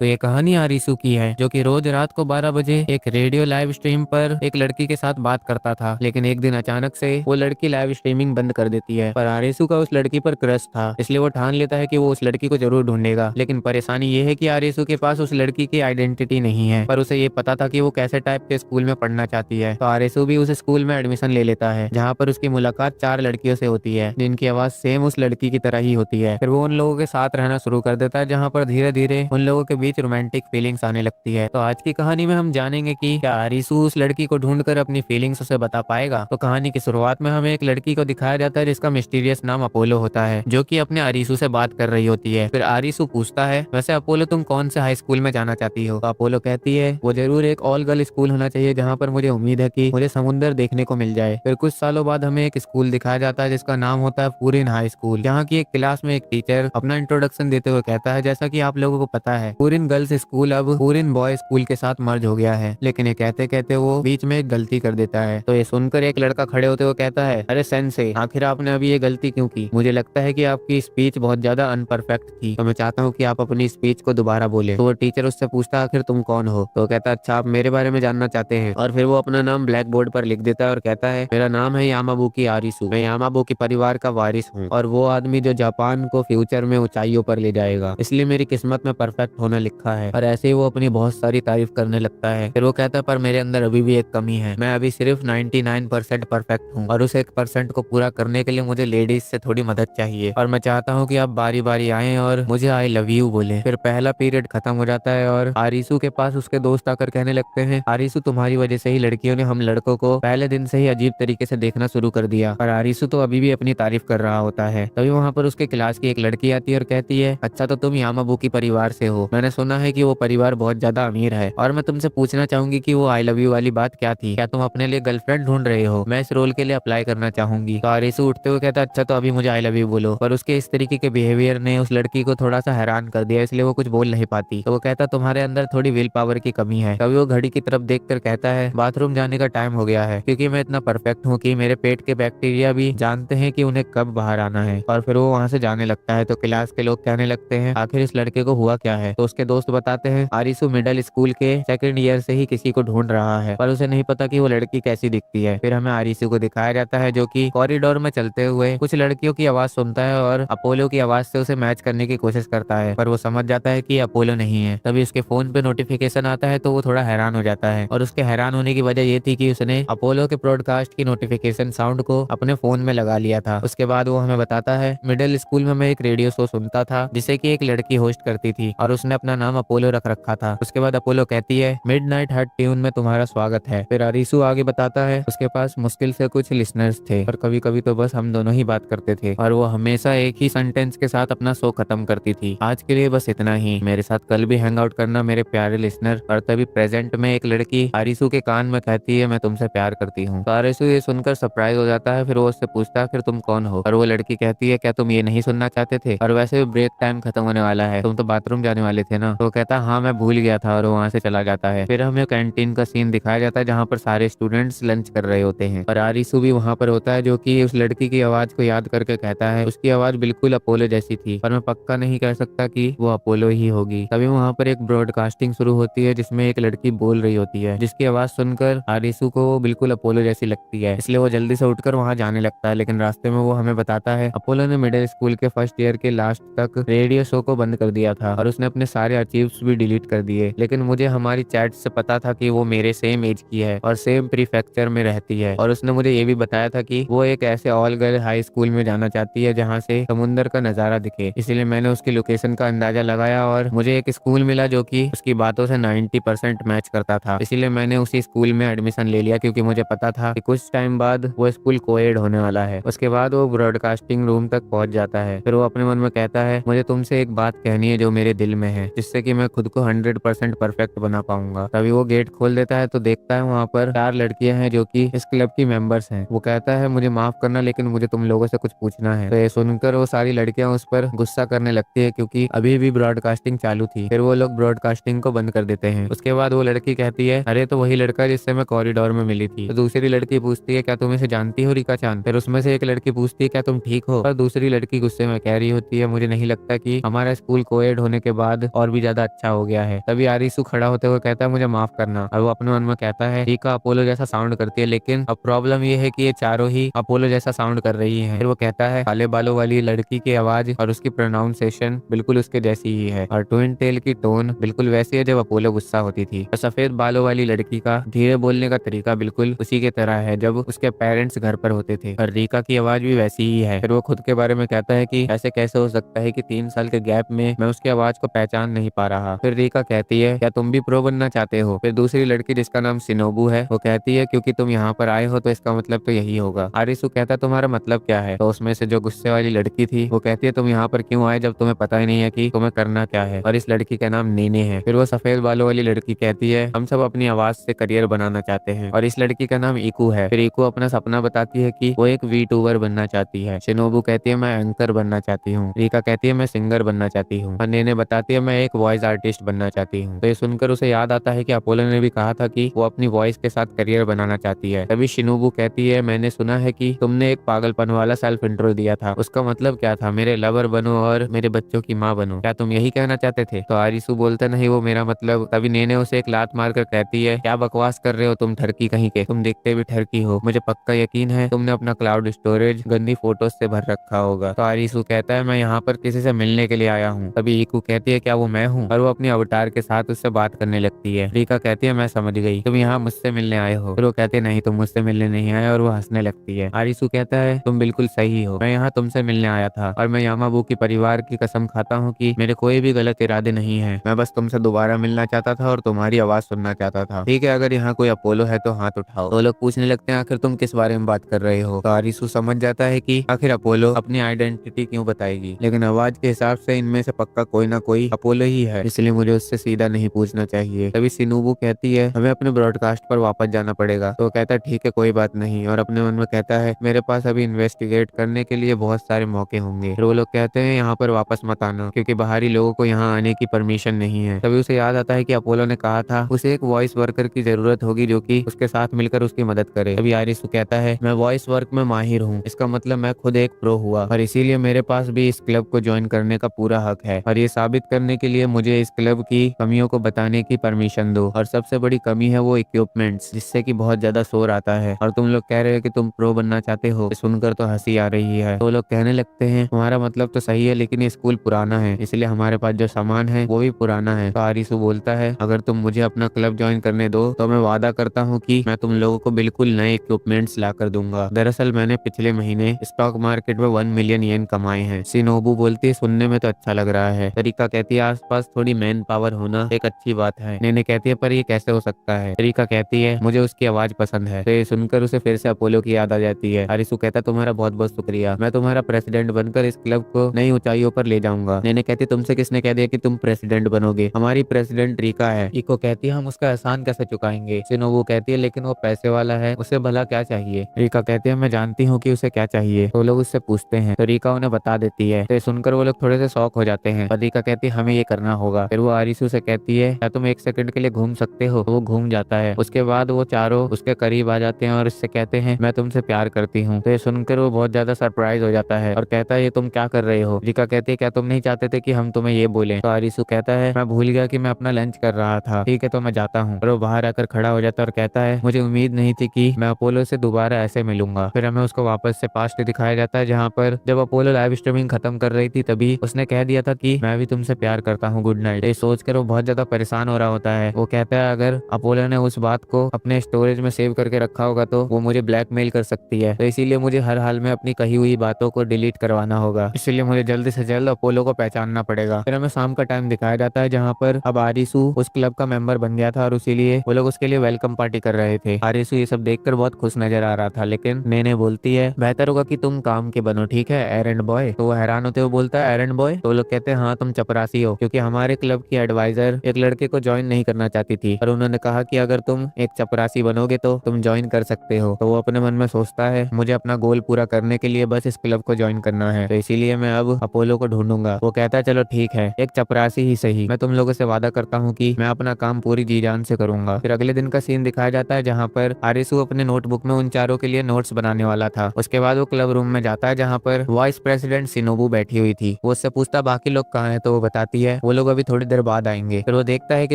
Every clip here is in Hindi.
तो ये कहानी आरिसू की है, जो कि रोज रात को 12 बजे एक रेडियो लाइव स्ट्रीम पर एक लड़की के साथ बात करता था। लेकिन एक दिन अचानक से वो लड़की लाइव स्ट्रीमिंग बंद कर देती है। पर आरिसू का उस लड़की पर क्रश था, इसलिए वो ठान लेता है कि वो उस लड़की को जरूर ढूंढेगा। लेकिन परेशानी ये है कि आरिसू के पास उस लड़की की आइडेंटिटी नहीं है, पर उसे ये पता था कि वो कैसे टाइप के स्कूल में पढ़ना चाहती है। तो आरिसू भी उस स्कूल में एडमिशन ले लेता है, जहाँ पर उसकी मुलाकात 4 लड़कियों से होती है, जिनकी आवाज सेम उस लड़की की तरह ही होती है। फिर वो उन लोगों के साथ रहना शुरू कर देता है, जहाँ पर धीरे धीरे उन लोगों के बीच रोमांटिक फीलिंग्स आने लगती है। तो आज की कहानी में हम जानेंगे कि क्या आरिसू उस लड़की को ढूंढकर अपनी फीलिंग्स उसे बता पाएगा। तो कहानी की शुरुआत में हमें एक लड़की को दिखाया जाता है, जिसका मिस्टीरियस नाम अपोलो होता है, जो कि अपने आरिसू से बात कर रही होती है। फिर आरिसू पूछता है, वैसे अपोलो तुम कौन से हाई स्कूल में जाना चाहती हो? तो अपोलो कहती है, वो जरूर एक ऑल गर्ल स्कूल होना चाहिए, जहाँ पर मुझे उम्मीद है कि मुझे समुंदर देखने को मिल जाए। फिर कुछ सालों बाद हमें एक स्कूल दिखाया जाता है, जिसका नाम होता है पूरिन हाई स्कूल, जहाँ की एक क्लास में एक टीचर अपना इंट्रोडक्शन देते हुए कहता है, जैसा कि आप लोगों को पता है, पूरिन गर्ल्स स्कूल अब पूरिन बॉय स्कूल के साथ मर्ज हो गया है। लेकिन ये कहते कहते वो बीच में एक गलती कर देता है। तो ये सुनकर एक लड़का खड़े होते हुए कहता है, अरे सेंसे, आखिर आपने अभी ये गलती क्यों की? मुझे लगता है कि आपकी स्पीच बहुत ज्यादा अनपरफेक्ट थी, तो मैं चाहता हूँ कि आप अपनी स्पीच को दोबारा बोले। तो वो टीचर उससे पूछता, आखिर तुम कौन हो? तो कहता, अच्छा आप मेरे बारे में जानना चाहते हैं। और फिर वो अपना नाम ब्लैक बोर्ड पर लिख देता है और कहता है, मेरा नाम है यामाबुकी आरिसू, मैं यामाबुकी परिवार का वारिस हूँ, और वो आदमी जो जापान को फ्यूचर में ऊंचाइयों पर ले जाएगा, इसलिए मेरी किस्मत में परफेक्ट होना लिखा है। और ऐसे ही वो अपनी बहुत सारी तारीफ करने लगता है। फिर वो कहता है, पर मेरे अंदर अभी भी एक कमी है, मैं अभी सिर्फ 99% परफेक्ट हूँ, और उस 1% को पूरा करने के लिए मुझे लेडीज से थोड़ी मदद चाहिए, और मैं चाहता हूँ कि आप बारी बारी आएं और मुझे आई लव यू बोले। फिर पहला पीरियड खत्म हो जाता है और आरिसू के पास उसके दोस्त आकर कहने लगते हैं, आरिसू तुम्हारी वजह से ही लड़कियों ने हम लड़कों को पहले दिन से ही अजीब तरीके से देखना शुरू कर दिया। और आरिसू तो अभी भी अपनी तारीफ कर रहा होता है। तभी वहाँ पर उसके क्लास की एक लड़की आती है और कहती है, अच्छा तो तुम यामाबुकी परिवार से हो, मैंने सुना है कि वो परिवार बहुत ज्यादा अमीर है, और मैं तुमसे पूछना चाहूंगी कि वो आई लव यू वाली बात क्या थी? क्या तुम अपने लिए गर्लफ्रेंड ढूंढ रहे हो? मैं इस रोल के लिए अप्लाई करना चाहूंगी। तो आरिसू उठते हुए कहता, अच्छा तो अभी मुझे आई लव यू बोलो। पर उसके इस तरीके के बिहेवियर ने उस लड़की को थोड़ा सा हैरान कर दिया, इसलिए वो कुछ बोल नहीं पाती। तो वो कहता, तुम्हारे अंदर थोड़ी विल पावर की कमी है। तभी वो घड़ी की तरफ देखकर कहता है, बाथरूम जाने का टाइम हो गया है, क्योंकि मैं इतना परफेक्ट हूँ कि मेरे पेट के बैक्टीरिया भी जानते हैं कि उन्हें कब बाहर आना है। और फिर वो वहाँ से जाने लगता है। तो क्लास के लोग कहने लगते हैं, आखिर इस लड़के को हुआ क्या है? तो उसके दोस्त बताते हैं, आरिसू मिडिल स्कूल के सेकंड ईयर से ही किसी को ढूंढ रहा है, पर उसे नहीं पता कि वो लड़की कैसी दिखती है। फिर हमें आरिसू को दिखाया जाता है, जो कि कॉरिडोर में चलते हुए कुछ लड़कियों की आवाज सुनता है और अपोलो की आवाज से उसे मैच करने की कोशिश करता है, पर वो समझ जाता है कि अपोलो नहीं है। तभी उसके फोन पे नोटिफिकेशन आता है, तो वो थोड़ा हैरान हो जाता है, और उसके हैरान होने की वजह ये थी कि उसने अपोलो के ब्रॉडकास्ट की नोटिफिकेशन साउंड को अपने फोन में लगा लिया था। उसके बाद वो हमें बताता है, मिडिल स्कूल में मैं एक रेडियो शो सुनता था, जिसे कि एक लड़की होस्ट करती थी, और उसने अपना नाम अपोलो रख रखा था। उसके बाद अपोलो कहती है, मिडनाइट हट ट्यून में तुम्हारा स्वागत है। फिर आरिसू आगे बताता है, उसके पास मुश्किल से कुछ लिसनर्स थे, और कभी कभी तो बस हम दोनों ही बात करते थे, और वो हमेशा एक ही सेंटेंस के साथ अपना शो खत्म करती थी। आज के लिए बस इतना ही, मेरे साथ कल भी हैंग आउट करना मेरे प्यारे लिसनर। और तभी प्रेजेंट में एक लड़की आरिसू के कान में कहती है, मैं तुमसे प्यार करती हूँ। तो आरिसू ये सुनकर सरप्राइज हो जाता है। फिर वो उससे पूछता है, फिर तुम कौन हो? और वो लड़की कहती है, क्या तुम ये नहीं सुनना चाहते थे? और वैसे भी ब्रेक टाइम खत्म होने वाला है, तुम तो बाथरूम जाने वाले थे ना? तो वो कहता, हाँ मैं भूल गया था, और वो वहाँ से चला जाता है। फिर हमें कैंटीन का सीन दिखाया जाता है, जहाँ पर सारे स्टूडेंट्स लंच कर रहे होते हैं, और आरिसू भी वहाँ पर होता है, जो कि उस लड़की की आवाज को याद करके कहता है, उसकी आवाज बिल्कुल अपोलो जैसी थी, पर मैं पक्का नहीं कह सकता कि वो अपोलो ही होगी। तभी वहाँ पर एक ब्रॉडकास्टिंग शुरू होती है, जिसमें एक लड़की बोल रही होती है, जिसकी आवाज सुनकर आरिसू को वो बिल्कुल अपोलो जैसी लगती है, इसलिए वो जल्दी से उठकर वहाँ जाने लगता है। लेकिन रास्ते में वो हमें बताता है, अपोलो ने मिडिल स्कूल के फर्स्ट ईयर के लास्ट तक रेडियो शो को बंद कर दिया था, और उसने अपने सारे अचीव्स भी डिलीट कर दिए। लेकिन मुझे हमारी चैट से पता था कि वो मेरे सेम एज की है और सेम प्रीफेक्चर में रहती है, और उसने मुझे ये भी बताया था कि वो एक ऐसे ऑल गर्ल हाई स्कूल में जाना चाहती है, जहाँ से समुंदर का नजारा दिखे। इसीलिए मैंने उसकी लोकेशन का अंदाजा लगाया, और मुझे एक स्कूल मिला जो कि उसकी बातों से 90% मैच करता था। इसीलिए मैंने उसी स्कूल में एडमिशन ले लिया, क्योंकि मुझे पता था कि कुछ टाइम बाद वो स्कूल कोएड होने वाला है। उसके बाद वो ब्रॉडकास्टिंग रूम तक पहुंच जाता है। फिर वो अपने मन में कहता है, मुझे तुमसे एक बात कहनी है जो मेरे दिल में है, जिससे कि मैं खुद को 100% परफेक्ट बना पाऊंगा। तभी वो गेट खोल देता है, तो देखता है वहाँ पर 4 लड़कियां हैं, जो कि इस क्लब की मेंबर्स हैं। वो कहता है, मुझे माफ करना, लेकिन मुझे तुम लोगों से कुछ पूछना है। तो ये सुनकर वो सारी लड़कियां उस पर गुस्सा करने लगती है, क्योंकि अभी भी ब्रॉडकास्टिंग चालू थी। फिर वो लोग ब्रॉडकास्टिंग को बंद कर देते हैं। उसके बाद वो लड़की कहती है, अरे तो वही लड़का जिससे मैं कॉरिडोर में मिली थी। तो दूसरी लड़की पूछती है, क्या तुम इसे जानती हो रिका चांद? फिर उसमें से एक लड़की पूछती है, क्या तुम ठीक हो? और दूसरी लड़की गुस्से में कह रही होती है, मुझे नहीं लगता कि हमारा स्कूल कोएड होने के बाद और और भी ज्यादा अच्छा हो गया है। तभी आरिसु खड़ा होते हुए कहता है मुझे माफ करना, और वो अपने मन में कहता है रीका अपोलो जैसा साउंड करती है, लेकिन अब प्रॉब्लम ये है कि ये चारों ही अपोलो जैसा साउंड कर रही है। फिर वो कहता है काले बालों वाली लड़की की आवाज और उसकी प्रोनाउंसिएशन बिल्कुल उसके जैसी ही है, और ट्विन टेल की टोन बिल्कुल वैसी है जब अपोलो गुस्सा होती थी। और सफेद बालों वाली लड़की का धीरे बोलने का तरीका बिल्कुल उसी के तरह है जब उसके पेरेंट्स घर पर होते थे, और रीका की आवाज भी वैसी ही है। फिर वो खुद के बारे में कहता है कि ऐसे कैसे हो सकता है कि 3 साल के गैप में मैं उसकी आवाज को पहचान नहीं पा रहा। फिर रीका कहती है क्या तुम भी प्रो बनना चाहते हो? फिर दूसरी लड़की जिसका नाम शिनोबू है वो कहती है क्योंकि तुम यहाँ पर आए हो तो इसका मतलब तो यही होगा। आरिसु कहता है तुम्हारा मतलब क्या है? तो उसमें से जो गुस्से वाली लड़की थी वो कहती है तुम यहाँ पर क्यों आए जब तुम्हें पता ही नहीं है कि तुम्हें करना क्या है, और इस लड़की का नाम नेने है। फिर वो सफेद बालों वाली लड़की कहती है हम सब अपनी आवाज से करियर बनाना चाहते हैं, और इस लड़की का नाम इकू है। फिर इकू अपना सपना बताती है कि वो एक वीटूबर बनना चाहती है। शिनोबू कहती है मैं एंकर बनना चाहती हूँ। रीका कहती है मैं सिंगर बनना चाहती हूँ, और नेने बताती है मैं एक वॉइस आर्टिस्ट बनना चाहती हूँ। तो ये सुनकर उसे याद आता है कि अपोलो ने भी कहा था कि वो अपनी वॉइस के साथ करियर बनाना चाहती है। तभी शिनोबू कहती है मैंने सुना है कि तुमने एक पागलपन वाला सेल्फ इंट्रो दिया था, उसका मतलब क्या था? मेरे लवर बनो और मेरे बच्चों की माँ बनो, क्या तुम यही कहना चाहते थे? तो आरिसु बोलता नहीं वो मेरा मतलब। तभी नेने उसे एक लात मारकर कहती है क्या बकवास कर रहे हो तुम ठरकी कहीं के, तुम दिखते भी ठरकी हो, मुझे पक्का यकीन है तुमने अपना क्लाउड स्टोरेज गंदी फोटोज से भर रखा होगा। तो आरिसु कहता है मैं यहाँ पर किसी से मिलने के लिए आया हूँ। तभी इकू कहती है क्या वो मैं हूँ, और वो अपनी अवतार के साथ उससे बात करने लगती है। रीका कहती है मैं समझ गई, तुम यहाँ मुझसे मिलने आए हो। फिर वो कहते नहीं तुम मुझसे मिलने नहीं आए, और वो हंसने लगती है। आरिसु कहता है तुम बिल्कुल सही हो, मैं यहाँ तुमसे मिलने आया था, और मैं यामाबू की परिवार की कसम खाता हूँ कि मेरे कोई भी गलत इरादे नहीं है, मैं बस तुमसे दोबारा मिलना चाहता था और तुम्हारी आवाज सुनना चाहता था। ठीक है अगर यहाँ कोई अपोलो है तो हाथ उठाओ। तो लोग पूछने लगते हैं आखिर तुम किस बारे में बात कर रहे हो। तो आरिसु समझ जाता है कि आखिर अपोलो अपनी आइडेंटिटी क्यों बताएगी, लेकिन आवाज के हिसाब से इनमें से पक्का कोई ना कोई अपोलो ही है, इसलिए मुझे उससे सीधा नहीं पूछना चाहिए। तभी सिनोबू कहती है हमें अपने ब्रॉडकास्ट पर वापस जाना पड़ेगा। तो कहता है ठीक है कोई बात नहीं, और अपने मन में कहता है मेरे पास अभी इन्वेस्टिगेट करने के लिए बहुत सारे मौके होंगे। फिर वो लोग कहते हैं यहाँ पर वापस मत आना क्योंकि बाहरी लोगों को यहाँ आने की परमिशन नहीं है। तभी उसे याद आता है कि अपोलो ने कहा था उसे एक वॉइस वर्कर की जरूरत होगी जो कि उसके साथ मिलकर उसकी मदद करे। तभी आरिसु कहता है मैं वॉइस वर्क में माहिर हूँ, इसका मतलब मैं खुद एक प्रो हुआ, और इसीलिए मेरे पास भी इस क्लब को ज्वाइन करने का पूरा हक है, और ये साबित करने के लिए मुझे इस क्लब की कमियों को बताने की परमिशन दो। और सबसे बड़ी कमी है वो इक्विपमेंट्स जिससे कि बहुत ज्यादा शोर आता है, और तुम लोग कह रहे हो कि तुम प्रो बनना चाहते हो, सुनकर तो हंसी आ रही है। तो लोग कहने लगते हैं तुम्हारा मतलब तो सही है लेकिन ये स्कूल पुराना है इसलिए हमारे पास जो सामान है वो भी पुराना है। तो आरिसु बोलता है अगर तुम मुझे अपना क्लब ज्वाइन करने दो तो मैं वादा करता हूँ कि मैं तुम लोगों को बिल्कुल नए इक्विपमेंट्स ला कर दूंगा। दरअसल मैंने पिछले महीने स्टॉक मार्केट में 1 मिलियन येन कमाए हैं। शिनोबू बोलती है सुनने में तो अच्छा लग रहा है। तरीका कहती है आसपास थोड़ी मैन पावर होना एक अच्छी बात है। नेने कहती है पर ये कैसे हो सकता है? तरीका कहती है मुझे उसकी आवाज पसंद है। तो ये सुनकर उसे फिर से अपोलो की याद आ जाती है। आरिसु कहता है तुम्हारा बहुत बहुत शुक्रिया, मैं तुम्हारा प्रेसिडेंट बनकर इस क्लब को नई ऊंचाइयों पर ले जाऊंगा। नेने कहती तुमसे किसने कह दिया कि तुम प्रेसिडेंट बनोगे? हमारी प्रेसिडेंट रीका है। इको कहती है हम उसका एहसान कैसे चुकाएंगे? शिनोबू कहती है लेकिन वो पैसे वाला है, उसे भला क्या चाहिए? रीका कहती है मैं जानती हूँ कि उसे क्या चाहिए। तो लोग उससे पूछते हैं तो रीका उन्हें बता देती है। तो सुनकर वो लोग थोड़े से शॉक हो जाते हैं। पर रीका कहती है हमें ये करना होगा। फिर वो आरिसु से कहती है क्या तुम 1 सेकंड के लिए घूम सकते हो? तो वो घूम जाता है। उसके बाद वो चारों उसके करीब आ जाते हैं और इससे कहते हैं मैं तुमसे प्यार करती हूँ। तो ये सुनकर वो बहुत ज्यादा सरप्राइज हो जाता है और कहता है ये तुम क्या कर रहे हो? रीका कहती है क्या तुम नहीं चाहते थे कि हम तुम्हें ये बोले? तो आरिसु कहता है मैं भूल गया कि मैं अपना लंच कर रहा था, ठीक है तो मैं जाता हूँ। और वो बाहर आकर खड़ा हो जाता है और कहता है मुझे उम्मीद नहीं थी कि मैं अपोलो से दोबारा ऐसे मिलूंगा। फिर हमें उसको वापस से पास्ट दिखाया जाता है जहाँ पर जब अपोलो लाइव स्ट्रीमिंग खत्म कर रही थी तभी उसने कह दिया था कि मैं भी तुमसे प्यार करता हूँ, गुड नाइट। ये सोचकर वो बहुत ज्यादा परेशान हो रहा होता है। वो कहता है अगर अपोलो ने उस बात को अपने स्टोरेज में सेव करके रखा होगा तो वो मुझे ब्लैकमेल कर सकती है, तो इसीलिए मुझे हर हाल में अपनी कही हुई बातों को डिलीट करवाना होगा, इसलिए मुझे जल्दी से जल्द अपोलो को पहचानना पड़ेगा। फिर हमें शाम का टाइम दिखाया जाता है जहाँ पर अब आरिसु उस क्लब का मेंबर बन गया था और इसीलिए वो लोग उसके लिए वेलकम पार्टी कर रहे थे। आरिसु ये सब देखकर बहुत खुश नजर आ रहा था, लेकिन नेने बोलती है बेहतर होगा कि तुम काम के बनो, ठीक है एरेंड बॉय। तो वो हैरान होते हुए बोलता है एरेंड बॉय? तो लोग कहते हैं हाँ तुम चपरासी हो, क्योंकि हमारे क्लब की एडवाइजर एक लड़के को ज्वाइन नहीं करना चाहती थी और उन्होंने कहा कि अगर तुम एक चपरासी बनोगे तो तुम ज्वाइन कर सकते हो। तो वो अपने मन में सोचता है मुझे अपना गोल पूरा करने के लिए बस इस क्लब को ज्वाइन करना है, तो इसीलिए मैं अब अपोलो को ढूंढूंगा। वो कहता है चलो ठीक है, एक चपरासी ही सही, मैं तुम लोगों से वादा करता हूँ कि मैं अपना काम पूरी जी जान से करूंगा। फिर अगले दिन का सीन दिखाया जाता है जहाँ पर आरिसु अपने नोटबुक में उन चारों के लिए नोट्स बनाने वाला था। उसके बाद वो क्लब रूम में जाता है जहाँ पर वाइस प्रेसिडेंट शिनोबू बैठी हुई थी। वो उससे पूछता बाकी लोग कहाँ हैं? तो वो बताती है है वो लोग अभी थोड़ी देर बाद आएंगे। फिर वो देखता है कि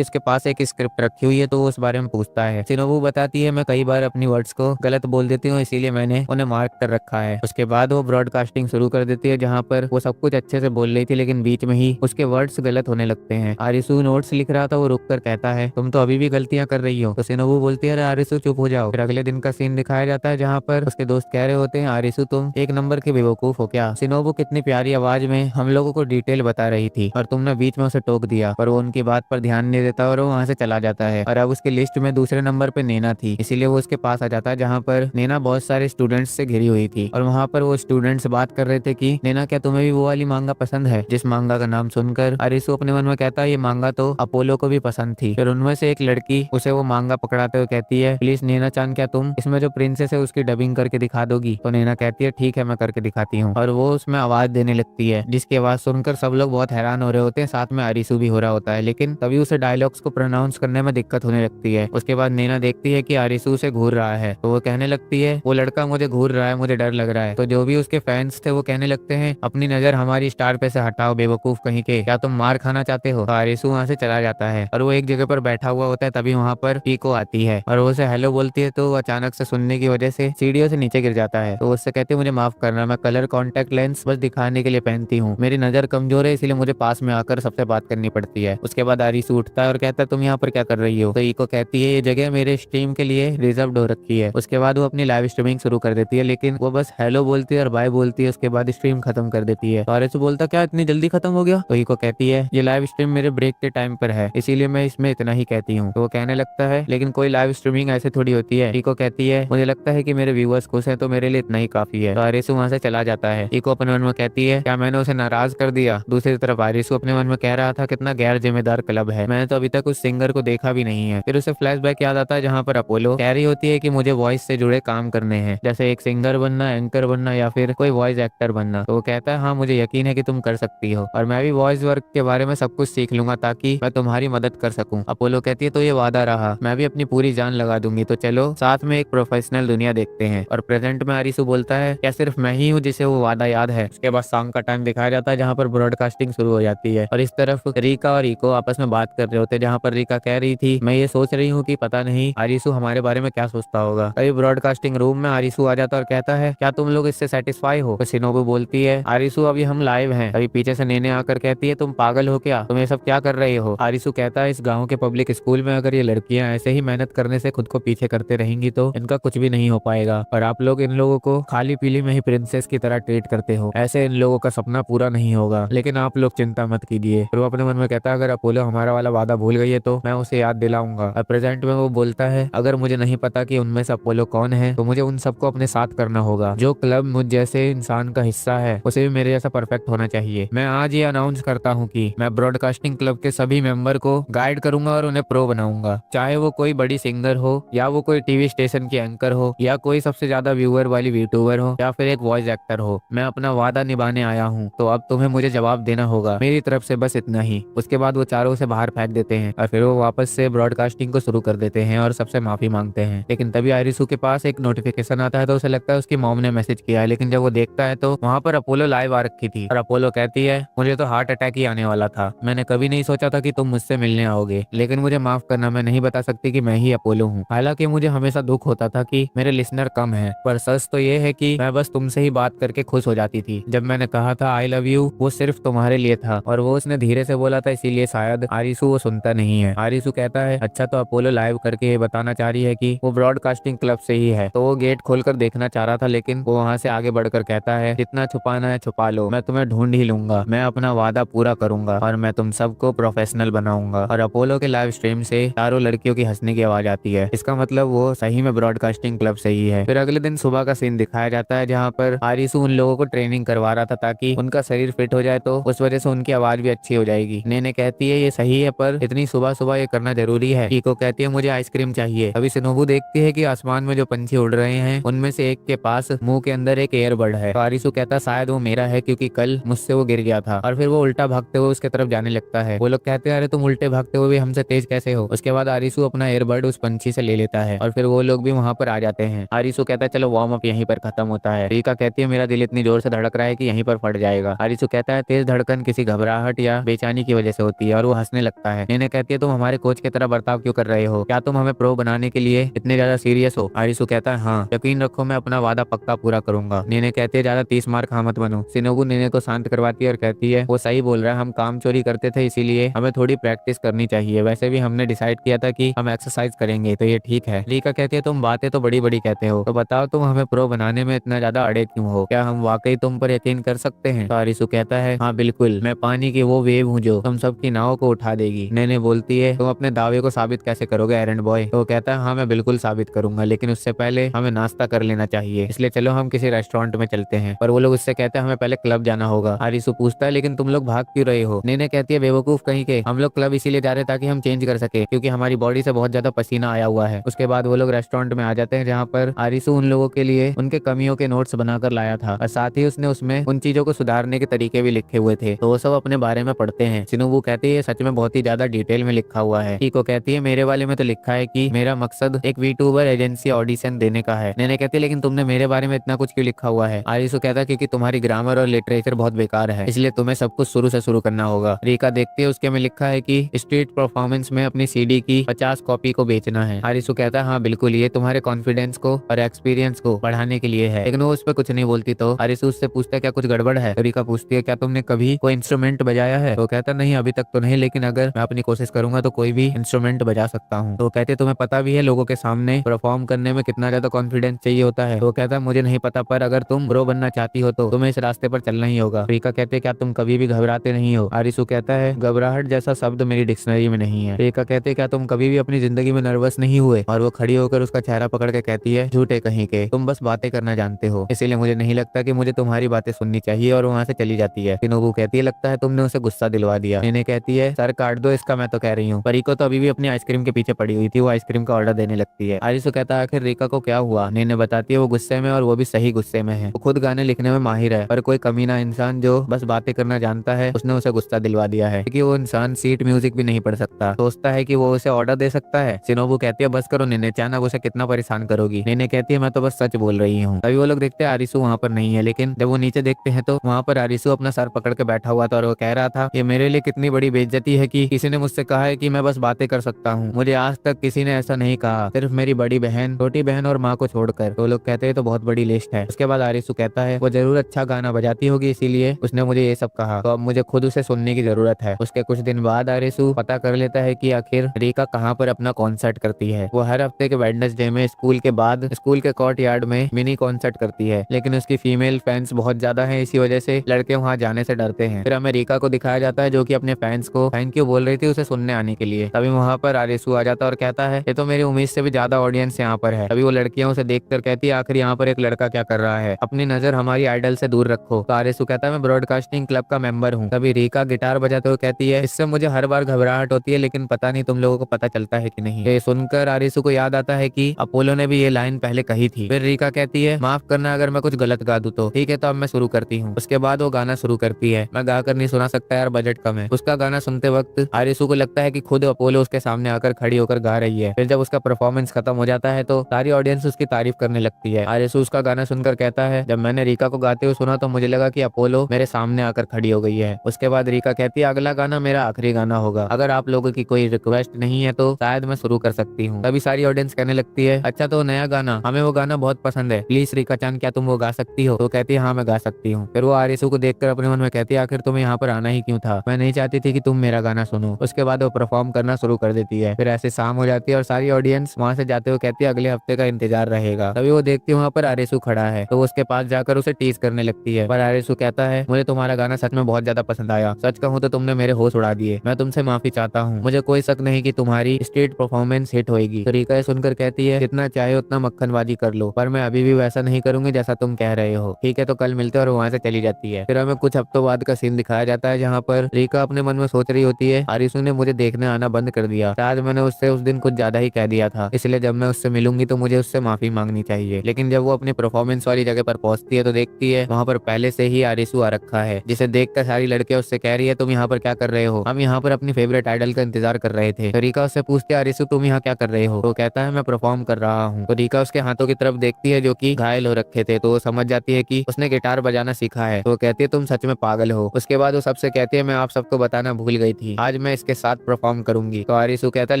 उसके पास एक स्क्रिप्ट रखी हुई है तो वो उस बारे में पूछता है। शिनोबू बताती है मैं कई बार अपनी वर्ड्स को गलत बोल देती हूँ इसीलिए मैंने उन्हें मार्क कर रखा है। उसके बाद वो ब्रॉडकास्टिंग शुरू कर देती है जहाँ पर वो सब कुछ अच्छे से बोल रही थी लेकिन बीच में ही उसके वर्ड्स गलत होने लगते हैं। आरिसू नोट्स लिख रहा था वो रुक कर कहता है तुम तो अभी भी गलतियां कर रही हो। तो शिनोबू बोलती है अरे आरिसू चुप हो जाओ। फिर अगले दिन का सीन दिखाया जाता है जहाँ पर उसके दोस्त कह रहे होते हैं आरिसू तुम एक नंबर के बेवकूफ हो क्या। शिनोबू कितनी प्यारी आवाज में हम लोगों को डिटेल बता रही थी और तुमने बीच में उसे टोक दिया, पर वो उनकी बात पर ध्यान नहीं देता और वो वहाँ से चला जाता है। और अब उसकी लिस्ट में दूसरे नंबर पे नैना थी इसीलिए वो उसके पास आ जाता है जहाँ पर नैना बहुत सारे स्टूडेंट्स से घिरी हुई थी और वहाँ पर वो स्टूडेंट्स बात कर रहे थे कि नैना क्या तुम्हें भी वो वाली मांगा पसंद है। जिस मांगा का नाम सुनकर आरिसू अपने मन में कहता है ये मांगा तो अपोलो को भी पसंद थी। फिर उनमें से एक लड़की उसे वो मांगा पकड़ाते हुए कहती है प्लीज नैना चांद क्या तुम इसमें जो प्रिंसेस है उसकी डबिंग करके दिखा दोगी। तो नैना कहती है ठीक है मैं करके दिखाती हूँ और वो उसमें आवाज देने लगती है जिसकी आवाज सुनकर सब लोग बहुत हैरान हो रहे होते हैं, साथ में आरिसू भी हो रहा होता है। लेकिन तभी उसे डायलॉग्स को प्रोनाउंस करने में दिक्कत होने लगती है। उसके बाद नैना देखती है कि आरिसू उसे घूर रहा है तो वो कहने लगती है वो लड़का मुझे घूर रहा है मुझे डर लग रहा है। तो जो भी उसके फैंस थे वो कहने लगते हैं अपनी नजर हमारी स्टार पे से हटाओ बेवकूफ कहीं के, क्या तुम मार खाना चाहते हो। तो आरिसू वहाँ से चला जाता है और वो एक जगह पर बैठा हुआ होता है। तभी वहाँ पर पीको आती है और वो उसे हेलो बोलती है तो वो अचानक से सुनने की वजह से सीढ़ियों से नीचे गिर जाता है। तो उससे कहती है मुझे माफ करना मैं कलर कॉन्टेक्ट लेंस बस दिखाने के लिए पहनती हूँ, मेरी नजर कमजोर है इसीलिए मुझे पास में आकर सबसे बात करनी पड़ती है। उसके बाद आरिसू उठता है और कहता है तुम यहाँ पर क्या कर रही हो। तो इको कहती है ये जगह मेरे स्ट्रीम के लिए रिजर्व हो रखी है। उसके बाद वो अपनी लाइव स्ट्रीमिंग शुरू कर देती है लेकिन वो बस हेलो बोलती है और बाय बोलती है उसके बाद स्ट्रीम खत्म कर देती है। तो आरिसू बोलता क्या इतनी जल्दी खत्म हो गया। तो इको कहती है ये लाइव स्ट्रीम मेरे ब्रेक के टाइम पर है इसीलिए मैं इसमें इतना ही कहती हूँ। तो वो कहने लगता है लेकिन कोई लाइव स्ट्रीमिंग ऐसे थोड़ी होती है। इको कहती है मुझे लगता है कि मेरे व्यूअर्स खुश हैं तो मेरे लिए इतना ही काफी है। तो आरिसू वहाँ से चला जाता है। इको अपने मन में कहती है क्या मैंने उसे नाराज कर दिया। दूसरी तरफ आरिसू अपने मन में कह रहा था कितना गैर जिम्मेदार क्लब है, मैंने तो अभी तक उस सिंगर को देखा भी नहीं है। फिर उसे फ्लैशबैक याद आता है जहाँ पर अपोलो कह रही होती है कि मुझे वॉइस से जुड़े काम करने हैं जैसे एक सिंगर बनना, एंकर बनना या फिर कोई वॉइस एक्टर बनना। तो वो कहता है हाँ मुझे यकीन है कि तुम कर सकती हो और मैं भी वॉइस वर्क के बारे में सब कुछ सीख लूंगा ताकि मैं तुम्हारी मदद कर सकूं। अपोलो कहती है तो ये वादा रहा, मैं भी अपनी पूरी जान लगा दूंगी, तो चलो साथ में एक प्रोफेशनल दुनिया देखते हैं। और प्रेजेंट में आरिसू बोलता है क्या सिर्फ मैं ही हूँ जिसे वो वादा याद है। उसके बाद शाम का टाइम दिखाया जाता है जहाँ पर ब्रॉडकास्टिंग शुरू हो जाती है और इस तरफ रीका और इको आपस में बात कर रहे होते हैं जहाँ पर रीका कह रही थी मैं ये सोच रही हूँ कि पता नहीं आरिसू हमारे बारे में क्या सोचता होगा। तभी ब्रॉडकास्टिंग रूम में आरिसू आ जाता है और कहता है क्या तुम लोग इससे सेटिस्फाई हो। तो शिनोबू बोलती है आरिसू अभी हम लाइव हैं। अभी पीछे से नेने आकर कहती है तुम पागल हो क्या, तुम ये सब क्या कर रहे हो। आरिसू कहता है इस गाँव के पब्लिक स्कूल में अगर ये लड़कियां ऐसे ही मेहनत करने से खुद को पीछे करते रहेंगी तो इनका कुछ भी नहीं हो पाएगा और आप लोग इन लोगों को खाली पीली में ही प्रिंसेस की तरह ट्रीट करते हो, ऐसे इन लोगों का सपना पूरा नहीं होगा। लेकिन आप लोग चिंता मत कीजिए। फिर वो अपने मन में कहता है अगर अपोलो हमारा वाला वादा भूल गई है तो मैं उसे याद दिलाऊंगा। और प्रेजेंट में वो बोलता है अगर मुझे नहीं पता कि उनमें से अपोलो कौन है तो मुझे उन सबको अपने साथ करना होगा। जो क्लब मुझ जैसे इंसान का हिस्सा है उसे भी मेरे जैसा परफेक्ट होना चाहिए। मैं आज ये अनाउंस करता हूँ कि मैं ब्रॉडकास्टिंग क्लब के सभी मेंबर को गाइड करूंगा और उन्हें प्रो बनाऊंगा, चाहे वो कोई बड़ी सिंगर हो या वो कोई टीवी स्टेशन की एंकर हो या कोई सबसे ज्यादा व्यूअर वाली यूट्यूबर हो या फिर एक वॉइस एक्टर हो। मैं अपना वादा निभाने आया हूँ तो अब तुम्हें मुझे जवाब देना होगा, मेरी तरफ से बस इतना ही। उसके बाद वो चारों से बाहर फेंक देते हैं और फिर वो वापस से ब्रॉडकास्टिंग को शुरू कर देते हैं और सबसे माफी मांगते हैं। लेकिन तभी आरिसू के पास एक नोटिफिकेशन आता है तो उसे लगता है उसकी मॉम ने मैसेज किया है। लेकिन जब वो देखता है तो वहाँ पर अपोलो लाइव आ रखी थी और अपोलो कहती है मुझे तो हार्ट अटैक ही आने वाला था, मैंने कभी नहीं सोचा था कि तुम मुझसे मिलने आओगे, लेकिन मुझे माफ करना मैं नहीं बता सकती कि मैं ही अपोलो हूँ। हालांकि मुझे हमेशा दुख होता था कि मेरे लिसनर कम है, पर सच तो ये है कि मैं बस तुमसे ही बात करके खुश हो जाती थी। जब मैंने कहा था आई लव यू वो सिर्फ तुम्हारे लिए था और वो उसने धीरे से बोला था इसीलिए शायद आरिसू वो सुनता नहीं है। आरिसू कहता है अच्छा तो अपोलो लाइव करके ये बताना चाह रही है कि वो ब्रॉडकास्टिंग क्लब से ही है। तो वो गेट खोलकर देखना चाह रहा था लेकिन वो वहाँ से आगे बढ़कर कहता है जितना छुपाना है छुपा लो, मैं तुम्हें ढूंढ ही लूंगा, मैं अपना वादा पूरा करूंगा और मैं तुम सबको प्रोफेशनल बनाऊंगा। और अपोलो के लाइव स्ट्रीम से चारों लड़कियों की हंसने की आवाज आती है, इसका मतलब वो सही में ब्रॉडकास्टिंग क्लब से ही है। फिर अगले दिन सुबह का सीन दिखाया जाता है जहाँ पर आरिसू उन लोगों को ट्रेनिंग करवा रहा था ताकि उनका शरीर फिट हो जाए तो उस वजह से उनकी आवाज भी अच्छी हो जाएगी। नेने कहती है ये सही है पर इतनी सुबह सुबह ये करना जरूरी है। इको कहती है मुझे आइसक्रीम चाहिए। अभी शिनोबू देखती है कि आसमान में जो पंछी उड़ रहे हैं उनमें से एक के पास मुंह के अंदर एक एयरबड है। तो आरिसू कहता शायद वो मेरा है क्योंकि कल मुझसे वो गिर गया था। और फिर वो उल्टा भागते हुए उसके तरफ जाने लगता है। वो लोग कहते हैं अरे तुम उल्टे भागते हुए भी हमसे तेज कैसे हो। उसके बाद आरिसू अपना एयरबड उस पंछी से ले लेता है और फिर वो लोग भी वहाँ पर आ जाते हैं। आरिसू कहता है चलो वार्म अप यहीं पर खत्म होता है। रीका कहती है मेरा दिल इतनी जोर से धड़क रहा है कि यहीं पर फट जाएगा। आरिसू कहता है तेज धड़कन किसी घबराहट या बेचैनी की वजह से होती है और वो हंसने लगता है। नेने कहती है तुम हमारे कोच की तरह बर्ताव क्यों कर रहे हो? क्या तुम हमें प्रो बनाने के लिए इतने ज्यादा सीरियस हो? आरिसु कहता है हाँ, यकीन रखो मैं अपना वादा पक्का पूरा करूंगा। नेने कहती है ज्यादा 30 मार खा मत बनो। शिनोबु नेने को शांत करवाती है और कहती है वो सही बोल रहा है, हम काम चोरी करते थे इसीलिए हमें थोड़ी प्रैक्टिस करनी चाहिए। वैसे भी हमने डिसाइड किया था कि हम एक्सरसाइज करेंगे तो ये ठीक है। रीका कहती है तुम बातें तो बड़ी बड़ी कहते हो, तो बताओ तुम हमें प्रो बनाने में इतना ज्यादा अड़े क्यों हो? क्या हम वाकई तुम पर यकीन कर सकते हैं? तो आरिसु कहता है हाँ बिल्कुल, मैं पानी की वो वेव हूँ जो तुम सबकी नाव को उठा देगी। नेने बोलती है तुम अपने दावे को साबित कैसे करोगे एरंड बॉय? तो कहता है हाँ मैं बिल्कुल साबित करूंगा, लेकिन उससे पहले हमें नाश्ता कर लेना चाहिए, इसलिए चलो हम किसी रेस्टोरेंट में चलते हैं। पर वो लोग उससे कहते हैं हमें पहले क्लब जाना होगा। आरिसु पूछता है लेकिन तुम लोग भाग क्यों रहे हो? नेने कहती है बेवकूफ कहीं के, हम लोग क्लब इसीलिए जा रहे हैं ताकि हम चेंज कर सके, क्योंकि हमारी बॉडी से बहुत ज्यादा पसीना आया हुआ है। उसके बाद वो लोग रेस्टोरेंट में आ जाते हैं जहाँ पर आरिसु उन लोगों के लिए उनके कमियों के नोट्स बनाकर लाया था और साथ ही उसने उसमें उन चीजों को सुधारने के तरीके भी लिखे हुए थे, तो वो सब अपने बारे में पढ़ते हैं। शिनोबु कहती है सच में बहुत ही ज्यादा डिटेल में लिखा हुआ है। कीको कहती है मेरे वाले में तो लिखा है कि मेरा मकसद एक वीटूबर एजेंसी ऑडिशन देने का है। नेने कहती है लेकिन तुमने मेरे बारे में इतना कुछ क्यों लिखा हुआ है? आरिसु कहता है क्योंकि तुम्हारी ग्रामर और लिटरेचर बहुत बेकार है, इसलिए तुम्हें सब कुछ शुरू से शुरू करना होगा। रीका देखती है उसके में लिखा है कि स्ट्रीट परफॉर्मेंस में अपनी सीडी की 50 कॉपी को बेचना है। आरिसु कहता है हाँ बिल्कुल, ये तुम्हारे कॉन्फिडेंस को और एक्सपीरियंस को बढ़ाने के लिए है। लेकिन वो उस पर कुछ नहीं बोलती। तो आरिसु उससे पूछता है क्या कुछ गड़बड़ है? रीका पूछती है क्या तुमने कभी कोई इंस्ट्रूमेंट बजाया है? तो कहता नहीं अभी तक तो नहीं, लेकिन अगर मैं अपनी कोशिश करूंगा तो कोई भी इंस्ट्रूमेंट बजा सकता हूँ। तो कहते तुम्हें पता भी है लोगों के सामने परफॉर्म करने में कितना ज्यादा कॉन्फिडेंस चाहिए होता है? तो कहता मुझे नहीं पता, पर अगर तुम प्रो बनना चाहती हो तो तुम्हें इस रास्ते पर चलना ही होगा। रीका कहते क्या तुम कभी भी घबराते नहीं हो? आरिसु कहता है घबराहट जैसा शब्द मेरी डिक्शनरी में नहीं है। रीका कहते क्या तुम कभी भी अपनी जिंदगी में नर्वस नहीं हुए? और वो खड़ी होकर उसका चेहरा पकड़ के कहती है झूठे कहीं के, तुम बस बातें करना जानते हो, इसीलिए मुझे नहीं लगता कि मुझे तुम्हारी बातें सुननी चाहिए। और वहाँ से चली जाती है। शिनोबु कहती है लगता है तुमने उसे गुस्सा दिलवा दिया। नेने कहती है सर काट दो इसका, मैं तो कह रही हूँ। परीको तो अभी भी अपनी आइसक्रीम के पीछे पड़ी हुई थी, वो आइसक्रीम का ऑर्डर देने लगती है। आरिसु कहता है आखिर रीका को क्या हुआ? नेने बताती है वो गुस्से में, और वो भी सही गुस्से में है। वो खुद गाने लिखने में माहिर है, पर कोई कमीना इंसान जो बस बातें करना जानता है उसने उसे गुस्सा दिलवा दिया है, क्योंकि वो इंसान सीट म्यूजिक भी नहीं पढ़ सकता। सोचता है कि वो उसे ऑर्डर दे सकता है। शिनोबु कहती है बस करो नेने, अचानक उसे कितना परेशान करोगी। नेने कहती है मैं तो बस सच बोल रही हूँ। तभी वो लोग देखते हैं आरिसु वहाँ पर नहीं है, लेकिन जब वो नीचे देखते हैं तो वहाँ पर आरिसु अपना सर पकड़ के बैठा हुआ था और वो कह रहा था ये मेरे लिए कितनी बड़ी बेइज्जती है कि किसी ने मुझसे कहा है कि मैं बस बातें कर सकता हूँ। मुझे आज तक किसी ने ऐसा नहीं कहा, सिर्फ मेरी बड़ी बहन, छोटी बहन और माँ को छोड़कर। तो लोग कहते हैं तो बहुत बड़ी लिस्ट है। उसके बाद आरिसु कहता है वो जरूर अच्छा गाना बजाती होगी इसीलिए उसने मुझे ये सब कहा, तो अब मुझे खुद उसे सुनने की जरूरत है। उसके कुछ दिन बाद आरिसु पता कर लेता है कि आखिर रीका कहाँ पर अपना कॉन्सर्ट करती है। वो हर हफ्ते के वेडनेसडे में स्कूल के बाद स्कूल के कोर्ट यार्ड में मिनी कॉन्सर्ट करती है, लेकिन उसकी फीमेल फैंस बहुत ज्यादा है, इसी वजह से लड़के वहाँ जाने से डरते हैं। फिर हमें रीका को दिखाया जाता है जो कि अपने फैंस को थैंक यू बोल रही थी उसे सुनने आने के लिए। तभी वहाँ पर आरिसु आ जाता है और कहता है ये तो मेरी उम्मीद से भी ज्यादा ऑडियंस यहाँ पर है। तभी वो लड़कियां उसे देखकर कहती है आखिर यहाँ पर एक लड़का क्या कर रहा है, अपनी नजर हमारी आइडल से दूर रखो। तो आरिसु कहता है मैं ब्रॉडकास्टिंग क्लब का मेंबर हूँ। तभी रीका गिटार बजाते हुए कहती है इससे मुझे हर बार घबराहट होती है, लेकिन पता नहीं तुम लोगों को पता चलता है कि नहीं। ये सुनकर आरिसु को याद आता है कि अपोलो ने भी ये लाइन पहले कही थी। फिर रीका कहती है माफ करना अगर मैं कुछ गलत गा दूं तो। ठीक है तो अब मैं शुरू करती हूँ। उसके बाद वो गाना शुरू करती है। मैं गा कर नहीं सुना सकता यार, बजट कम है। उसका गाना सुनते वक्त आरिसु को लगता है कि खुद अपोलो उसके सामने आकर खड़ी होकर गा रही है। फिर जब उसका परफॉर्मेंस खत्म हो जाता है तो सारी ऑडियंस उसकी तारीफ करने लगती है। आरिसु उसका गाना सुनकर कहता है जब मैंने रीका को गाते हुए सुना तो मुझे लगा कि अपोलो मेरे सामने आकर खड़ी हो गई है। उसके बाद रीका कहती है अगला गाना मेरा आखिरी गाना होगा, अगर आप लोगों की कोई रिक्वेस्ट नहीं है तो शायद मैं शुरू कर सकती हूँ। तभी सारी ऑडियंस कहने लगती है अच्छा तो नया गाना, हमें वो गाना बहुत पसंद है, प्लीज रीका चांद क्या तुम वो गा सकती हो? तो कहती है हाँ मैं गा सकती हूँ। फिर वो आरिसु को देखकर अपने मन में कहती है आखिर तुम्हें यहाँ पर आना ही क्यों था? मैं नहीं चाहती थी कि तुम मेरा गाना सुनो। उसके बाद वो परफॉर्म करना शुरू कर देती है। फिर ऐसे शाम हो जाती है और सारी ऑडियंस वहाँ से जाते हुए कहती है अगले हफ्ते का इंतजार रहेगा। तभी वो देखती है वहाँ पर आरिसु खड़ा है, तो वो उसके पास जाकर उसे टीज करने लगती है। पर आरिसु कहता है मुझे तुम्हारा गाना सच में बहुत ज्यादा पसंद आया, सच कहूँ तो तुमने मेरे होश उड़ा दिए, मैं तुमसे माफी चाहता हूँ, मुझे कोई शक नहीं कि तुम्हारी स्टेज परफॉर्मेंस हिट होगी। तो रीका सुनकर कहती है जितना चाहे उतना मक्खनबाजी कर लो, पर मैं अभी भी वैसा नहीं करूंगी जैसा तुम कह रहे हो। ठीक है तो कल मिलते हैं। और वहाँ से चली जाती है। फिर हमें कुछ हफ्तों बाद का सीन दिखाया जाता है जहाँ पर रीका अपने मन में सोच रही होती है आरिसु ने मुझे देखने आना बंद कर दिया, शायद मैंने उससे उस दिन कुछ ज्यादा ही कह दिया था, इसलिए जब मैं उससे मिलूंगी तो मुझे उससे माफी मांगनी चाहिए। लेकिन जब वो अपनी परफॉर्मेंस वाली जगह पर पहुंचती है तो देखती है वहाँ पर पहले से ही आरिसु आ रखा है, जिसे देखकर सारी लड़कियां उससे कह रही है तुम यहाँ पर क्या कर रहे हो? हम यहाँ पर अपनी फेवरेट आइडल का इंतजार कर रहे थे। तो रीका उससे पूछती है आरिसु तुम यहाँ क्या कर रहे हो? तो कहता है मैं परफॉर्म कर रहा हूँ। तो रीका उसके हाथों की तरफ देखती है जो कि घायल हो रखे थे, तो वो समझ जाती है कि उसने गिटार बजाना सीखा है। तो कहती है तुम सच में पागल हो। उसके बाद वो सबसे कहती है मैं आप सबको बताना भूल गई थी, आज मैं इसके साथ परफॉर्म करूंगी। तो आरिसू कहता है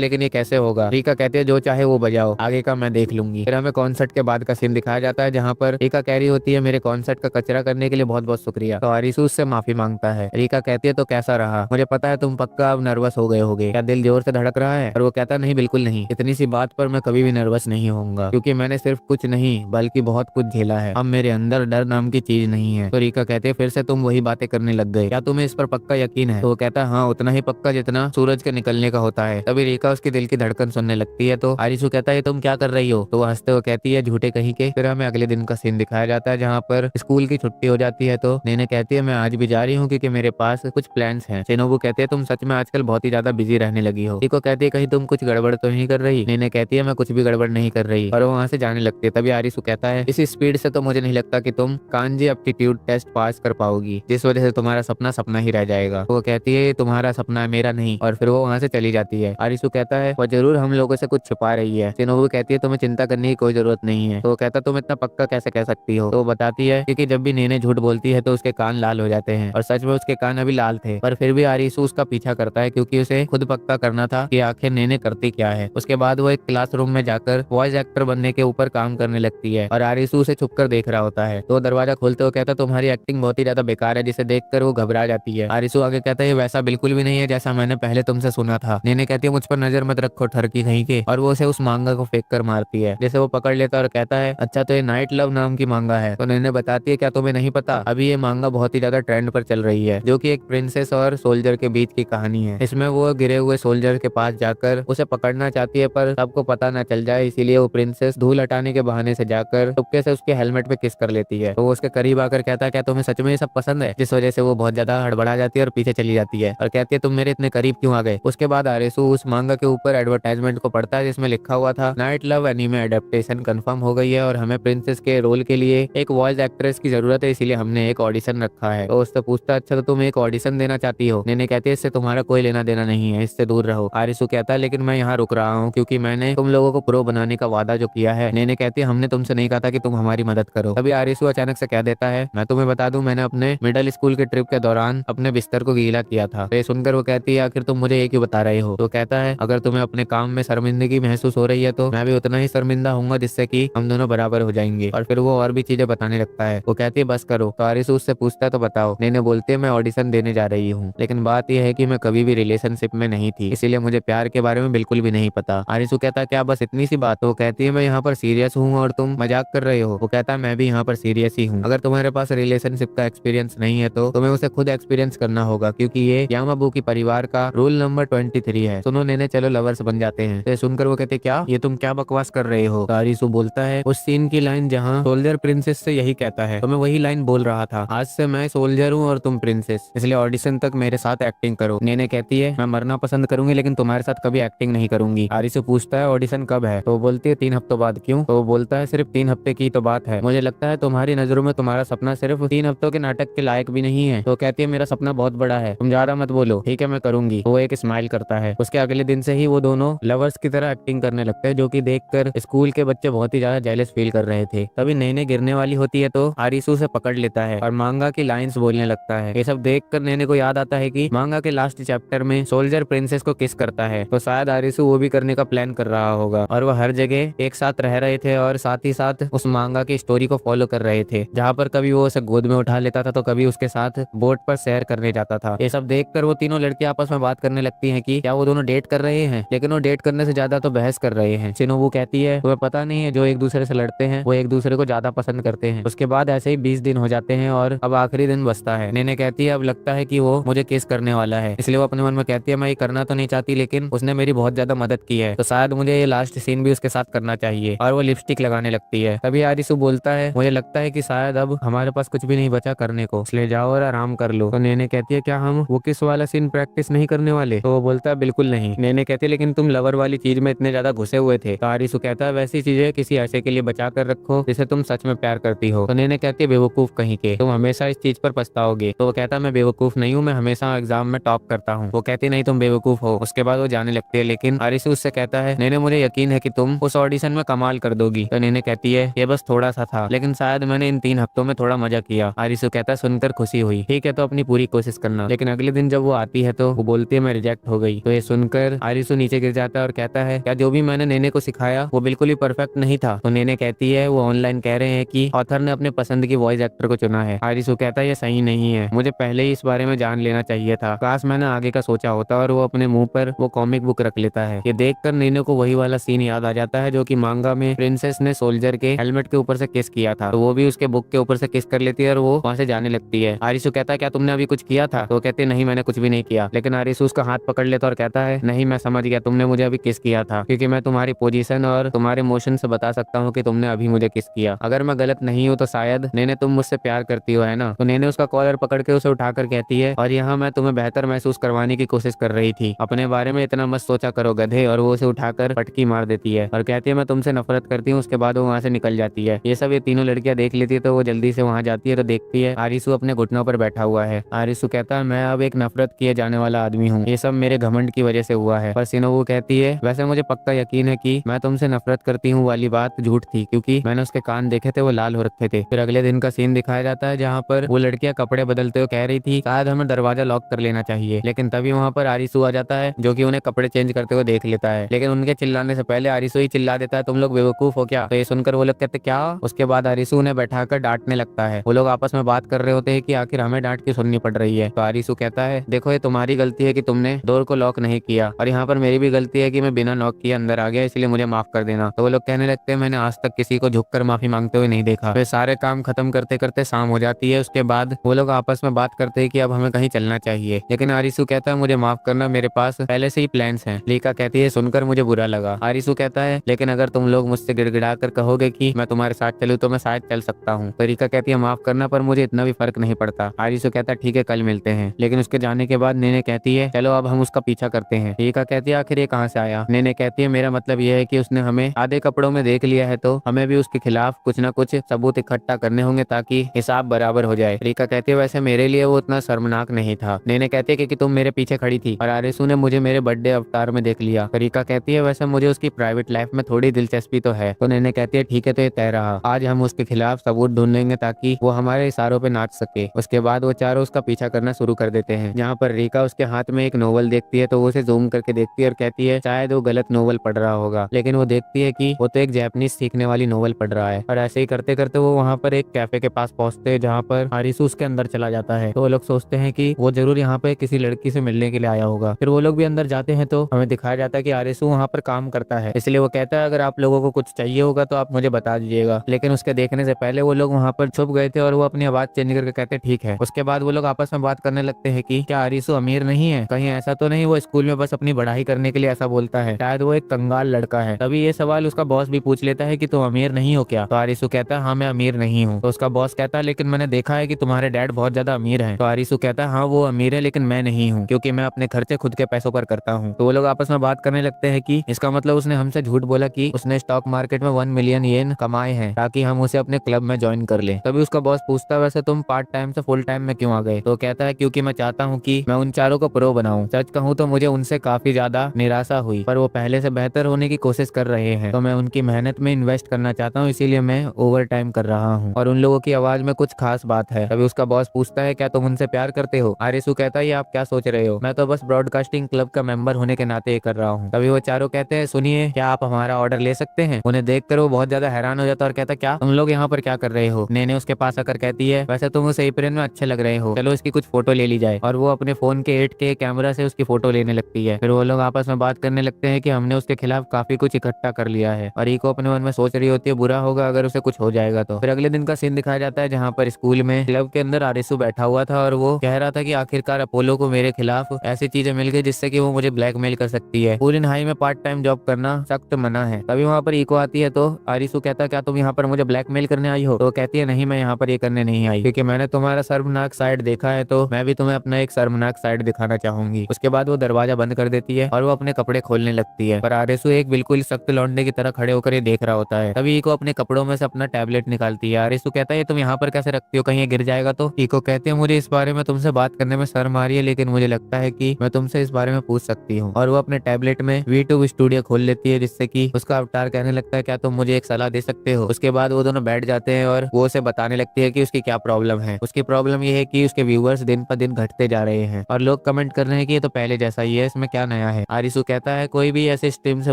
लेकिन ये कैसे होगा? रिका कहती है जो चाहे वो बजाओ, आगे का मैं देख लूंगी। फिर हमें कॉन्सर्ट के बाद का सीन दिखाया जाता है जहाँ पर रिका कह रही होती है मेरे कॉन्सर्ट का कचरा करने के लिए बहुत बहुत शुक्रिया। तो आरिसू उससे माफी मांगता है। रिका कहती है तो कैसा रहा? मुझे पता है तुम पक्का अब नर्वस हो गए होगे, क्या दिल जोर से धड़क रहा है? और वो कहता नहीं बिल्कुल नहीं, इतनी सी बात पर मैं कभी भी नर्वस नहीं होऊंगा, क्योंकि मैंने सिर्फ कुछ नहीं बल्कि बहुत कुछ झेला है। अब मेरे अंदर डर नाम की चीज नहीं है। तो रिका कहते फिर से तुम वही बातें करने लग गए, क्या तुम्हें इस पर पक्का यकीन है? तो वो कहता है हाँ उतना ही पक्का जितना सूरज के निकलने का होता है। तभी रिका उसकी दिल की धड़कन सुनने लगती है। तो आरिसू कहता है तुम क्या कर रही हो? तो वो हंसते हुए कहती है झूठे कहीं के। फिर हमें अगले दिन का सीन दिखाया जाता है जहाँ पर स्कूल की छुट्टी हो जाती है। तो नेने कहती है मैं आज भी जा रही हूँ क्योंकि मेरे पास कुछ प्लान्स हैं। शिनोबू कहते हैं तुम सच में आजकल बहुत ही ज्यादा बिजी रहने लगी हो। रिको कहती है कहीं तुम कुछ गड़बड़ तो नहीं कर रही? नेने कहती है मैं कुछ भी गड़बड़ नहीं कर रही, और वो वहाँ से जाने लगती है। तभी आरिसू कहता है इस स्पीड से तो मुझे नहीं लगता कि तुम कांजी एप्टीट्यूड टेस्ट पास कर पाओगी, जिस वजह से तुम्हारा सपना सपना ही रह जाएगा। वो कहती है तुम्हारा सपना है मेरा नहीं, और फिर वो वहाँ से चली जाती है। आरिसू कहता है वो जरूर हम लोगों से कुछ छुपा रही है। शिनोबू कहती है तुम्हें चिंता करने की कोई जरूरत नहीं है। तो वो कहता तुम इतना पक्का कैसे कह सकती हो? तो वो बताती है क्योंकि जब भी नेने झूठ बोलती है तो उसके कान लाल हो जाते हैं, और सच में उसके कान अभी लाल थे। पर फिर भी आरिसू उसका पीछा करता है क्योंकि उसे खुद पक्का करना था कि आखिर नेने करती क्या है। उसके बाद वो एक क्लासरूम में जाकर वॉइस एक्टर बनने के ऊपर काम करने लगती है, और आरिसू उसे छुपकर देख रहा होता है। तो दरवाजा खोलते हुए कहता तुम्हारी एक्टिंग बहुत ही ज्यादा बेकार है, जिसे देखकर वो घबरा जाती है। आरिसू आगे कहता है वैसा बिल्कुल भी नहीं है जैसा मैंने पहले तुमसे सुना था। नेने कहती है मुझ पर नजर मत रखो ठरकी कहीं के, और वो उसे उस मांगा को फेंक कर मारती है, जिसे वो पकड़ लेता है और कहता है अच्छा तो ये नाइट लव नाम की मांगा है। तो नेने बताती है क्या तुम्हें नहीं पता, अभी ये मांगा बहुत ही ज्यादा ट्रेंड पर चल रही है, जो कि एक प्रिंसेस और सोल्जर के बीच की कहानी है। इसमें वो गिरे हुए सोल्जर के पास जाकर उसे पकड़ना चाहती है, पर सबको पता न चल जाए इसीलिए वो प्रिंसेस धूल हटाने के बहाने से जाकर चुपके से उसके हेलमेट पे किस कर लेती है। तो वो उसके करीब आकर कहता है क्या तुम्हें सच में ये सब पसंद है? जिस वजह से वो बहुत ज्यादा हड़बड़ा जाती है और पीछे चली जाती है, और कहती है तुम मेरे इतने करीब क्यों आ गए? उसके बाद आरिसू उस मांगा के ऊपर एडवर्टाइजमेंट को पढ़ता है जिसमें लिखा हुआ था night love anime adaptation confirm हो गई है, और हमें प्रिंसेस के रोल के लिए एक वॉइस एक्ट्रेस की जरूरत है, इसीलिए हमने एक ऑडिशन रखा है। तो उससे पूछता है अच्छा तो तुम एक ऑडिशन देना चाहती हो? नेने कहती है इससे तुम्हारा कोई लेना देना नहीं है, इससे दूर रहो। आरिसू कहता है लेकिन मैं यहाँ रुक रहा हूँ क्योंकि मैंने तुम लोगों को प्रो बनाने का वादा जो किया है। नेने कहती है हमने तुमसे नहीं कहा था कि तुम हमारी मदद करो। तभी आरिसू अचानक से कह देता है मैं तुम्हें बता दूं मैंने अपने मिडिल स्कूल के ट्रिप के दौरान अपने बिस्तर को गीला किया था। तो सुनकर वो कहती है आखिर तुम मुझे ये क्यों बता रहे हो? तो कहता है अगर तुम्हें अपने काम में शर्मिंदगी महसूस हो रही है तो मैं भी उतना ही शर्मिंदा हूँ, जिससे कि हम दोनों बराबर हो जाएंगे। और फिर वो और भी चीजें बताने लगता है। वो कहती है बस करो। तो आरिसू उससे पूछता है तो बताओ। नेने बोलती है मैं ऑडिशन देने जा रही हूँ, लेकिन बात यह है कि मैं कभी भी रिलेशनशिप में नहीं थी, इसीलिए मुझे प्यार के बारे में बिल्कुल भी नहीं पता। आरिसू कहता है क्या बस इतनी सी बात? वो कहती है मैं यहाँ पर सीरियस हूँ और तुम मजाक कर रहे हो। वो कहता है मैं भी यहाँ पर सीरियस ही हूँ। अगर तुम्हारे पास रिलेशनशिप का एक्सपीरियंस नहीं है तो तुम्हें उसे खुद एक्सपीरियंस करना होगा, क्योंकि ये यामाबुकी परिवार का रूल नंबर 23 है। सुनो नेने चलो लवर्स बन जाते हैं। तो सुनकर वो कहते क्या ये तुम क्या बकवास कर रहे हो? आरिसू बोलता है उस सीन की लाइन जहाँ सोल्जर प्रिंसेस से यही कहता है तो मैं वही लाइन बोल रहा था, आज से मैं सोल्जर हूँ और तुम प्रिंसेस, इसलिए ऑडिशन तक मेरे साथ एक्टिंग करो। नेने कहती है मैं मरना पसंद करूंगी लेकिन तुम्हारे साथ कभी एक्टिंग नहीं करूंगी। आरिसू पूछता है ऑडिशन कब है? तो वो बोलती है 3 हफ्तों बाद। क्यों? तो वो बोलता है सिर्फ 3 हफ्ते की तो बात है, मुझे लगता है तुम्हारी नजरों में तुम्हारा सपना सिर्फ 3 हफ्तों के नाटक के लायक भी नहीं है। तो कहती है मेरा सपना बहुत बड़ा है, तुम ज्यादा मत बोलो। ठीक है मैं करूंगी। वो एक स्माइल करता है। उसके अगले दिन से ही वो दोनों लवर्स की तरह एक्टिंग करने लगते हैं, जो कि देखकर स्कूल के बच्चे बहुत ही ज्यादा जेलस फील कर रहे थे। तभी नेने गिरने वाली होती है तो आरिसू से पकड़ लेता है और मांगा की लाइंस बोलने लगता है। ये सब देखकर नेने को याद आता है कि मांगा के लास्ट चैप्टर में सोल्जर प्रिंसेस को किस करता है, तो शायद आरिसू वो भी करने का प्लान कर रहा होगा। और वो हर जगह एक साथ रह रहे थे और साथ ही साथ उस मांगा की स्टोरी को फॉलो कर रहे थे, जहाँ पर कभी वो उसे गोद में उठा लेता था तो कभी उसके साथ बोट पर सैर करने जाता था। ये सब देखकर वो तीनों लड़कियां आपस में बात करने लगती हैं कि क्या वो दोनों डेट कर रहे हैं, लेकिन वो डेट करने से ज्यादा तो बहस कर रहे हैं। शिनोबू कहती है तुम्हें पता नहीं है जो एक दूसरे से लड़ते हैं वो एक दूसरे को ज्यादा पसंद करते हैं। उसके बाद ऐसे ही 20 दिन हो जाते हैं और अब आखिरी दिन बचता है। नेने कहती है अब लगता है कि वो मुझे किस करने वाला है, इसलिए वो अपने मन में कहती है मैं ये करना तो नहीं चाहती लेकिन उसने मेरी बहुत ज्यादा मदद की है तो शायद मुझे ये लास्ट सीन भी उसके साथ करना चाहिए। और वो लिपस्टिक लगाने लगती है। तभी आरिसू बोलता है मुझे लगता है कि शायद अब हमारे पास कुछ भी नहीं बचा करने को, इसलिए जाओ और आराम कर लो। तो नेने कहती है क्या हम वो किस वाला सीन प्रैक्टिस नहीं करने वाले? तो वो बोलता है बिल्कुल नहीं। नेने कहती है लेकिन तुम लवर वाली चीज में इतने ज्यादा घुसे हुए थे। तो आरिसू कहता है वैसी चीजें किसी ऐसे के लिए बचा कर रखो जिसे तुम सच में प्यार करती हो। तो नेने कहती है बेवकूफ कहीं के, तुम हमेशा इस चीज पर पछताओगे। तो वो कहता है मैं बेवकूफ नहीं हूँ, मैं हमेशा एग्जाम में टॉप करता हूँ। वो कहती नहीं तुम बेवकूफ हो। उसके बाद वो जाने लगती है, लेकिन आरिसू उससे कहता है नेने मुझे यकीन है कि तुम उस ऑडिशन में कमाल कर दोगी। तो नेने कहती है ये बस थोड़ा सा था, लेकिन शायद मैंने इन 3 हफ्तों में थोड़ा मजा किया। आरिसू कहता है सुनकर खुशी हुई। ठीक है तो अपनी पूरी की कोशिश करना। लेकिन अगले दिन जब वो आती है तो वो बोलती है मैं रिजेक्ट हो गई। तो ये सुनकर आरिसु नीचे गिर जाता है और कहता है क्या जो भी मैंने नेने को सिखाया वो बिल्कुल ही परफेक्ट नहीं था। तो नेने कहती है वो ऑनलाइन कह रहे हैं कि ऑथर ने अपने पसंद की वॉइस एक्टर को चुना है। आरिसु कहता है ये सही नहीं है, मुझे पहले ही इस बारे में जान लेना चाहिए था, काश मैंने आगे का सोचा होता। और वो अपने मुंह पर वो कॉमिक बुक रख लेता है। ये देखकर नेने को वही वाला सीन याद आ जाता है जो कि मांगा में प्रिंसेस ने सोल्जर के हेलमेट के ऊपर से किस किया था। तो वो भी उसके बुक के ऊपर से किस कर लेती है और वो वहाँ से जाने लगती है। आरिसु कहता है क्या तुमने अभी कुछ किया था? तो कहते नहीं मैंने कुछ भी नहीं किया। लेकिन आरिसु उसका हाथ पकड़ लेता और कहता है नहीं मैं समझ गया, तुमने मुझे अभी किस किया था, क्योंकि मैं तुम्हारी पोजीशन और तुम्हारे मोशन से बता सकता हूँ कि तुमने अभी मुझे किस किया। अगर मैं गलत नहीं हूँ तो शायद नेने तुम मुझसे प्यार करती हो, है ना? तो नेने उसका कॉलर पकड़ के उसे उठाकर कहती है और यहाँ मैं तुम्हें बेहतर महसूस करवाने की कोशिश कर रही थी, अपने बारे में इतना मत सोचा करो गधे। और वो उसे उठाकर पटकी मार देती है और कहती है मैं तुमसे नफरत करती हूँ। उसके बाद वो वहाँ से निकल जाती है। ये सब ये तीनों लड़कियां देख लेती है तो वो जल्दी से वहाँ जाती है तो देखती है आरिसु अपने घुटनों पर बैठा हुआ है। आरिसु कहता है मैं अब एक नफरत किए जाने वाला आदमी हूँ, ये सब मेरे घमंड की वजह से हुआ है। पर सिनोबु कहती है वैसे मुझे पक्का यकीन है कि मैं तुमसे नफरत करती हूँ वाली बात झूठ थी, क्योंकि मैंने उसके कान देखे थे वो लाल हो रखे थे। फिर अगले दिन का सीन दिखाया जाता है जहाँ पर वो लड़कियां कपड़े बदलते हुए कह रही थी शायद हमें दरवाजा लॉक कर लेना चाहिए। लेकिन तभी वहाँ पर आरिसु आ जाता है जो कि उन्हें कपड़े चेंज करते हुए देख लेता है। लेकिन उनके चिल्लाने से पहले आरिसु ही चिल्ला देता है तुम लोग बेवकूफ हो क्या? तो ये सुनकर वो लोग कहते क्या? उसके बाद आरिसु उन्हें बैठाकर डांटने लगता है। वो लोग आपस में बात कर रहे होते हैं कि आखिर हमें डांट की सुननी पड़ रही है। तो आरिसु कहता है देखो ये तुम्हारी गलती है कि तुमने डोर को लॉक नहीं किया, और यहाँ पर मेरी भी गलती है कि मैं बिना लॉक किए अंदर आ गया, इसलिए मुझे माफ कर देना। तो वो लोग कहने लगते हैं मैंने आज तक किसी को झुककर माफी मांगते हुए नहीं देखा। फिर सारे काम खत्म करते करते शाम हो जाती है। उसके बाद वो लोग आपस में बात करते हैं कि अब हमें कहीं चलना चाहिए। लेकिन आरिसु कहता है मुझे माफ करना, मेरे पास पहले से ही प्लान्स हैं। लीका कहती है सुनकर मुझे बुरा लगा। आरिसु कहता है लेकिन अगर तुम लोग मुझसे गिड़गिड़ा कर कहोगे कि मैं तुम्हारे साथ चलूं तो मैं शायद चल सकता हूँ। तो रीका कहती है माफ करना पर मुझे इतना भी फर्क नहीं पड़ता। आरिसु कहता है ठीक है कल मिलते हैं। लेकिन उसके जाने के बाद नेने कहती है चलो अब हम उसका पीछा करते हैं। रीका कहती है आखिर ये कहाँ से आया? नेने कहती है मेरा मतलब यह है कि उसने हमें आधे कपड़ों में देख लिया है तो हमें भी उसके खिलाफ कुछ न कुछ सबूत इकट्ठा करने होंगे ताकि हिसाब बराबर हो जाए। रीका कहती है वैसे मेरे लिए वो उतना शर्मनाक नहीं था। नेने कहती है कि तुम मेरे पीछे खड़ी थी और आरिसु ने मुझे मेरे बर्थडे अवतार में देख लिया। रीका कहती है वैसे मुझे उसकी प्राइवेट लाइफ में थोड़ी दिलचस्पी तो है। तो नेने कहती है ठीक है तो ये तय रहा, आज हम उसके खिलाफ सबूत ढूंढेंगे ताकि वो हमारे इशारों पे नाच सके। उसके बाद वो चारों उसका पीछा करना शुरू कर देते हैं। जहाँ पर रीका उसके हाथ में एक नोवेल देखती है तो वो उसे जूम करके देखती है और कहती है शायद वो गलत नोवेल पढ़ रहा होगा। लेकिन वो देखती है कि वो तो एक जापानीज सीखने वाली नोवेल पढ़ रहा है। और ऐसे ही करते करते वो वहाँ पर एक कैफे के पास पहुंचते हैं जहाँ पर आरिसु उसके अंदर चला जाता है। तो वो लोग सोचते हैं कि वो जरूर यहाँ पे किसी लड़की से मिलने के लिए आया होगा। फिर वो लोग भी अंदर जाते हैं तो हमें दिखाया जाता है कि आरिसु वहाँ पर काम करता है, इसलिए वो कहता है अगर आप लोगों को कुछ चाहिए होगा तो आप मुझे बता दीजिएगा। लेकिन उसके देखने से पहले वो लोग वहाँ पर छुप गए थे और वो अपनी आवाज चेंज करके कहते ठीक है। उसके बाद वो लोग आपस में बात करने लगते हैं कि क्या आरिसु अमीर नहीं है, कहीं ऐसा तो नहीं वो स्कूल में बस अपनी पढ़ाई करने के लिए ऐसा बोलता है, शायद वो एक कंगाल लड़का है। तभी ये सवाल उसका बॉस भी पूछ लेता है कि तुम अमीर नहीं हो क्या? तो आरिसु कहता है हाँ मैं अमीर नहीं हूँ। तो उसका बॉस कहता है लेकिन मैंने देखा है कि तुम्हारे डैड बहुत ज्यादा अमीर हैं। तो आरिसु कहता है हाँ वो अमीर है लेकिन मैं नहीं हूँ, क्योंकि मैं अपने खर्चे खुद के पैसों पर करता हूँ। तो वो लोग आपस में बात करने लगते हैं कि इसका मतलब उसने हमसे झूठ बोला कि उसने स्टॉक मार्केट में 1 मिलियन येन कमाए हैं ताकि हम उसे अपने क्लब में ज्वाइन कर ले। तभी उसका बॉस पूछता है वैसे तुम पार्ट टाइम से फुल टाइम में क्यों आ गए? तो कहता है क्योंकि मैं चाहता हूँ कि मैं उन चारों को प्रो बनाऊं। सच कहूँ तो मुझे उनसे काफी ज्यादा निराशा हुई, पर वो पहले से बेहतर होने की कोशिश कर रहे हैं तो मैं उनकी मेहनत में इन्वेस्ट करना चाहता हूँ, इसीलिए मैं ओवर टाइम कर रहा हूँ। और उन लोगों की आवाज में कुछ खास बात है। तभी उसका बॉस पूछता है क्या तुम उनसे प्यार करते हो? आरिसु कहता है आप क्या सोच रहे हो, मैं तो बस ब्रॉडकास्टिंग क्लब का मेंबर होने के नाते ये कर रहा हूँ। तभी वो चारों कहते हैं सुनिए क्या आप हमारा ऑर्डर ले सकते हैं? उन्हें देखकर वो बहुत ज्यादा हैरान हो जाता है और कहता क्या तुम लोग यहाँ पर क्या कर रहे हो? नेने उसके पास आकर कहती है वैसे तुम उस एप्रन में अच्छे लग रहे हो, चलो इसकी कुछ फोटो ले ली जाए। और वो अपने फोन के 8K कैमरा से उसकी फोटो लेने लगती है। फिर वो लोग आपस में बात करने लगते हैं कि हमने उसके खिलाफ काफी कुछ इकट्ठा कर लिया है। और ईको अपने मन में सोच रही होती है बुरा होगा अगर उसे कुछ हो जाएगा तो। फिर अगले दिन का सीन दिखाया जाता है जहाँ पर स्कूल में क्लब के अंदर आरिसु बैठा हुआ था और वो कह रहा था कि आखिरकार अपोलो को मेरे खिलाफ ऐसी चीजें मिल गई जिससे कि वो मुझे ब्लैकमेल कर सकती है। पूरी हाई में पार्ट टाइम जॉब करना सख्त मना है। तभी वहाँ पर ईको आती है तो आरिसु कहता क्या तुम यहाँ पर मुझे ब्लैकमेल करने आई हो? तो कहती है नहीं मैं यहाँ पर ये करने नहीं आई, क्योंकि मैंने तुम्हारा शर्मनाक साइड देखा है तो मैं भी तुम्हें अपना एक शर्मनाक साइड दिखाना चाहूंगी। उसके बाद वो दरवाजा बंद कर देती है और वो अपने कपड़े खोलने लगती है, पर आरिसु एक बिल्कुल सख्त लौंडे की तरह खड़े होकर ये देख रहा होता है। तभी ईको अपने कपड़ों में से अपना टैबलेट निकालती है। आरिसु कहता है तुम यहाँ पर कैसे रखती हो, कहीं ये गिर जाएगा तो? ईको कहते हैं मुझे इस बारे में तुमसे बात करने में शर्म आ रही है, लेकिन मुझे लगता है कि मैं तुमसे इस बारे में पूछ सकती हूँ। और वो अपने टैबलेट में V2 स्टूडियो खोल लेती है जिससे कि उसका अवतार कहने लगता है क्या तुम मुझे एक सलाह दे सकते हो? उसके बाद वो दोनों बैठ जाते हैं और वो उसे बताने लगती है कि उसकी क्या प्रॉब्लम है। उसकी प्रॉब्लम ये है कि उसके व्यूवर्स दिन पर दिन घटते जा रहे हैं और लोग कमेंट कर रहे हैं कि ये तो पहले जैसा ही है, इसमें क्या नया है। आरिसू कहता है कोई भी ऐसे स्ट्रीम से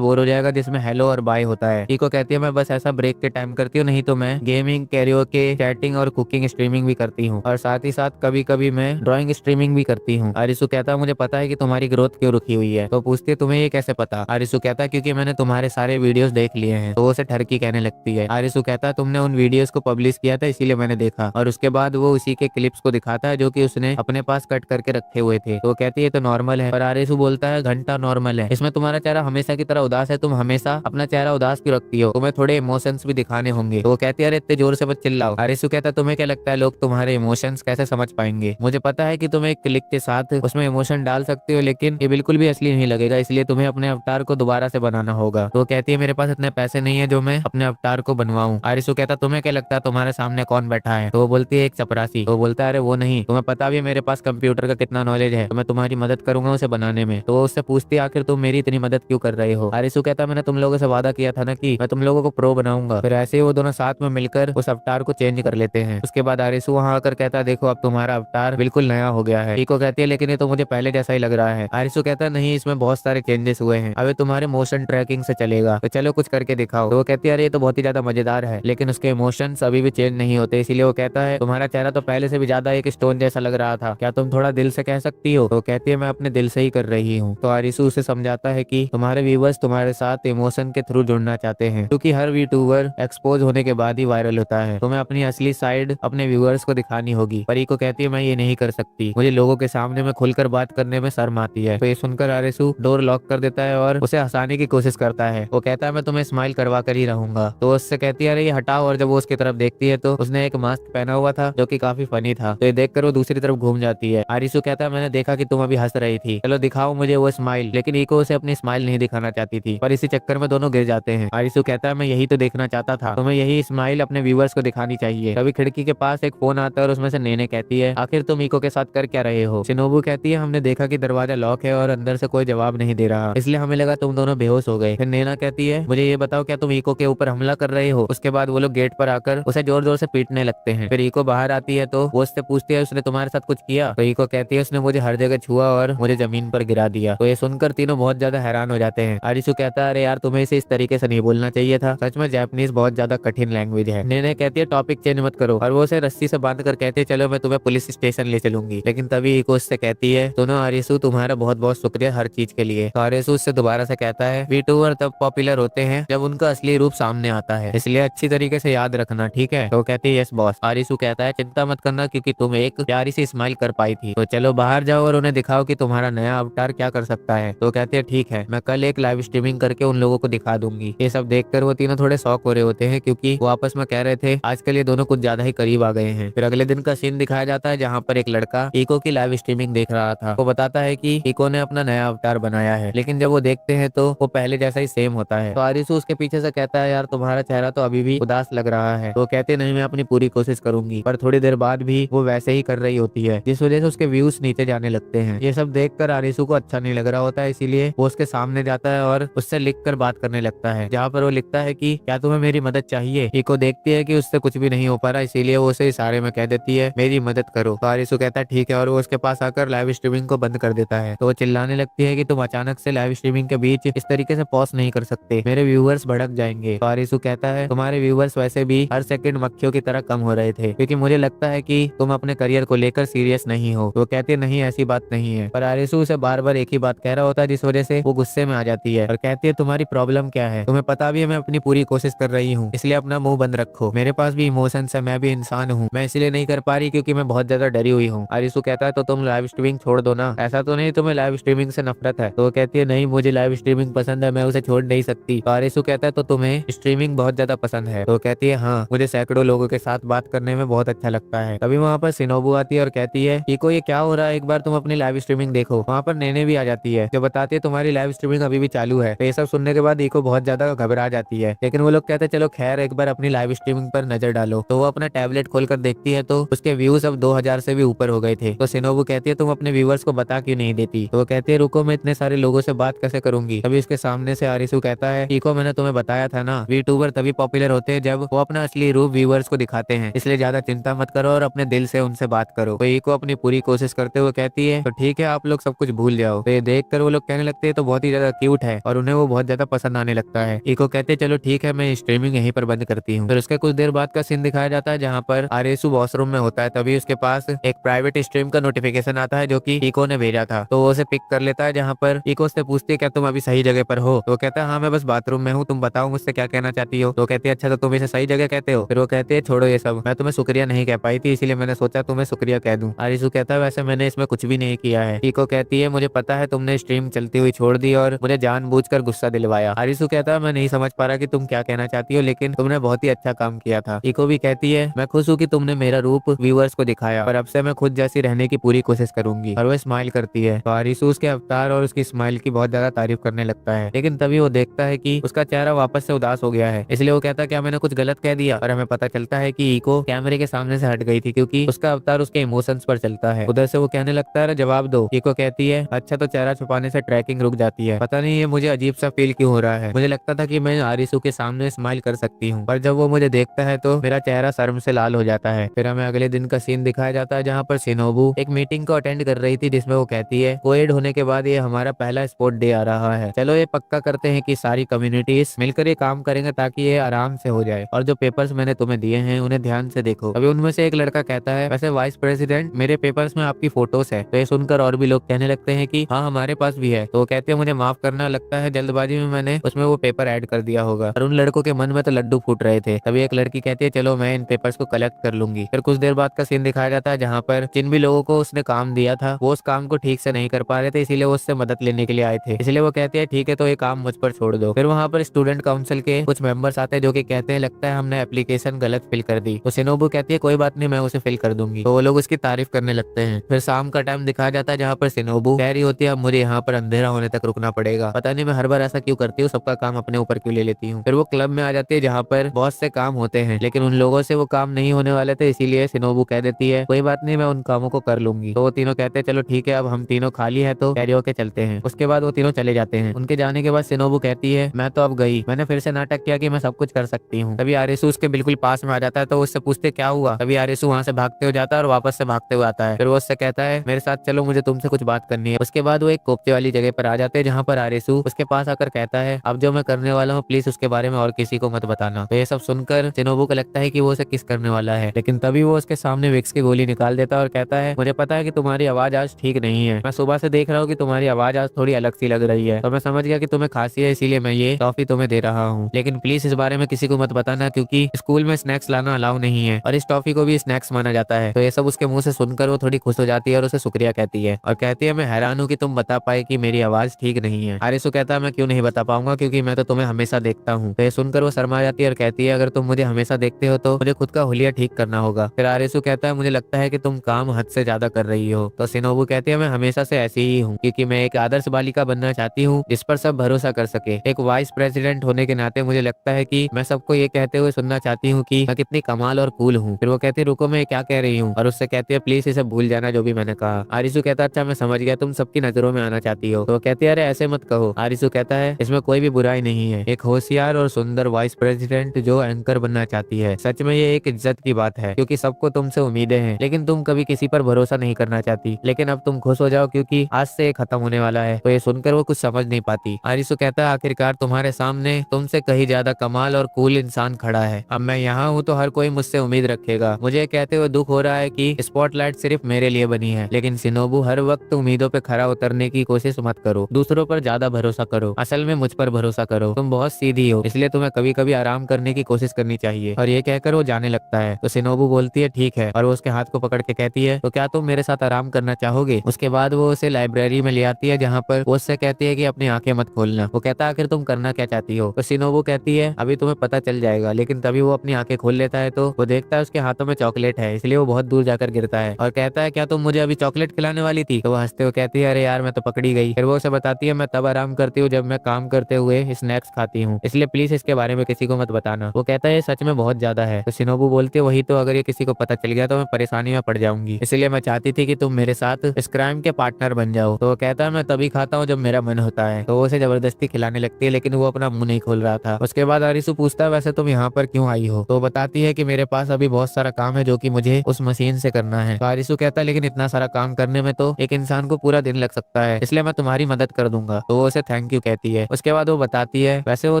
बोर हो जाएगा जिसमें हेलो और बाय होता है। इको कहती है मैं बस ऐसा ब्रेक के टाइम करती हूँ, नहीं तो मैं गेमिंग, कैरियोके, चैटिंग और कुकिंग स्ट्रीमिंग भी करती हूँ और साथ ही साथ कभी कभी मैं ड्राइंग स्ट्रीमिंग भी करती हूँ। आरिसू कहता है मुझे पता है कि तुम्हारी ग्रोथ क्यों रुकी हुई है। तो पूछती है तुम्हें ये कैसे पता। आरिसू कहता है क्योंकि मैंने तुम्हारे सारे वीडियोस देख लिए हैं। तो वो उसे ठरकी कहने लगती है। आरिसू कहता है तुमने उन वीडियोस को पब्लिश किया था इसीलिए मैंने देखा। और उसके बाद वो उसी के क्लिप्स को दिखाता है जो कि उसने अपने पास कट करके रखे हुए थे। तो वो कहती है तो नॉर्मल है। पर आरिसू बोलता है घंटा नॉर्मल है, इसमें तुम्हारा चेहरा हमेशा की तरह उदास है, तुम हमेशा अपना चेहरा उदास क्यों रखती हो, तुम्हें थोड़े इमोशंस भी दिखाने होंगे। तो वो कहती है अरे इतने जोर से मत चिल्लाओ। आरिसू कहता है तुम्हें क्या लगता है लोग तुम्हारे इमोशंस कैसे समझ पाएंगे। मुझे पता है कि तुम एक क्लिक के साथ उसमें इमोशन डाल सकते हो, लेकिन ये बिल्कुल भी असली नहीं लगेगा, इसलिए तुम्हें अपने अवतार को दोबारा से बनाना होगा। तो कहती है मेरे पास इतने पैसे नहीं है जो मैं अपने अवतार को बनवाऊं। आरिसू कहता तुम्हें क्या लगता है तुम्हारे सामने कौन बैठा है। तो वो बोलती है एक चपरासी। तो बोलता है अरे वो नहीं, तुम्हें पता भी है मेरे पास कंप्यूटर का कितना नॉलेज है, तो मैं तुम्हारी मदद करूंगा उसे बनाने में। तो वो उससे पूछती है आखिर तुम मेरी इतनी मदद क्यों कर रहे हो। आरिसू कहता मैंने तुम लोगों से वादा किया था ना कि मैं तुम लोगों को प्रो बनाऊंगा। फिर ऐसे ही वो दोनों साथ में मिलकर उस अवतार को चेंज कर लेते हैं। उसके बाद आरिसू वहां आकर कहता है देखो अब तुम्हारा अवतार बिल्कुल नया हो गया है। इको कहती है लेकिन ये तो मुझे पहले जैसा ही लग रहा है। आरिसू कहता है नहीं, इसमें बहुत सारे चेंजेस हुए हैं, अब ये तुम्हारे मोशन ट्रैकिंग से चलेगा, तो चलो कुछ करके दिखाओ। तो वो कहती है अरे ये तो बहुत ही ज्यादा मजेदार है, लेकिन उसके इमोशंस अभी भी चेंज नहीं होते, इसीलिए वो कहता है तुम्हारा चेहरा तो पहले से भी ज्यादा एक स्टोन जैसा लग रहा था, क्या तुम थोड़ा दिल से कह सकती हो। तो कहती है मैं अपने दिल से ही कर रही हूँ। तो आरिसू उसे समझाता है कि तुम्हारे व्यूवर्स तुम्हारे साथ इमोशन के थ्रू जुड़ना चाहते हैं, क्योंकि हर यूट्यूबर एक्सपोज होने के बाद ही वायरल होता है। तुम्हें अपनी असली साइड अपने व्यूवर्स को दिखानी होगी। परी को कहती है मैं ये नहीं कर सकती, मुझे लोगों के सामने में खुलकर बात करने में शर्म आती है। तो ये सुनकर आरिसू डोर लॉक कर देता है और उसे हंसाने की कोशिश करता है। वो कहता है मैं तुम्हें स्माइल करवा कर ही रहूंगा। तो उससे कहती है अरे ये हटाओ। और जब वो उसकी तरफ देखती है तो उसने एक मास्क पहना हुआ था जो कि काफी फनी था। तो ये देखकर वो दूसरी तरफ घूम जाती है। आरिसू कहता है मैंने देखा कि तुम अभी हंस रही थी, चलो दिखाओ मुझे वो स्माइल। लेकिन इको उसे अपनी स्माइल नहीं दिखाना चाहती थी, पर इसी चक्कर में दोनों गिर जाते हैं। आरिसू कहता है मैं यही तो देखना चाहता था, तुम्हें यही स्माइल अपने व्यूवर्स को दिखानी चाहिए। तभी खिड़की के पास एक फोन आता है और उसमें से नेने कहती है आखिर तुम इको के साथ कर क्या रहे हो। शिनोबू कहती है हमने देखा कि दरवाजा लॉक है और अंदर से कोई जवाब नहीं दे रहा, इसलिए हमें लगा तुम दोनों बेहोश हो गए। फिर नैना कहती है मुझे ये बताओ क्या तुम इको के ऊपर हमला कर रहे हो। उसके बाद वो लोग गेट पर आकर उसे जोर जोर से पीटने लगते हैं। फिर इको बाहर आती है तो वो उससे पूछती है उसने तुम्हारे साथ कुछ किया। तो इको कहती है उसने मुझे हर जगह छुआ और मुझे जमीन पर गिरा दिया। तो ये सुनकर तीनों बहुत ज्यादा हैरान हो जाते हैं। आरिसू कहता है अरे यार तुम्हें इसे इस तरीके से नहीं बोलना चाहिए था, सच में जापानीज बहुत ज्यादा कठिन लैंग्वेज है। नैना कहती है टॉपिक चेंज मत करो और वो उसे रस्सी से बांध कर कहते चलो मैं तुम्हें पुलिस स्टेशन ले चलूंगी। लेकिन तभी इको उससे कहती है सुनो आरिसू तुम्हारा बहुत बहुत शुक्रिया हर चीज के लिए। तो आरिसू उससे दोबारा से कहता है वीटूबर तब पॉपुलर होते हैं जब उनका असली रूप सामने आता है, इसलिए अच्छी तरीके से याद रखना ठीक है। तो कहती है यस बॉस। आरिसू कहता है चिंता मत करना क्योंकि तुम एक प्यारी सी स्माइल कर पाई थी, तो चलो बाहर जाओ और उन्हें दिखाओ कि तुम्हारा नया अवतार क्या कर सकता है। तो कहते हैं ठीक है, मैं कल एक लाइव स्ट्रीमिंग करके उन लोगों को दिखा दूंगी। ये सब देखकर वो तीनों थोड़े शॉक हो रहे होते हैं क्योंकि वो आपस में कह रहे थे आजकल ये दोनों कुछ ज्यादा ही करीब आ गए हैं। फिर अगले दिन का सीन दिखाया जाता है जहाँ पर एक लड़का इको की लाइव स्ट्रीमिंग देख रहा था। वो बताता है कि इको ने अपना नया अवतार बनाया है, लेकिन जब वो देखते हैं तो वो पहले जैसा ही सेम होता है। तो आरिसू उसके पीछे से कहता है यार तुम्हारा चेहरा तो अभी भी उदास लग रहा है। तो कहते नहीं मैं अपनी पूरी कोशिश करूंगी। पर थोड़ी देर बाद भी वो वैसे ही कर रही होती है, जिस वजह से उसके व्यूज नीचे जाने लगते हैं। ये सब देखकर आरिसू को अच्छा नहीं लग रहा होता है, इसीलिए वो उसके सामने जाता है और उससे लिखकर बात करने लगता है, जहाँ पर वो लिखता है कि क्या तुम्हें मेरी मदद चाहिए। इको देखती है कि उससे कुछ भी नहीं हो पा रहा, इसीलिए वो उसे इशारे में कह देती है मेरी मदद करो। तो आरिसू कहता है ठीक है और वो उसके पास आकर लाइव स्ट्रीमिंग को बंद कर देता है। तो वो चिल्लाने लगती है कि तुम अचानक से लाइव स्ट्रीमिंग के बीच इस तरीके से पॉज नहीं कर सकते, मेरे व्यूअर्स भड़क जाएंगे। तो आरिसू कहता है तुम्हारे व्यूअर्स वैसे भी हर सेकंड मक्खियों की तरह कम हो रहे थे, क्योंकि मुझे लगता है कि तुम अपने करियर को लेकर सीरियस नहीं हो। वो कहते नहीं ऐसी बात नहीं है, पर आरिसू उसे बार बार एक ही बात कह रहा होता है, जिस वजह से वो गुस्से में आ जाती है और कहती है तुम्हारी प्रॉब्लम क्या है, तुम्हें पता भी है मैं अपनी पूरी कोशिश कर रही हूँ, इसलिए अपना मुंह बंद रखो, मेरे पास भी इमोशंस है, मैं भी इंसान हूँ, मैं इसलिए नहीं कर पा रही क्योंकि मैं बहुत ज्यादा डरी हुई हूँ। आरिसू कहता है तो तुम लाइव स्ट्रीमिंग छोड़ दो ना, ऐसा तो नहीं तुम्हें लाइव स्ट्रीमिंग से नफरत है। तो वो कहती है नहीं मुझे लाइव स्ट्रीमिंग पसंद है, मैं उसे छोड़ नहीं सकती। तो आरिसू कहता है तो तुम्हें स्ट्रीमिंग बहुत ज्यादा पसंद है। तो कहती है हाँ, मुझे सैकड़ों लोगों के साथ बात करने में बहुत अच्छा लगता है। तभी वहाँ पर शिनोबू आती है और कहती है इको ये क्या हो रहा है, एक बार तुम अपनी लाइव स्ट्रीमिंग देखो। वहाँ पर नेने भी आ जाती है जो बताती है तुम्हारी लाइव स्ट्रीमिंग अभी भी चालू है। तो ये सब सुनने के बाद इको बहुत ज्यादा घबरा जाती है, लेकिन वो लोग कहते हैं चलो खैर एक बार अपनी लाइव स्ट्रीमिंग पर नजर डालो। तो वो अपना टैबलेट खोलकर देखती है तो उसके व्यूज अब 2000 से भी ऊपर हो गए थे। तो शिनोबू कहती है तुम अपने व्यूवर्स को बता क्यों नहीं देती। तो वो कहती है रुको मैं इतने सारे लोगों से बात कैसे करूंगी। तभी उसके सामने से आरिसू कहता है इको मैंने तुम्हें बताया था ना, यूट्यूबर तभी पॉपुलर होते हैं जब वो अपना असली रूप व्यूवर्स को दिखाते हैं, इसलिए ज्यादा चिंता मत करो और अपने दिल से उनसे बात बात करो। तो इको अपनी पूरी कोशिश करते हुए कहती है तो ठीक है, आप लोग सब कुछ भूल जाओ। तो ये देख कर वो लोग कहने लगते हैं तो बहुत ही ज्यादा क्यूट है और उन्हें वो बहुत ज्यादा पसंद आने लगता है। इको कहते हैं चलो ठीक है, मैं स्ट्रीमिंग यहीं पर बंद करती हूँ। फिर उसके कुछ देर बाद का सीन दिखाया जाता है जहाँ पर आरेसु वॉशरूम में होता है। तभी उसके पास एक प्राइवेट स्ट्रीम का नोटिफिकेशन आता है जो कि इको ने भेजा था। तो वो उसे पिक कर लेता है, जहाँ पर इको उससे पूछती है क्या तुम अभी सही जगह पर हो। तो कहता है हाँ, मैं बस बाथरूम में हूँ, तुम बताओ मुझसे क्या कहना चाहती हो। तो कहती है अच्छा, तो तुम इसे सही जगह कहते हो। फिर वो कहते हैं छोड़ो ये सब, मैं तुम्हें शुक्रिया नहीं कह पाई थी, इसीलिए मैंने सोचा तुम्हें शुक्रिया कह दूं। आरिसु कहता है वैसे मैंने इसमें कुछ भी नहीं किया है। इको कहती है मुझे पता है तुमने स्ट्रीम चलती हुई छोड़ दी और मुझे जानबूझकर गुस्सा दिलवाया। आरिसु कहता है मैं नहीं समझ पा रहा कि तुम क्या कहना चाहती हो, लेकिन तुमने बहुत ही अच्छा काम किया था। इको भी कहती है मैं खुश हूँ कि तुमने मेरा रूप व्यूअर्स को दिखाया और अब से मैं खुद जैसी रहने की पूरी कोशिश करूंगी। और वो स्माइल करती है। तो आरिसु उसके अवतार और उसकी स्माइल की बहुत ज्यादा तारीफ करने लगता है, लेकिन तभी वो देखता है कि उसका चेहरा वापस से उदास हो गया है। इसलिए वो कहता है क्या मैंने कुछ गलत कह दिया। और हमें पता चलता है कि इको कैमरे के सामने से हट गई थी क्योंकि उसका अवतार उसके इमोशंस पर चलता है। उधर से वो कहने लगता है जवाब दो। इको कहती है अच्छा, तो चेहरा छुपाने से ट्रैकिंग रुक जाती है। पता नहीं ये मुझे अजीब सा फील क्यों हो रहा है, मुझे लगता था कि मैं आरिसु के सामने स्माइल कर सकती हूँ, पर जब वो मुझे देखता है तो मेरा चेहरा शर्म से लाल हो जाता है। फिर हमें अगले दिन का सीन दिखाया जाता है जहाँ पर शिनोबू एक मीटिंग को अटेंड कर रही थी, जिसमें वो कहती है कोएड होने के बाद ये हमारा पहला स्पोर्ट डे आ रहा है, चलो ये पक्का करते हैं कि सारी कम्युनिटीज मिलकर ये काम करेंगे ताकि ये आराम से हो जाए। और जो पेपर्स मैंने तुम्हें दिए हैं उन्हें ध्यान से देखो। अभी उनमें से एक लड़का कहता है वैसे वाइस प्रेसिडेंट मेरे पेपर्स में आपकी फोटोज है। तो ये सुनकर और भी लोग कहने लगते हैं कि हाँ हमारे पास भी है। तो वो कहते हैं मुझे माफ करना, लगता है जल्दबाजी में मैंने उसमें वो पेपर ऐड कर दिया होगा। और उन लड़कों के मन में तो लड्डू फूट रहे थे। तभी एक लड़की कहती है चलो मैं इन पेपर्स को कलेक्ट कर लूंगी। फिर कुछ देर बाद का सीन दिखाया जाता है जहाँ पर जिन भी लोगों को उसने काम दिया था वो उस काम को ठीक से नहीं कर पा रहे थे, इसीलिए वो उससे मदद लेने के लिए आए थे। इसलिए वो कहते हैं ठीक है, तो ये काम मुझ पर छोड़ दो। फिर वहाँ पर स्टूडेंट काउंसिल के कुछ मेंबर्स आते हैं जो कि कहते हैं लगता है हमने एप्लीकेशन गलत फिल कर दी। तो शिनोबू कहती है कोई बात नहीं, मैं उसे फिल कर दूंगी। तो वो लोग उसकी तारीफ करने लगते हैं। फिर शाम का टाइम दिखाया जाता है जहाँ पर शिनोबू कह रही होती है अब मुझे यहाँ पर अंधेरा होने तक रुकना पड़ेगा, पता नहीं मैं हर बार ऐसा क्यों करती हूँ, सबका काम अपने ऊपर क्यों ले लेती हूँ। फिर वो क्लब में आ जाती है जहाँ पर बहुत से काम होते हैं, लेकिन उन लोगों से वो काम नहीं होने वाले थे, इसीलिए शिनोबू कह देती है कोई बात नहीं, मैं उन कामों को कर लूंगी। तो वो तीनों कहते हैं चलो ठीक है, अब हम तीनों खाली है तो कैरी होके चलते हैं। उसके बाद वो तीनों चले जाते हैं। उनके जाने के बाद शिनोबू कहती है मैं तो अब गई, मैंने फिर से नाटक किया कि मैं सब कुछ कर सकती हूँ। तभी आरिसु उसके बिल्कुल पास में आ जाता है तो उससे पूछते क्या हुआ। तभी आरिसु वहाँ से भागते हुए जाता है और वापस से भागते हुए आता है। फिर वो उससे कहता है मेरे साथ चलो, मुझे तुमसे कुछ बात करनी है। उसके बाद वो एक कोफ्ते वाली जगह पर आ जाते हैं जहाँ पर आरिसु उसके पास आकर कहता है अब जो मैं करने वाला हूँ प्लीज उसके बारे में और किसी को मत बताना। तो ये सब सुनकर शिनोबू को लगता है कि वो उसे किस करने वाला है, लेकिन तभी वो उसके सामने विक्स की गोली निकाल देता है और कहता है मुझे पता है कि तुम्हारी आवाज आज ठीक नहीं है, मैं सुबह से देख रहा हूँ कि तुम्हारी आवाज आज थोड़ी अलग सी लग रही है, तो मैं समझ गया कि तुम्हें खांसी है, इसीलिए मैं ये टॉफी तुम्हें दे रहा हूँ, लेकिन प्लीज इस बारे में किसी को मत बताना क्योंकि स्कूल में स्नैक्स लाना अलाउ नहीं है और इस टॉफी को भी स्नैक्स माना जाता है। तो ये सब उसके मुंह से सुनकर वो थोड़ी खुश हो जाती है और उसे शुक्रिया कहती है और कहती है मैं हैरान हूँ कि तुम बता पाए कि मेरी आवाज ठीक नहीं है। आरिसु कहता है मैं क्यों नहीं बता पाऊंगा क्योंकि मैं तो तुम्हें हमेशा देखता हूँ। तो ये सुनकर वो शर्मा जाती है और कहती है अगर तुम मुझे हमेशा देखते हो तो मुझे खुद का हुलिया ठीक करना होगा। फिर आरिसु कहता है मुझे लगता है कि तुम काम हद से ज्यादा कर रही हो। तो शिनोबू कहती है मैं हमेशा से ऐसी ही हूँ क्योंकि मैं एक आदर्श बालिका बनना चाहती हूँ जिस पर सब भरोसा कर सके। एक वाइस प्रेसिडेंट होने के नाते मुझे लगता है कि मैं सबको ये कहते हुए सुनना चाहती हूँ कि मैं कितनी कमाल और कूल हूँ। फिर वो कहती है रुको मैं क्या कह रही हूँ, और उससे कहती है प्लीज इसे भूल जाना जो भी मैंने कहा। आरिसु कहता है अच्छा मैं समझ गया, तुम सबकी नजरों में आना चाहती हो। तो वो कहती है अरे ऐसे मत कहो। आरिसु कहता है इसमें कोई भी बुराई नहीं है, एक होशियार और सुंदर वाइस प्रेसिडेंट जो एंकर बनना चाहती है, सच में ये एक इज्जत की बात है क्योंकि सबको तुमसे उम्मीदें हैं लेकिन तुम कभी किसी पर भरोसा नहीं करना चाहती। लेकिन अब तुम खुश हो जाओ क्योंकि आज से ये खत्म होने वाला है। तो ये सुनकर वो कुछ समझ नहीं पाती। आरिसु कहता है आखिरकार तुम्हारे सामने तुमसे कहीं ज्यादा कमाल और कूल इंसान खड़ा है, अब मैं यहाँ हूँ तो हर कोई मुझसे उम्मीद रखेगा। मुझे कहते हुए दुख हो रहा है कि स्पॉटलाइट सिर्फ मेरे लिए बनी है, लेकिन शिनोबू हर वक्त उम्मीदों पे खरा उतरने की कोशिश मत करो, दूसरों पर ज्यादा भरोसा करो, असल में मुझ पर भरोसा करो। तुम बहुत सीधी हो इसलिए तुम्हें कभी कभी आराम करने की कोशिश करनी चाहिए। और ये कहकर वो जाने लगता है। तो शिनोबू बोलती है ठीक है, और वो उसके हाथ को पकड़ के कहती है तो क्या तुम मेरे साथ आराम करना चाहोगे। उसके बाद वो उसे लाइब्रेरी में ले आती है जहाँ पर वो उससे कहती है कि अपनी आंखें मत खोलना। वो कहता है आखिर तुम करना क्या चाहती हो। तो शिनोबू कहती है अभी तुम्हें पता चल जाएगा। लेकिन तभी वो अपनी आंखें खोल लेता है तो वो देखता है उसके हाथों में चॉकलेट है, इसलिए वो बहुत दूर जाकर गिरता है और कहता है क्या तुम मुझे अभी चॉकलेट खिलाने वाली थी। तो वो हंसते हुए कहती है अरे यार मैं तो पकड़ी गई। फिर वो उसे बताती है मैं तब आराम करती हूँ जब मैं काम करते हुए स्नैक्स खाती हूँ, इसलिए प्लीज इसके बारे में किसी को मत बताना। वो कहता है सच में बहुत ज्यादा है। तो शिनोबू बोलती है वही तो, अगर ये किसी को पता चल गया तो मैं परेशानी में पड़ जाऊंगी, इसलिए मैं चाहती थी कि तुम मेरे साथ इस क्राइम के पार्टनर बन जाओ। तो वो कहता है मैं तभी खाता हूँ जब मेरा मन होता है। तो वो उसे जबरदस्ती खिलाने लगती है लेकिन वो अपना मुंह नहीं खोल रहा था। उसके बाद आरिसु पूछता है वैसे तुम यहाँ पर क्यों आई हो। तो बताती है कि मेरे पास अभी बहुत सारा काम है जो कि मुझे उस मशीन चैन से करना है। तो आरिसू कहता है लेकिन इतना सारा काम करने में तो एक इंसान को पूरा दिन लग सकता है, इसलिए मैं तुम्हारी मदद कर दूंगा। तो वो उसे थैंक यू कहती है। उसके बाद वो बताती है वैसे वो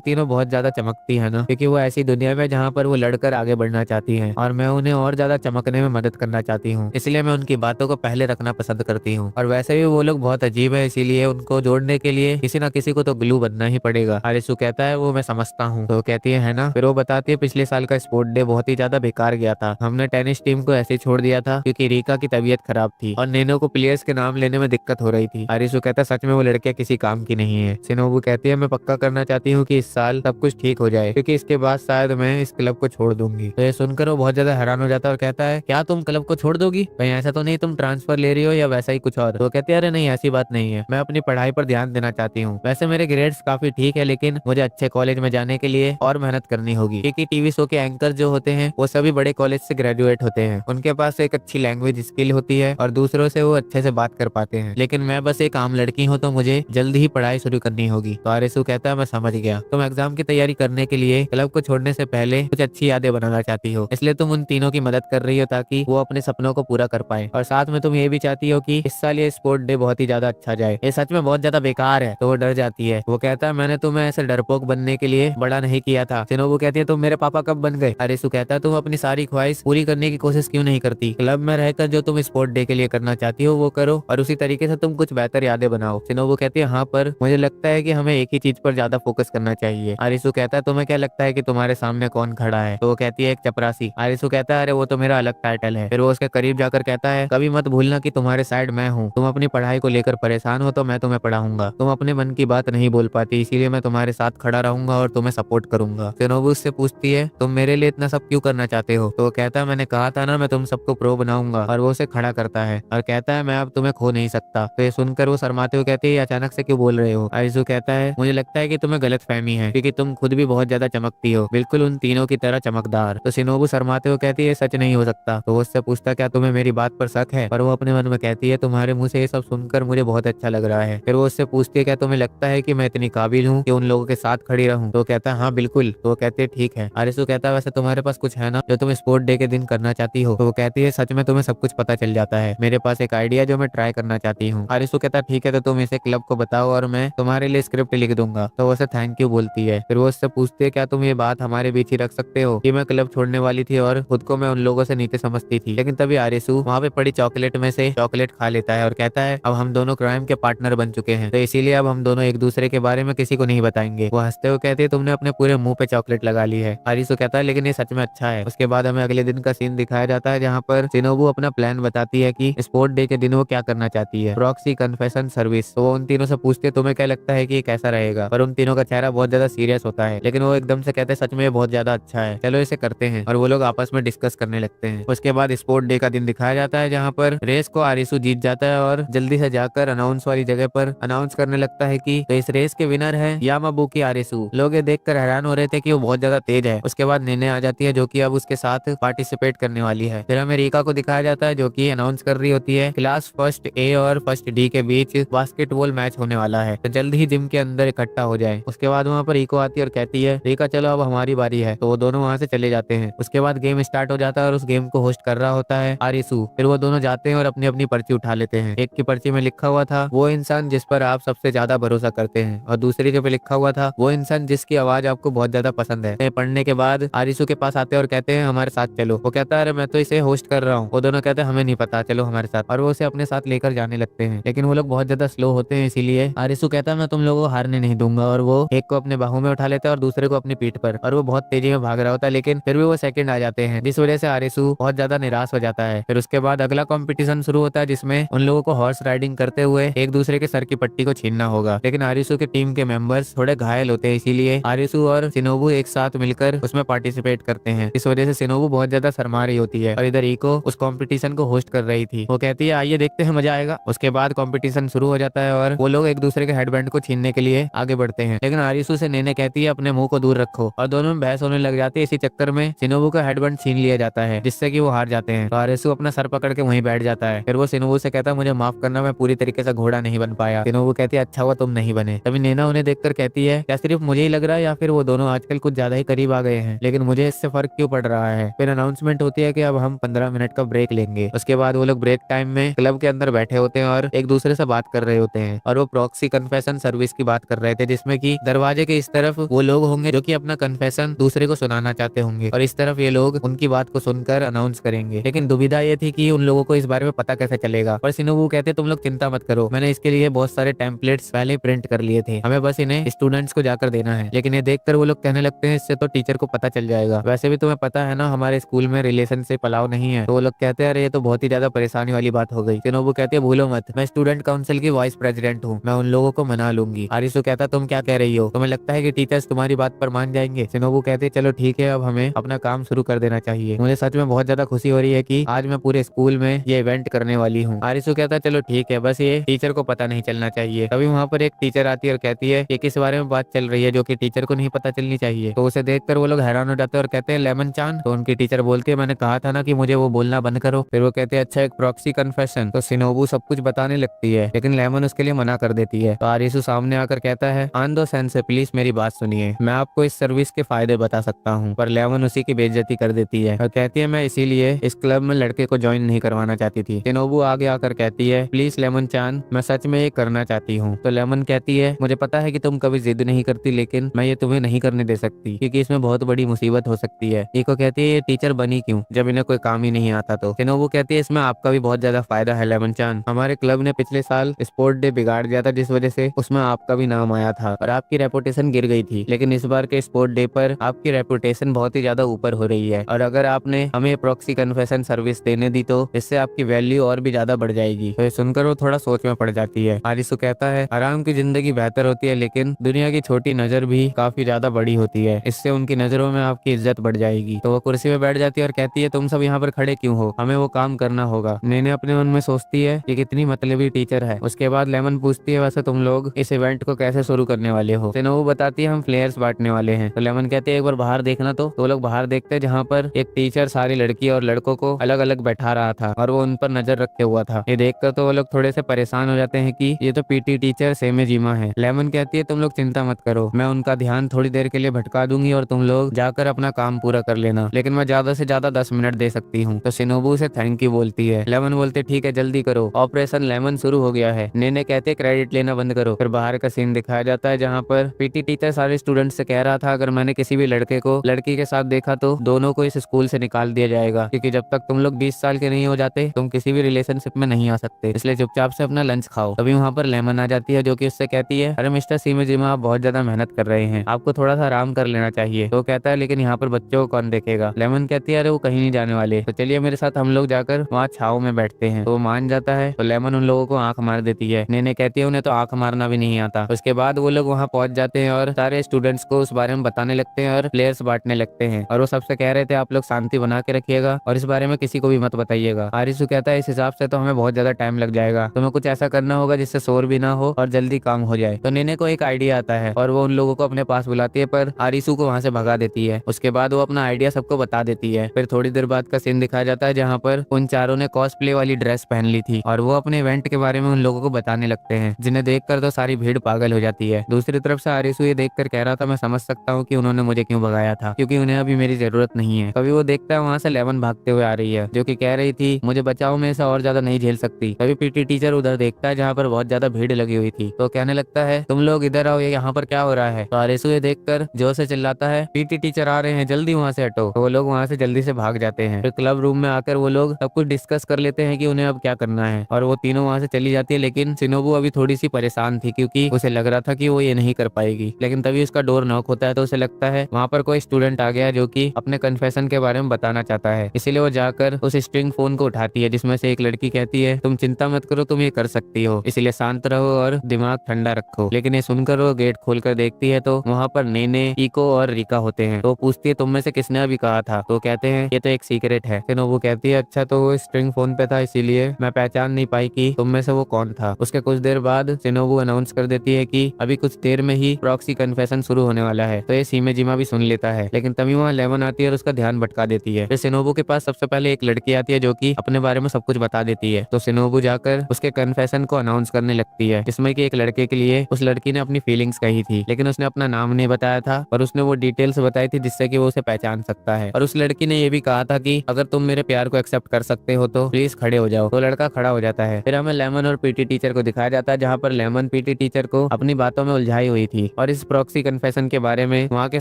तीनों बहुत ज्यादा चमकती है ना, क्योंकि वो ऐसी दुनिया में जहाँ पर वो लड़कर आगे बढ़ना चाहती है और मैं उन्हें और ज्यादा चमकने में मदद करना चाहती हूँ, इसलिए मैं उनकी बातों को पहले रखना पसंद करती हूँ। और वैसे भी वो लोग बहुत अजीब है, इसीलिए उनको जोड़ने के लिए किसी ना किसी को तो ग्लू बनना ही पड़ेगा। आरिसू कहता है वो मैं समझता हूँ। तो कहती है ना। फिर वो बताती है पिछले साल का स्पोर्ट डे बहुत ही ज्यादा बेकार गया था। हमने टेनिस टीम को ऐसे छोड़ दिया था क्योंकि रीका की तबीयत खराब थी और नैनो को प्लेयर्स के नाम लेने में दिक्कत हो रही थी। आरिसू कहता है सच में वो लड़कियां किसी काम की नहीं है। शिनोबू कहती है मैं पक्का करना चाहती हूँ कि इस साल सब कुछ ठीक हो जाए, क्योंकि इसके बाद शायद मैं इस क्लब को छोड़ दूंगी। तो ये सुनकर वो बहुत ज्यादा हैरान हो जाता है और कहता है क्या तुम क्लब को छोड़ दोगी? कहीं ऐसा तो नहीं तुम ट्रांसफर ले रही हो या वैसा ही कुछ और? तो कहती है अरे नहीं ऐसी बात नहीं है, मैं अपनी पढ़ाई पर ध्यान देना चाहती हूँ। वैसे मेरे ग्रेड्स काफी ठीक है, लेकिन मुझे अच्छे कॉलेज में जाने के लिए और मेहनत करनी होगी, क्योंकि टीवी शो के एंकर जो होते हैं वो सभी बड़े कॉलेज से ग्रेजुएट होते हैं। उनके पास एक अच्छी लैंग्वेज स्किल होती है और दूसरों से वो अच्छे से बात कर पाते हैं, लेकिन मैं बस एक आम लड़की हूँ, तो मुझे जल्द ही पढ़ाई शुरू करनी होगी। तो आरिसू कहता है मैं समझ गया, तुम एग्जाम की तैयारी करने के लिए क्लब को छोड़ने से पहले कुछ अच्छी यादें बनाना चाहती हो, इसलिए तुम उन तीनों की मदद कर रही हो ताकि वो अपने सपनों को पूरा कर पाए। और साथ में तुम ये भी चाहती हो कि इस साल ये स्पोर्ट डे बहुत ही ज्यादा अच्छा जाए। ये सच में बहुत ज्यादा बेकार है। तो वो डर जाती है। वो कहता है मैंने तुम्हें ऐसे डरपोक बनने के लिए बड़ा नहीं किया था। शिनोबू कहती है तुम मेरे पापा कब बन गए? आरिसू कहता है तुम अपनी सारी ख्वाहिश पूरी करने की कोशिश क्यों नहीं करती? क्लब में रहकर जो तुम स्पोर्ट डे के लिए करना चाहती हो वो करो और उसी तरीके से तुम कुछ बेहतर यादें बनाओ। शिनोबू कहती है हाँ, पर मुझे लगता है कि हमें एक ही चीज पर ज्यादा फोकस करना चाहिए। आरिसू कहता है तुम्हें क्या लगता है कि तुम्हारे सामने कौन खड़ा है? तो वो कहती है एक चपरासी। आरिसू कहता है अरे वो तो मेरा अलग टाइटल है। फिर वो उसके करीब जाकर कहता है कभी मत भूलना कि तुम्हारे साइड मैं हूँ। तुम अपनी पढ़ाई को लेकर परेशान हो तो मैं तुम्हें पढ़ाऊंगा। तुम अपने मन की बात नहीं बोल पाती, इसीलिए मैं तुम्हारे साथ खड़ा रहूंगा और तुम्हें सपोर्ट करूंगा। शिनोबू उससे पूछती है तुम मेरे लिए इतना सब क्यों करना चाहते हो? तो वो कहता है मैंने कहा था ना मैं तुम सबको प्रो बनाऊंगा। और वो उसे खड़ा करता है और कहता है मैं अब तुम्हें खो नहीं सकता। तो ये सुनकर वो शर्माते हुए कहती है अचानक से क्यों बोल रहे हो? आरिसू कहता है मुझे लगता है कि तुम्हें गलत फहमी है, क्योंकि तुम खुद भी बहुत ज्यादा चमकती हो, बिल्कुल उन तीनों की तरह चमकदार। तो शिनोबू शर्माते हुए कहती है सच नहीं हो सकता। तो वो उससे पूछता क्या तुम्हें मेरी बात पर शक है? पर वो अपने मन में कहती है तुम्हारे मुंह से ये सब सुनकर मुझे बहुत अच्छा लग रहा है। फिर वो उससे पूछती है क्या तुम्हें लगता है कि मैं इतनी काबिल हूँ कि उन लोगों के साथ खड़ी रहूं? तो कहता है हाँ बिल्कुल। तो वो कहते हैं ठीक है। आरिसू कहता है वैसे तुम्हारे पास कुछ है ना जो तुम स्पोर्ट डे के दिन करना चाहती हो? तो वो कहती है सच में तुम्हें सब कुछ पता चल जाता है, मेरे पास एक आइडिया जो मैं ट्राई करना चाहती हूँ। आरिसू कहता है ठीक है, तो तुम इसे क्लब को बताओ और मैं तुम्हारे लिए स्क्रिप्ट लिख दूंगा। तो वो उसे थैंक यू बोलती है। फिर वो उससे पूछती है क्या तुम ये बात हमारे बीच ही रख सकते हो कि मैं क्लब छोड़ने वाली थी और खुद को मैं उन लोगों से नीचे समझती थी? लेकिन तभी आरिसू वहाँ पे पड़ी चॉकलेट में से चॉकलेट खा लेता है और कहता है अब हम दोनों क्राइम के पार्टनर बन चुके हैं, तो इसीलिए अब हम दोनों एक दूसरे के बारे में किसी को नहीं बताएंगे। वो हंसते हुए कहते हैं तुमने अपने पूरे मुंह पे चॉकलेट लगा ली है। आरिसू कहता है लेकिन ये सच में अच्छा है। उसके बाद हमें अगले दिन का सीन दिखाया जाता है जहाँ पर शिनोबू अपना प्लान बताती है कि स्पोर्ट डे के दिन वो क्या करना चाहती है, प्रॉक्सी कन्फेशन सर्विस। तो वो उन तीनों से पूछते है तुम्हें क्या लगता है कि ये कैसा रहेगा? पर उन तीनों का चेहरा बहुत ज्यादा सीरियस होता है, लेकिन वो एकदम से कहते हैं सच में ये बहुत ज्यादा अच्छा है, चलो इसे करते हैं। और वो लोग आपस में डिस्कस करने लगते हैं। उसके बाद स्पोर्ट डे का दिन दिखाया जाता है जहाँ पर रेस को आरिसू जीत जाता है और जल्दी से जाकर अनाउंस वाली जगह पर अनाउंस करने लगता है कि तो इस रेस के विनर है यामाबुकी आरिसू। लोग ये देखकर हैरान हो रहे थे कि वो बहुत ज्यादा तेज है। उसके बाद नेने आ जाती है जो कि अब उसके साथ पार्टिसिपेट करने वाली है। फिर हमें रीका को दिखाया जाता है जो कि अनाउंस कर रही होती है क्लास फर्स्ट ए और फर्स्ट डी के बीच बास्केटबॉल मैच होने वाला है, तो जल्द ही जिम के अंदर इकट्ठा हो जाए। उसके बाद वहाँ पर रीको आती है और कहती है रीका चलो अब हमारी बारी है। तो वो दोनों वहाँ से चले जाते हैं। उसके बाद गेम स्टार्ट हो जाता है और उस गेम को होस्ट कर रहा होता है आरिसू। फिर वो दोनों जाते हैं और अपनी अपनी पर्ची उठा लेते हैं। एक की पर्ची में लिखा हुआ था वो इंसान जिस पर आप सबसे ज्यादा भरोसा करते हैं, और दूसरी के पे लिखा हुआ था वो इंसान जिसकी आवाज आपको बहुत ज्यादा पसंद है। पढ़ने के बाद आरिसू के पास आते हैं और कहते हैं हमारे साथ चलो। वो कहता है अरे मैं तो इसे होस्ट कर रहा हूँ। वो दोनों कहते हैं हमें नहीं पता, चलो हमारे साथ। और वो उसे अपने साथ लेकर जाने लगते हैं, लेकिन वो लोग बहुत ज्यादा स्लो होते हैं, इसीलिए आरिसू कहता है मैं तुम लोगों को हारने नहीं दूंगा। और वो एक को अपने बाहों में उठा लेता है और दूसरे को अपनी पीठ पर, और वो बहुत तेजी में भाग रहा होता है, लेकिन फिर भी वो सेकंड आ जाते हैं, जिस वजह से आरिसू बहुत ज्यादा निराश हो जाता है। फिर उसके बाद अगला कंपटीशन शुरू होता है जिसमें उन लोगों को हॉर्स राइडिंग करते हुए एक दूसरे के सर की पट्टी को छीनना होगा। लेकिन आरिसू के टीम के मेंबर्स थोड़े घायल होते हैं, इसीलिए आरिसू और शिनोबू एक साथ मिलकर उसमें पार्टिसिपेट करते हैं। इस वजह से शिनोबू बहुत ज्यादा शर्मा रही होती है और इधर इको उस कंपटीशन को होस्ट कर रही थी। वो कहती है आइए देखते हैं, मजा आएगा। उसके बाद कंपटीशन शुरू हो जाता है और वो लोग एक दूसरे के हेडबैंड को छीनने के लिए आगे बढ़ते हैं, लेकिन आरिसू से नेने कहती है अपने मुंह को दूर रखो, और दोनों में बहस होने लग जाती है। इसी चक्कर में शिनोबू का हेडबैंड छीन लिया जाता है, जिससे कि वो हार जाते हैं। तो आरिसू अपना सर पकड़ के वहीं बैठ जाता है। फिर वो शिनोबू से कहता है मुझे माफ करना, मैं पूरी तरीके से घोड़ा नहीं बन पाया। शिनोबू कहती है अच्छा हुआ तुम नहीं बने। तभी नैना उन्हें देखकर कहती है क्या सिर्फ मुझे ही लग रहा है या फिर वो दोनों आजकल कुछ ज्यादा ही करीब आ गए हैं, लेकिन मुझे इससे फर्क क्यों पड़ रहा है? फिर अनाउंसमेंट होती है कि अब हम मिनट का ब्रेक लेंगे। उसके बाद वो लोग ब्रेक टाइम में क्लब के अंदर बैठे होते हैं और एक दूसरे से बात कर रहे होते हैं और वो प्रॉक्सी कन्फेशन सर्विस की बात कर रहे थे, जिसमें कि दरवाजे के इस तरफ वो लोग होंगे जो कि अपना कन्फेशन दूसरे को सुनाना चाहते होंगे और इस तरफ ये लोग उनकी बात को सुनकर अनाउंस करेंगे। लेकिन दुविधा ये थी कि उन लोगों को इस बारे में पता कैसे चलेगा। पर शिनोबू कहते तुम लोग चिंता मत करो, मैंने इसके लिए बहुत सारे टेम्पलेट्स पहले प्रिंट कर लिए थे, हमें बस इन्हें स्टूडेंट्स को जाकर देना है। लेकिन ये देखकर वो लोग कहने लगते हैं इससे तो टीचर को पता चल जाएगा, वैसे भी तुम्हें पता है ना हमारे स्कूल में रिलेशनशिप अलाउ नहीं है। तो वो लोग कहते हैं अरे ये तो बहुत ही ज्यादा परेशानी वाली बात हो गई। शिनोबू कहते हैं भूलो मत, मैं स्टूडेंट काउंसिल की वाइस प्रेसिडेंट हूँ, मैं उन लोगों को मना लूंगी। आरिसु कहता तुम क्या कह रही हो, तुम्हें लगता है कि टीचर्स तुम्हारी बात पर मान जाएंगे? शिनोबू कहते चलो ठीक है, अब हमें अपना काम शुरू कर देना चाहिए। मुझे सच में बहुत ज्यादा खुशी हो रही है कि आज मैं पूरे स्कूल में ये इवेंट करने वाली हूँ। आरिसु कहता चलो ठीक है, बस ये टीचर को पता नहीं चलना चाहिए। तभी वहाँ पर एक टीचर आती है और कहती है ये किस बारे में बात चल रही है जो कि टीचर को नहीं पता चलनी चाहिए। तो उसे देखकर वो लोग हैरान हो जाते हैं और कहते हैं लेमन चान। तो उनकी टीचर बोलती है मैंने कहा था ना कि मुझे वो बोलना बंद करो। फिर वो कहते हैं अच्छा एक प्रॉक्सी कन्फेशन। तो शिनोबू सब कुछ बताने लगती है लेकिन लेमन उसके लिए मना कर देती है। तो आरिसु सामने आकर कहता है आंदो सेंसे प्लीज मेरी बात सुनिए, मैं आपको इस सर्विस के फायदे बता सकता हूँ। पर लेमन उसी की बेइज्जती कर देती है और कहती है मैं इसीलिए इस क्लब में लड़के को ज्वाइन नहीं करवाना चाहती थी। शिनोबू आगे आकर कहती है प्लीज लेमन चान, मैं सच में ये करना चाहती हूँ। तो लेमन कहती है मुझे पता है कि तुम कभी जिद नहीं करती, लेकिन मैं ये तुम्हें नहीं करने दे सकती क्योंकि इसमें बहुत बड़ी मुसीबत हो सकती है। इको कहती है ये टीचर बनी क्यों जब इन्हें कोई काम ही नहीं आता। तो शिनोबू कहती है इसमें आपका भी बहुत ज्यादा फायदा है लेमन चान, हमारे क्लब ने पिछले साल स्पोर्ट डे बिगाड़ दिया था जिस वजह से उसमें आपका भी नाम आया था और आपकी रेपुटेशन गिर गई थी। लेकिन इस बार के स्पोर्ट डे पर आपकी रेपुटेशन बहुत ही ज्यादा ऊपर हो रही है और अगर आपने हमें प्रॉक्सी कन्फेशन सर्विस देने दी तो इससे आपकी वैल्यू और भी ज्यादा बढ़ जाएगी। तो ये सुनकर वो थोड़ा सोच में पड़ जाती है। आरिसु कहता है आराम की जिंदगी बेहतर होती है लेकिन दुनिया की छोटी नजर भी काफी ज्यादा बड़ी होती है, इससे उनकी नजरों में आपकी इज्जत बढ़ जाएगी। तो वो कुर्सी में बैठ जाती है और कहती है तुम सब यहाँ पर खड़े क्यों हो, हमें वो काम करना होगा। नेने अपने मन में सोचती है ये कितनी मतलबी टीचर है। उसके बाद लेमन पूछती है वैसे तुम लोग इस इवेंट को कैसे शुरू करने वाले हो। शिनोबू बताती है हम फ्लेयर्स बांटने वाले हैं। तो लेमन कहते हैं एक बार बाहर देखना। तो वो लोग बाहर देखते हैं जहाँ पर एक टीचर सारी लड़की और लड़कों को अलग अलग बैठा रहा था और वो उन पर नजर रखे हुआ था। ये देखकर तो वो लोग थोड़े से परेशान हो जाते हैं कि ये तो पीटी टीचर सेमेजिमा है। लेमन कहती है तुम लोग चिंता मत करो, मैं उनका ध्यान थोड़ी देर के लिए भटका दूंगी और तुम लोग जाकर अपना काम पूरा कर लेना, लेकिन मैं ज्यादा से ज्यादा 10 मिनट दे सकती हूँ। तो शिनोबू से थैंक यू बोलती है। लेमन बोलते ठीक है जल्दी करो, ऑपरेशन लेमन शुरू हो गया है। नेने कहते क्रेडिट लेना बंद करो। फिर बाहर का सीन दिखाया जाता है जहाँ पर पीटी टीचर सारे स्टूडेंट से कह रहा था अगर मैंने किसी भी लड़के को लड़की के साथ देखा तो दोनों को इस स्कूल से निकाल दिया जाएगा, क्योंकि जब तक तुम लोग 20 साल के नहीं हो जाते तुम किसी भी रिलेशनशिप में नहीं आ सकते, इसलिए चुपचाप से अपना लंच खाओ। तभी वहाँ पर लेमन आ जाती है जो कि उससे कहती है अरे मिस्टर सीमेजिमा आप बहुत ज्यादा मेहनत कर रहे हैं, आपको थोड़ा सा आराम कर लेना चाहिए। तो कहता है लेकिन यहाँ पर बच्चों को कौन देखेगा। लेमन कहती है अरे वो कहीं नहीं जाने वाले, तो चलिए मेरे साथ हम लोग जाकर वहाँ छाव में बैठते हैं। तो वो मान जाता है। तो लेमन उन लोगों को आंख मार देती है। नेने कहती है उन्हें तो आंख मारना भी नहीं आता। उसके बाद वो लोग वहाँ पहुंच जाते हैं और सारे स्टूडेंट्स को उस बारे में बताने लगते हैं और प्लेयर्स बांटने लगते हैं और वो सबसे कह रहे थे आप लोग शांति बना के रखिएगा और इस बारे में किसी को भी मत बताइएगा। आरिसु कहता है इस हिसाब से तो हमें बहुत ज्यादा टाइम लग जाएगा, तुम्हें कुछ ऐसा करना होगा जिससे शोर भी ना हो और जल्दी काम हो जाए। तो नेने को एक आइडिया आता है और वो उन लोगों को अपने पास बुलाती है पर आरिसु को वहाँ से भगा देती है। उसके बाद वो अपना आइडिया सबको बता देती है। फिर थोड़ी देर बाद का सीन दिखाया जाता है जहाँ पर उन चारों ने कॉस्प्ले वाली ड्रेस पहन ली थी और वो अपने इवेंट के बारे में उन लोगों को बताने लगते हैं, जिन्हें देखकर तो सारी भीड़ पागल हो जाती है। दूसरी तरफ से आरिसु ये देखकर कह रहा था मैं समझ सकता हूँ कि उन्होंने मुझे क्यों भगाया था, क्योंकि उन्हें अभी मेरी जरूरत नहीं है। कभी वो देखता है वहाँ से लेमन भागते हुए आ रही है जो कि कह रही थी मुझे बचाओ, मैं ऐसा और ज्यादा नहीं झेल सकती। कभी पीटी टीचर उधर देखता है जहाँ पर बहुत ज्यादा भीड़ लगी हुई थी, तो कहने लगता है तुम लोग इधर आओ, ये यहाँ पर क्या हो रहा है। तो आरिसु ये देखकर जोर से चिल्लाता है पीटी टीचर आ रहे हैं, जल्दी वहाँ से हटो। तो वो लोग वहाँ से जल्दी से भाग जाते हैं। फिर क्लब रूम में आकर वो लोग सब कुछ डिस्कस कर लेते हैं कि उन्हें अब क्या करना है और वो तीनों वहाँ से चली जाती है। लेकिन शिनोबू अभी थोड़ी सी परेशान थी क्योंकि उसे लग रहा था कि वो ये नहीं कर पाएगी। लेकिन तभी उसका डोर नॉक होता है तो उसे लगता है वहाँ पर कोई स्टूडेंट आ गया जो कि अपने कन्फेशन के बारे में बताना चाहता है। इसीलिए वो जाकर उस स्ट्रिंग फोन को उठाती है जिसमें से एक लड़की कहती है तुम चिंता मत करो, तुम ये कर सकती हो, इसलिए शांत रहो और दिमाग ठंडा रखो। लेकिन ये सुनकर वो गेट खोलकर देखती है तो वहाँ पर नेने, इको और रिका होते हैं। तो पूछती है तुम में से किसने अभी कहा था। तो कहते हैं ये तो एक सीक्रेट है। वो कहती है अच्छा तो वो स्ट्रिंग फोन पे था इसीलिए मैं पहचान नहीं पाई कि तुम में से वो कौन था। उसके कुछ देर बाद शिनोबू अनाउंस कर देती है कि अभी कुछ देर में ही प्रॉक्सी कन्फेशन शुरू होने वाला है। तो ये सीमेजिमा भी सुन लेता है, लेकिन तभी वहाँ लेमन आती है और उसका ध्यान भटका देती है। फिर शिनोबू के पास सबसे पहले एक लड़की आती है जो कि अपने बारे में सब कुछ बता देती है। तो शिनोबू जाकर उसके कन्फेशन को अनाउंस करने लगती है जिसमें कि एक लड़के के लिए उस लड़की ने अपनी फीलिंग्स कही थी, लेकिन उसने अपना नाम नहीं बताया था और उसने वो डिटेल्स बताई थी जिससे कि वो उसे पहचान सकता है। और उस लड़की ने ये भी कहा था कि अगर तुम मेरे प्यार को एक्सेप्ट कर सकते हो तो प्लीज खड़े हो जाओ। तो लड़का खड़ा हो जाता है। फिर हमें लेमन और पीटी टीचर को दिखाया जाता है, जहाँ पर लेमन पीटी टीचर को अपनी बातों में उलझाई हुई थी और इस प्रॉक्सी कन्फेशन के बारे में वहाँ के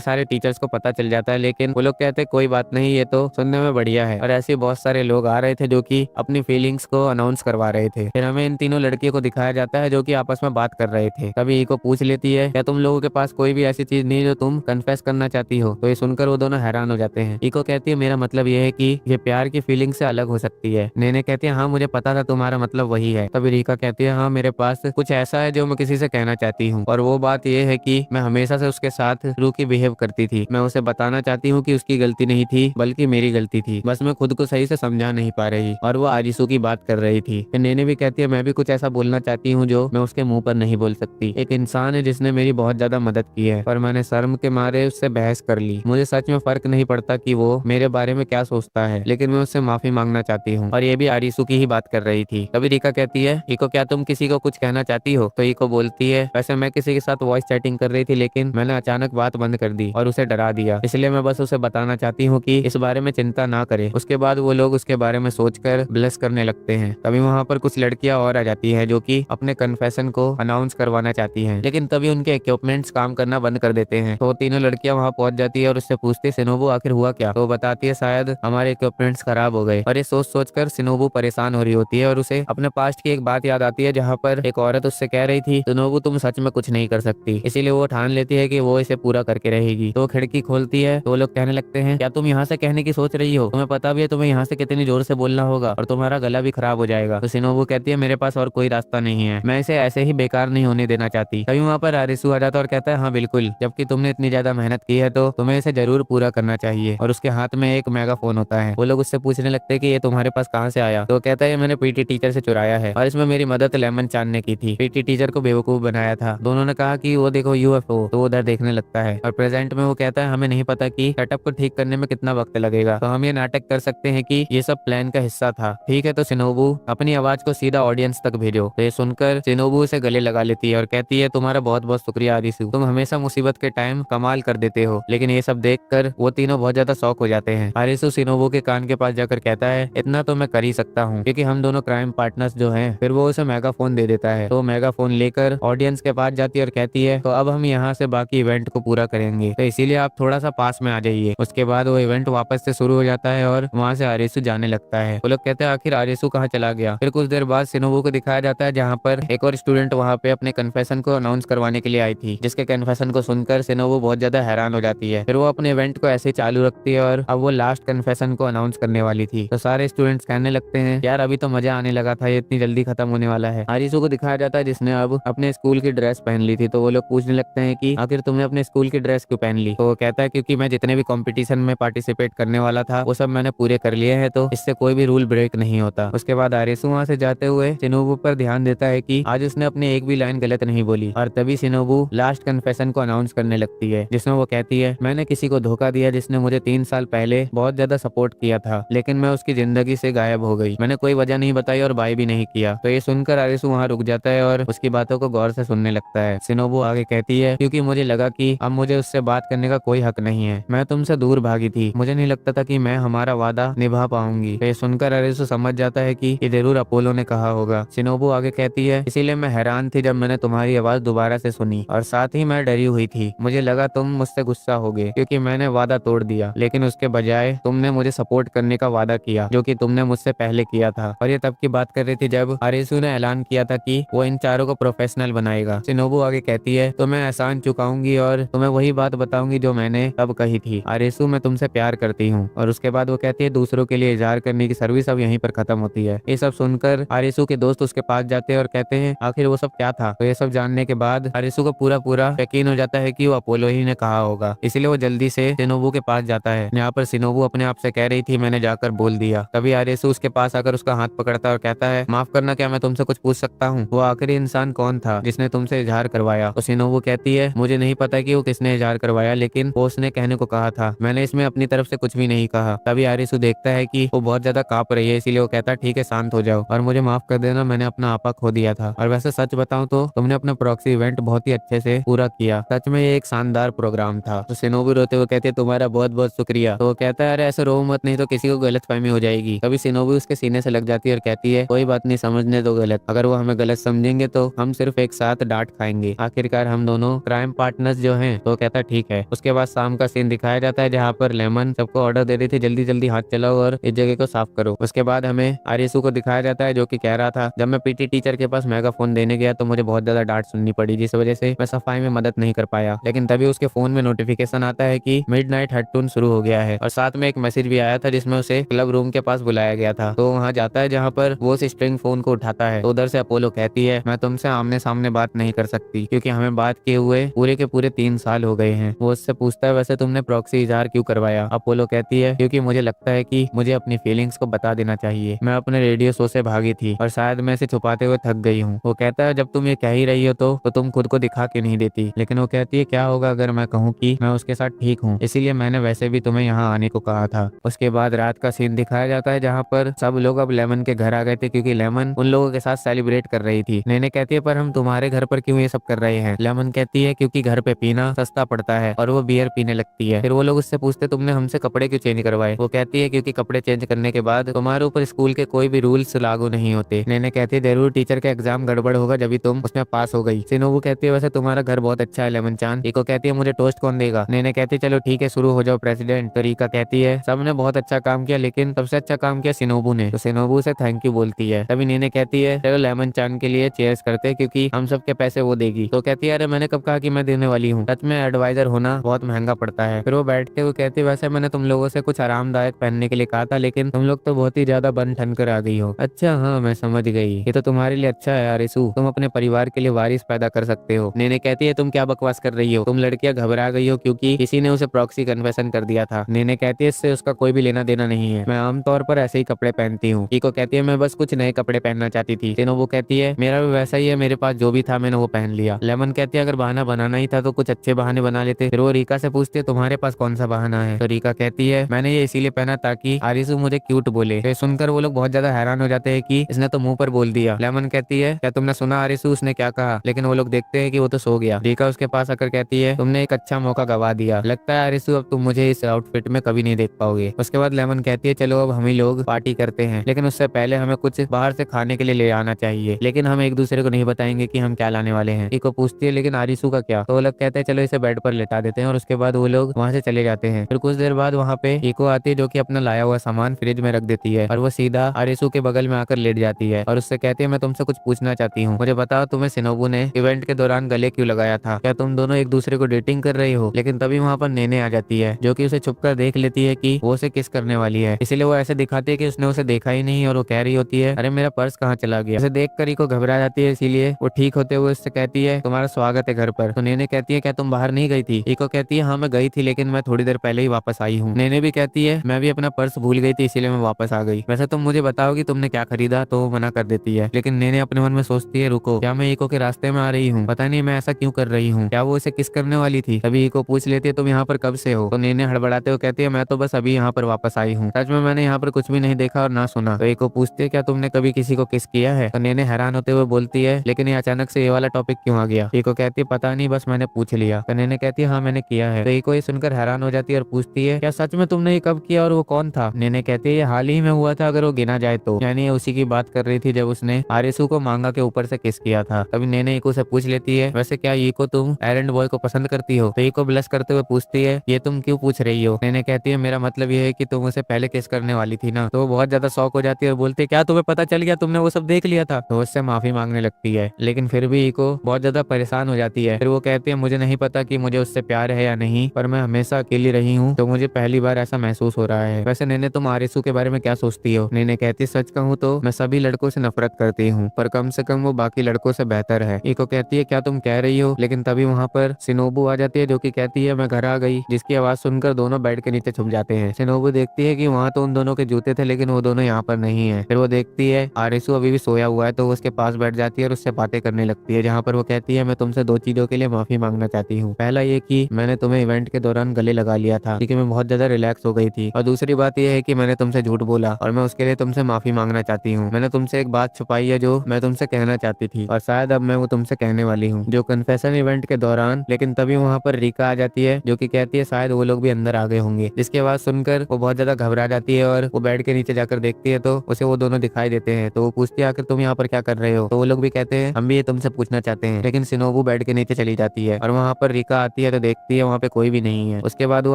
सारे टीचर्स को पता चल जाता है। लेकिन वो लोग कहते हैं कोई बात नहीं, ये तो सुनने में बढ़िया है। और ऐसे बहुत सारे लोग आ रहे थे जो कि अपनी फीलिंग्स को अनाउंस करवा रहे थे। फिर हमें इन तीनों लड़कियों को दिखाया जाता है जो कि आपस में बात कर रहे थे। तभी इको पूछ लेती है, क्या तुम लोगों के पास कोई भी ऐसी चीज नहीं जो तुम कन्फेस करना चाहती हो? तो ये सुनकर वो दोनों हैरान हो जाते हैं। इको कहती है, मेरा मतलब ये है कि ये प्यार की फीलिंग से अलग हो सकती है। नेने कहती है, हाँ मुझे पता था तुम्हारा मतलब वही है। तभी रीका कहती है, हाँ मेरे पास कुछ ऐसा है जो मैं किसी से कहना चाहती हूँ, और वो बात ये है कि मैं हमेशा से उसके साथ रूकी बिहेव करती थी। मैं उसे बताना चाहती हूँ कि उसकी गलती नहीं थी बल्कि मेरी गलती थी, बस मैं खुद को सही से समझा नहीं पा रही। और वो आरिसू की बात कर रही थी। नेने भी कहती है, मैं भी कुछ ऐसा बोलना चाहती हूँ जो मैं उसके मुंह पर नहीं बोल सकती। एक इंसान है जिसने मेरी बहुत ज्यादा मदद की है, पर मैंने शर्म के मारे उससे बहस कर ली। मुझे सच में फर्क नहीं पड़ता कि वो मेरे बारे में क्या सोचता है, लेकिन मैं उससे माफी मांगना चाहती हूँ। और ये भी आरिसू की ही बात कर रही थी। तभी रीका कहती है, इको क्या तुम किसी को कुछ कहना चाहती हो? तो इको बोलती है, वैसे मैं किसी के साथ वॉइस चैटिंग कर रही थी, लेकिन मैंने अचानक बात बंद कर दी और उसे डरा दिया, इसलिए मैं बस उसे बताना चाहती हूँ कि इस बारे में चिंता ना करे। उसके बाद वो लोग उसके बारे में सोचकर ब्लश करने लगते हैं। तभी वहाँ पर कुछ लड़कियां और आ जाती है जो कि अपने कन्फेशन को अनाउंस करवाना चाहती हैं, लेकिन तभी उनके इक्विपमेंट्स काम करना बंद कर देते हैं। तो तीनों लड़कियां वहाँ पहुंच जाती है और उससे पूछती है, सिनोबू आखिर हुआ क्या? तो बताती है, शायद हमारे इक्विपमेंट्स खराब हो गए। और ये सोच सोच कर सिनोबू परेशान हो रही होती है और उसे अपने पास्ट की एक बात याद आती है, जहाँ पर एक औरत उससे कह रही थी, सिनोबू तुम सच में कुछ नहीं कर सकती। इसीलिए वो ठान लेती है कि वो इसे पूरा करके रहेगी। तो खिड़की खोलती है तो वो लोग कहने लगते हैं, क्या तुम यहाँ से कहने की सोच रही हो? तुम्हें पता भी है तुम्हें यहाँ से कितनी जोर से बोलना होगा और तुम्हारा गला भी खराब हो जाएगा। तो सिनोबू कहती है, मेरे पास और कोई रास्ता नहीं है, मैं इसे ऐसे ही बेकार नहीं होने देना चाहती। तभी वहाँ पर आरिसू आ जाता है और कहता है, हाँ बिल्कुल, जबकि तुमने इतनी ज्यादा मेहनत की है तो तुम्हें इसे जरूर पूरा करना चाहिए। और उसके हाथ में एक मेगाफोन होता है। वो लोग उससे पूछने लगते हैं कि ये तुम्हारे पास कहाँ से आया? तो कहता है, मैंने पीटी टीचर से चुराया है और इसमें मेरी मदद लेमन चान ने की थी। पीटी टीचर को बेवकूफ बनाया था। दोनों ने कहा कि वो देखो यूएफओ, तो वो उधर देखने लगता है। और प्रेजेंट में वो कहता है, हमें नहीं पता कि सेटअप को ठीक करने में कितना वक्त लगेगा, तो हम ये नाटक कर सकते हैं कि ये सब प्लान का हिस्सा था। ठीक है, तो सिनोबू अपनी आवाज को सीधा ऑडियंस तक भेजो। तो ये सुनकर सिनोबू उसे गले लगा लेती है और कहती है, तुम्हारा बहुत बहुत शुक्रिया आरिसू, तुम हमेशा मुसीबत के टाइम कमाल कर देते हो। लेकिन ये सब देखकर वो तीनों बहुत ज्यादा शॉक हो जाते हैं। आरिसू सिनोबू के कान के पास जाकर कहता है, इतना तो मैं कर ही सकता हूँ क्योंकि हम दोनों क्राइम पार्टनर्स जो हैं। फिर वो उसे मेगाफोन दे देता है। तो मेगाफोन लेकर ऑडियंस के पास जाती है और कहती है, तो अब हम यहाँ से बाकी इवेंट को पूरा करेंगे, तो इसीलिए आप थोड़ा सा पास में आ जाइए। उसके बाद वो इवेंट वापस से शुरू हो जाता है और वहाँ से आरिसू जाने लगता है। वो लोग कहते हैं, आखिर आरिसू कहाँ चला गया? फिर कुछ देर बाद सिनोबू को दिखाया जाता है, जहाँ पर एक और स्टूडेंट वहाँ पे अपने कन्फेशन को अनाउंस करवाने के लिए आई थी, जिसके कन्फेशन को सुनकर सिनोबू बहुत ज्यादा हैरान हो जाती है। फिर वो अपने इवेंट को ऐसे ही चालू रखती है और अब वो लास्ट कन्फेशन को अनाउंस करने वाली थी। तो सारे स्टूडेंट्स कहने लगते हैं, यार अभी तो मजा आने लगा था, ये इतनी जल्दी खत्म होने वाला है। आरिसू को दिखाया जाता है जिसने अब अपने स्कूल की ड्रेस पहन ली थी। तो वो लोग पूछने लगते हैं कि आखिर तुमने अपने स्कूल की ड्रेस क्यों पहन ली? तो वो कहता है, क्योंकि मैं जितने भी कंपटीशन में पार्टिसिपेट करने वाला था वो सब मैंने पूरे कर लिए हैं, तो इससे कोई भी रूल ब्रेक नहीं होता। उसके बाद आरिसू वहाँ से जाते हुए सिनोबू पर ध्यान देता है कि आज उसने अपने एक भी लाइन गलत नहीं बोली। और तभी सिनोबू लास्ट कन्फेशन को अनाउंस करने लगती है, जिसमें वो कहती है, मैंने किसी को धोखा दिया जिसने मुझे 3 साल पहले बहुत ज्यादा सपोर्ट किया था, लेकिन मैं उसकी जिंदगी से गायब हो गई। मैंने कोई वजह नहीं बताई और बाय भी नहीं किया। तो ये सुनकर आरिसू वहाँ रुक जाता है और उसकी बातों को गौर से सुनने लगता है। सिनोबू आगे कहती है, क्योंकि मुझे लगा कि अब मुझे उससे बात करने का कोई हक नहीं है। मैं तुमसे दूर भागी थी, मुझे नहीं लगता था कि मैं हमारा वादा निभा पाऊंगी। तो ये सुनकर आरिसू समझ जाता है कि ये जरूर अपोलो ने कहा होगा। सिनोबू आगे कहती है, इसीलिए मैं हैरान थी जब मैंने तुम्हारी आवाज दोबारा से सुनी, और साथ ही मैं डरी हुई थी। मुझे लगा तुम मुझसे गुस्सा होगे क्योंकि मैंने वादा तोड़ दिया, लेकिन उसके बजाय तुमने मुझे सपोर्ट करने का वादा किया, जो कि तुमने मुझसे पहले किया था। और ये तब की बात कर रही थी जब आरिसू ने ऐलान किया था कि वो इन चारों को प्रोफेशनल बनाएगा। सिनोबू आगे कहती है, तो मैं एहसान चुकाऊंगी और तुम्हें वही बात बताऊंगी जो मैंने तब कही थी, आरिसू मैं तुमसे प्यार करती हूँ। और उसके बाद वो कहती है, दूसरों के लिए इजहार करने की सर्विस अब यहीं पर खत्म होती है। ये सब सुनकर आरिसू के दोस्त उसके पास जाते हैं और कहते हैं, आखिर वो सब क्या था? तो ये सब जानने के बाद आरिसू को पूरा यकीन हो जाता है कि वो अपोलो ही ने कहा होगा। इसलिए वो जल्दी से सिनोबू के पास जाता है। यहाँ पर सिनोबू अपने आप से कह रही थी, मैंने जाकर बोल दिया। तभी आरिसू उसके पास आकर उसका हाथ पकड़ता है और कहता है, माफ करना, क्या मैं तुमसे कुछ पूछ सकता हूँ? वो आखिरी इंसान कौन था जिसने तुमसे इजहार करवाया? तो सिनोबू कहती है, मुझे नहीं पता कि वो किसने इजहार करवाया, लेकिन वो उसने कहने को कहा था, मैंने इसमें अपनी तरफ से कुछ भी नहीं कहा। तभी आरिसू देखता है कि वो बहुत ज्यादा कांप रही है, इसीलिए वो कहता है, ठीक है शांत हो जाओ और मुझे माफ कर देना, मैंने अपना आपा खो दिया था। और वैसे सच बताऊं तो तुमने अपना प्रॉक्सी इवेंट बहुत ही अच्छे से पूरा किया, सच में ये एक शानदार प्रोग्राम था। तो सिनोबू रोते हुए कहती है, तुम्हारा बहुत बहुत शुक्रिया। तो वो कहता है, अरे ऐसे रो मत, नहीं तो किसी को गलतफहमी हो जाएगी। तभी शिनोबू उसके सीने से लग जाती है और कहती है कोई बात नहीं, समझने दो गलत, अगर वो हमें गलत समझेंगे तो हम सिर्फ एक साथ डांट खाएंगे, आखिरकार हम दोनों क्राइम पार्टनर्स जो हैं। तो कहता ठीक है। उसके बाद शाम का सीन दिखाया जाता है जहाँ पर लेमन सबको ऑर्डर दे रही थी जल्दी जल्दी हाथ चलाओ और इस जगह को साफ करो। उसके बाद हमें आरिसू को दिखाया जाता है जो कि कह रहा था जब मैं पीटी टीचर के पास मेगाफोन देने गया तो मुझे बहुत ज्यादा डांट सुननी पड़ी जिस वजह से मैं सफाई में मदद नहीं कर पाया। लेकिन तभी उसके फोन में नोटिफिकेशन आता है कि मिडनाइट हट्टून शुरू हो गया है और साथ में एक मैसेज भी आया था जिसमें उसे क्लब रूम के पास बुलाया गया था। तो वहाँ जाता है जहाँ पर वो उस स्ट्रिंग फोन को उठाता है। तो उधर से अपोलो कहती है मैं तुमसे आमने सामने बात नहीं कर सकती क्योंकि हमें बात किए हुए पूरे के पूरे 3 साल हो गए हैं। वो उससे पूछता है वैसे तुमने प्रॉक्सी इजहार क्यों करवाया? अपोलो कहती है क्योंकि मुझे लगता है कि मुझे अपनी फीलिंग्स को बता देना चाहिए। मैं अपने रेडियो शो से भागी थी और शायद मैं इसे छुपाते हुए थक गई हूँ। वो कहता है जब तुम ये कह ही रही हो तो तुम खुद को दिखा क्यों नहीं देती? लेकिन वो कहती है क्या होगा अगर मैं कहूँ कि मैं उसके साथ ठीक हूँ, इसीलिए मैंने वैसे भी तुम्हें यहाँ आने को कहा था। उसके बाद रात का सीन दिखाया जाता है जहाँ पर सब लोग अब लेमन के घर आ गए थे क्योंकि लेमन उन लोगों के साथ सेलिब्रेट कर रही थी। नेने कहती है पर हम तुम्हारे घर पर क्यों ये सब कर रहे हैं? लेमन कहती है क्योंकि घर पे पीना सस्ता पड़ता है और वो बियर पीने लगती है। फिर वो लोग उससे पूछते तुमने हमसे कपड़े क्यों चेंज करवाए? वो कहती है क्योंकि कपड़े चेंज करने के बाद तुम्हारे ऊपर स्कूल के कोई भी रूल्स लागू नहीं होते। नेने कहती है जरूर टीचर का एग्जाम गड़बड़ होगा जब तुम उसमें पास हो गई। शिनोबू कहती है वैसे तुम्हारा घर बहुत अच्छा है लेमन चान। इको कहती है मुझे टोस्ट कौन देगा? नेने कहती है चलो ठीक है शुरू हो जाओ प्रेसिडेंट। तो रिका कहती है सबने बहुत अच्छा काम किया लेकिन सबसे अच्छा काम किया शिनोबू ने। तो शिनोबू से थैंक यू बोलती है। तभी नेने कहती है चलो लेमन चान के लिए चेयर्स करते हैं क्योंकि हम सबके पैसे वो देगी। तो कहती है अरे मैंने कब कहा कि मैं देने वाली हूँ, सच में एडवाइजर होना बहुत महंगा पड़ता है। फिर वो बैठते हुए कहती है वैसे मैंने तुम लोगों से कुछ आरामदायक पहनने के लिए कहा था लेकिन तुम लोग तो बहुत ही ज्यादा बन ठन कर आ गई हो। अच्छा हाँ मैं समझ गई, ये तो तुम्हारे लिए अच्छा है आरिसू, तुम अपने परिवार के लिए वारिस पैदा कर सकते हो। नेने कहती है तुम क्या बकवास कर रही हो, तुम लड़कियां घबरा गई हो क्योंकि किसी ने उसे प्रॉक्सी कन्फेशन कर दिया था। नेने कहती है इससे उसका कोई भी लेना देना नहीं है, मैं आमतौर पर ऐसे ही कपड़े पहनती हूँ। इको कहती है मैं बस कुछ नए कपड़े पहनना चाहती थी। वो कहती है मेरा भी वैसा ही है, मेरे पास जो भी था मैंने वो पहन लिया। लेमन कहती है अगर बहाना बनाना ही था तो कुछ अच्छे बहाने बना लेते। फिर वो रीका से पूछती है तुम्हारे पास कौन सा बहाना है? तो रीका कहती है मैंने ये इसीलिए पहना ताकि आरिसू मुझे क्यूट बोले। फिर सुनकर वो लोग बहुत ज्यादा हैरान हो जाते हैं कि इसने तो मुंह पर बोल दिया। लेमन कहती है क्या तुमने सुना आरिसू उसने क्या कहा? लेकिन वो लोग देखते हैं कि वो तो सो गया। रीका उसके पास आकर कहती है तुमने एक अच्छा मौका गवा दिया, लगता है आरिसू अब तुम मुझे इस आउटफिट में कभी नहीं देख पाओगे। उसके बाद लेमन कहती है चलो अब हम ही लोग पार्टी करते हैं लेकिन उससे पहले हमें कुछ बाहर से खाने के लिए ले आना चाहिए, लेकिन हम एक दूसरे को नहीं बताएंगे कि हम क्या लाने वाले हैं। इको पूछती है लेकिन आरिसू का क्या? तो वो लोग कहते हैं चलो इसे बेड पर लेटा देते हैं और उसके बाद वो लोग वहाँ से चले जाते हैं। फिर कुछ देर बाद वहाँ पे इको आती है जो कि अपना लाया हुआ सामान फ्रिज में रख देती है और वो सीधा आरिसू के बगल में आकर लेट जाती है और उससे कहती है मैं तुमसे कुछ पूछना चाहती हूँ, मुझे बताओ तुम्हें शिनोबू ने इवेंट के दौरान गले क्यों लगाया था? क्या तुम दोनों एक दूसरे को डेटिंग कर रही हो? लेकिन तभी वहाँ पर नेने आ जाती है जो कि उसे छुपकर देख लेती है कि वो उसे किस करने वाली है, इसीलिए वो ऐसे दिखाती है कि उसने उसे देखा ही नहीं और वो कह रही होती है अरे मेरा पर्स कहाँ चला गया। उसे देख कर ही को घबरा जाती है, इसीलिए वो ठीक होते हुए उससे कहती है तुम्हारा स्वागत है घर पर। तो नेने कहती है क्या तुम बाहर नहीं गई थी? इको कहती है हाँ मैं गई थी लेकिन मैं थोड़ी देर पहले ही वापस आई हूँ। नेने भी कहती है मैं भी अपना पर्स भूल गई थी इसीलिए मैं वापस आ गई, वैसे तुम मुझे बताओ कि तुमने क्या खरीदा? तो वो मना कर देती है लेकिन नेने अपने मन में सोचती है रुको क्या मैं इको के रास्ते में आ रही हूँ, पता नहीं मैं ऐसा क्यों कर रही हूँ, क्या वो इसे किस करने वाली थी? तभी इको पूछ लेती है तुम यहाँ पर कब से हो? तो नेने हड़बड़ाते हुए कहती है मैं तो बस अभी यहाँ पर वापस आई हूँ, सच में मैंने यहाँ पर कुछ भी नहीं देखा और ना सुना। तो इको पूछती है क्या तुमने कभी किसी को किस किया है? तो नेने हैरान होते हुए बोलती है लेकिन ये अचानक से ये वाला टॉपिक क्यों आ गया? इको कहती है पता नहीं बस मैंने पूछ लिया। तो नेने कहती है हाँ मैंने किया है। तो इको ये सुनकर हैरान हो जाती है और पूछती है क्या सच में तुमने ये कब किया और वो कौन था? नेने कहती है ये हाल ही में हुआ था अगर वो गिना जाए तो, यानी उसी की बात कर रही थी जब उसने आरिसू को मांगा के ऊपर से किस किया था। तभी नेने इको से पूछ लेती है वैसे क्या इको तुम एरंड बॉय को पसंद करती हो? तो इको ब्लश करते हुए पूछती है ये तुम क्यों पूछ रही हो? नेने कहती है मेरा मतलब ये है कि तुम उसे पहले किस करने वाली थी ना। तो वो बहुत ज्यादा शौक हो जाती है और बोलती है क्या तुम्हें पता चल गया, तुमने वो सब देख लिया था? तो उससे माफी मांगने लगती है लेकिन फिर भी इको बहुत ज्यादा परेशान हो जाती है। फिर वो कहती है मुझे नहीं पता कि मुझे उससे प्यार है या नहीं, पर मैं हमेशा अकेली रही हूँ तो मुझे पहली बार ऐसा महसूस हो रहा है। वैसे नेने तुम आरिसू के बारे में क्या सोचती हो? नेने कहती सच कहूँ तो मैं सभी लड़कों से नफरत करती हूँ पर कम से कम वो बाकी लड़कों से बेहतर है। इको कहती है क्या तुम कह रही हो? लेकिन तभी वहाँ पर शिनोबू आ जाती है जो कि कहती है मैं घर आ गई, जिसकी आवाज सुनकर दोनों बेड के नीचे छुप जाते हैं। शिनोबू देखती है कि वहाँ तो उन दोनों के जूते थे लेकिन वो दोनों यहाँ पर नहीं है। फिर वो देखती है आरिसू अभी भी सोया हुआ है तो वो उसके पास बैठ जाती है और उससे बातें करने लगती है, जहाँ पर वो कहती है मैं तुमसे 2 चीजों के लिए माफी मांगना चाहती हूँ। पहला ये कि मैंने तुम्हें इवेंट के दौरान गले लगा लिया था क्योंकि मैं बहुत ज्यादा रिलैक्स हो गई थी, और दूसरी बात यह है कि मैंने तुमसे झूठ बोला और मैं उसके लिए तुमसे माफी मांगना चाहती हूँ। मैंने तुमसे एक बात छुपाई है जो मैं तुमसे कहना चाहती थी और शायद अब मैं वो तुमसे कहने वाली हूँ, जो कन्फेशन इवेंट के दौरान। लेकिन तभी वहाँ पर रीका आ जाती है जो कि कहती है शायद वो लोग भी अंदर आ गए होंगे, जिसके बाद सुनकर वो बहुत ज्यादा घबरा जाती है और वो बेड के नीचे जाकर देखती है तो उसे वो दोनों दिखाई देते हैं। तो वो पूछती है आखिर तुम यहाँ पर क्या कर रहे हो? तो वो लोग भी कहते हैं हम भी ये तुमसे पूछना चाहते हैं। लेकिन शिनोबू बेड के नीचे चली जाती है और वहाँ पर रिका आती है तो देखती है वहाँ पे कोई भी नहीं है। उसके बाद वो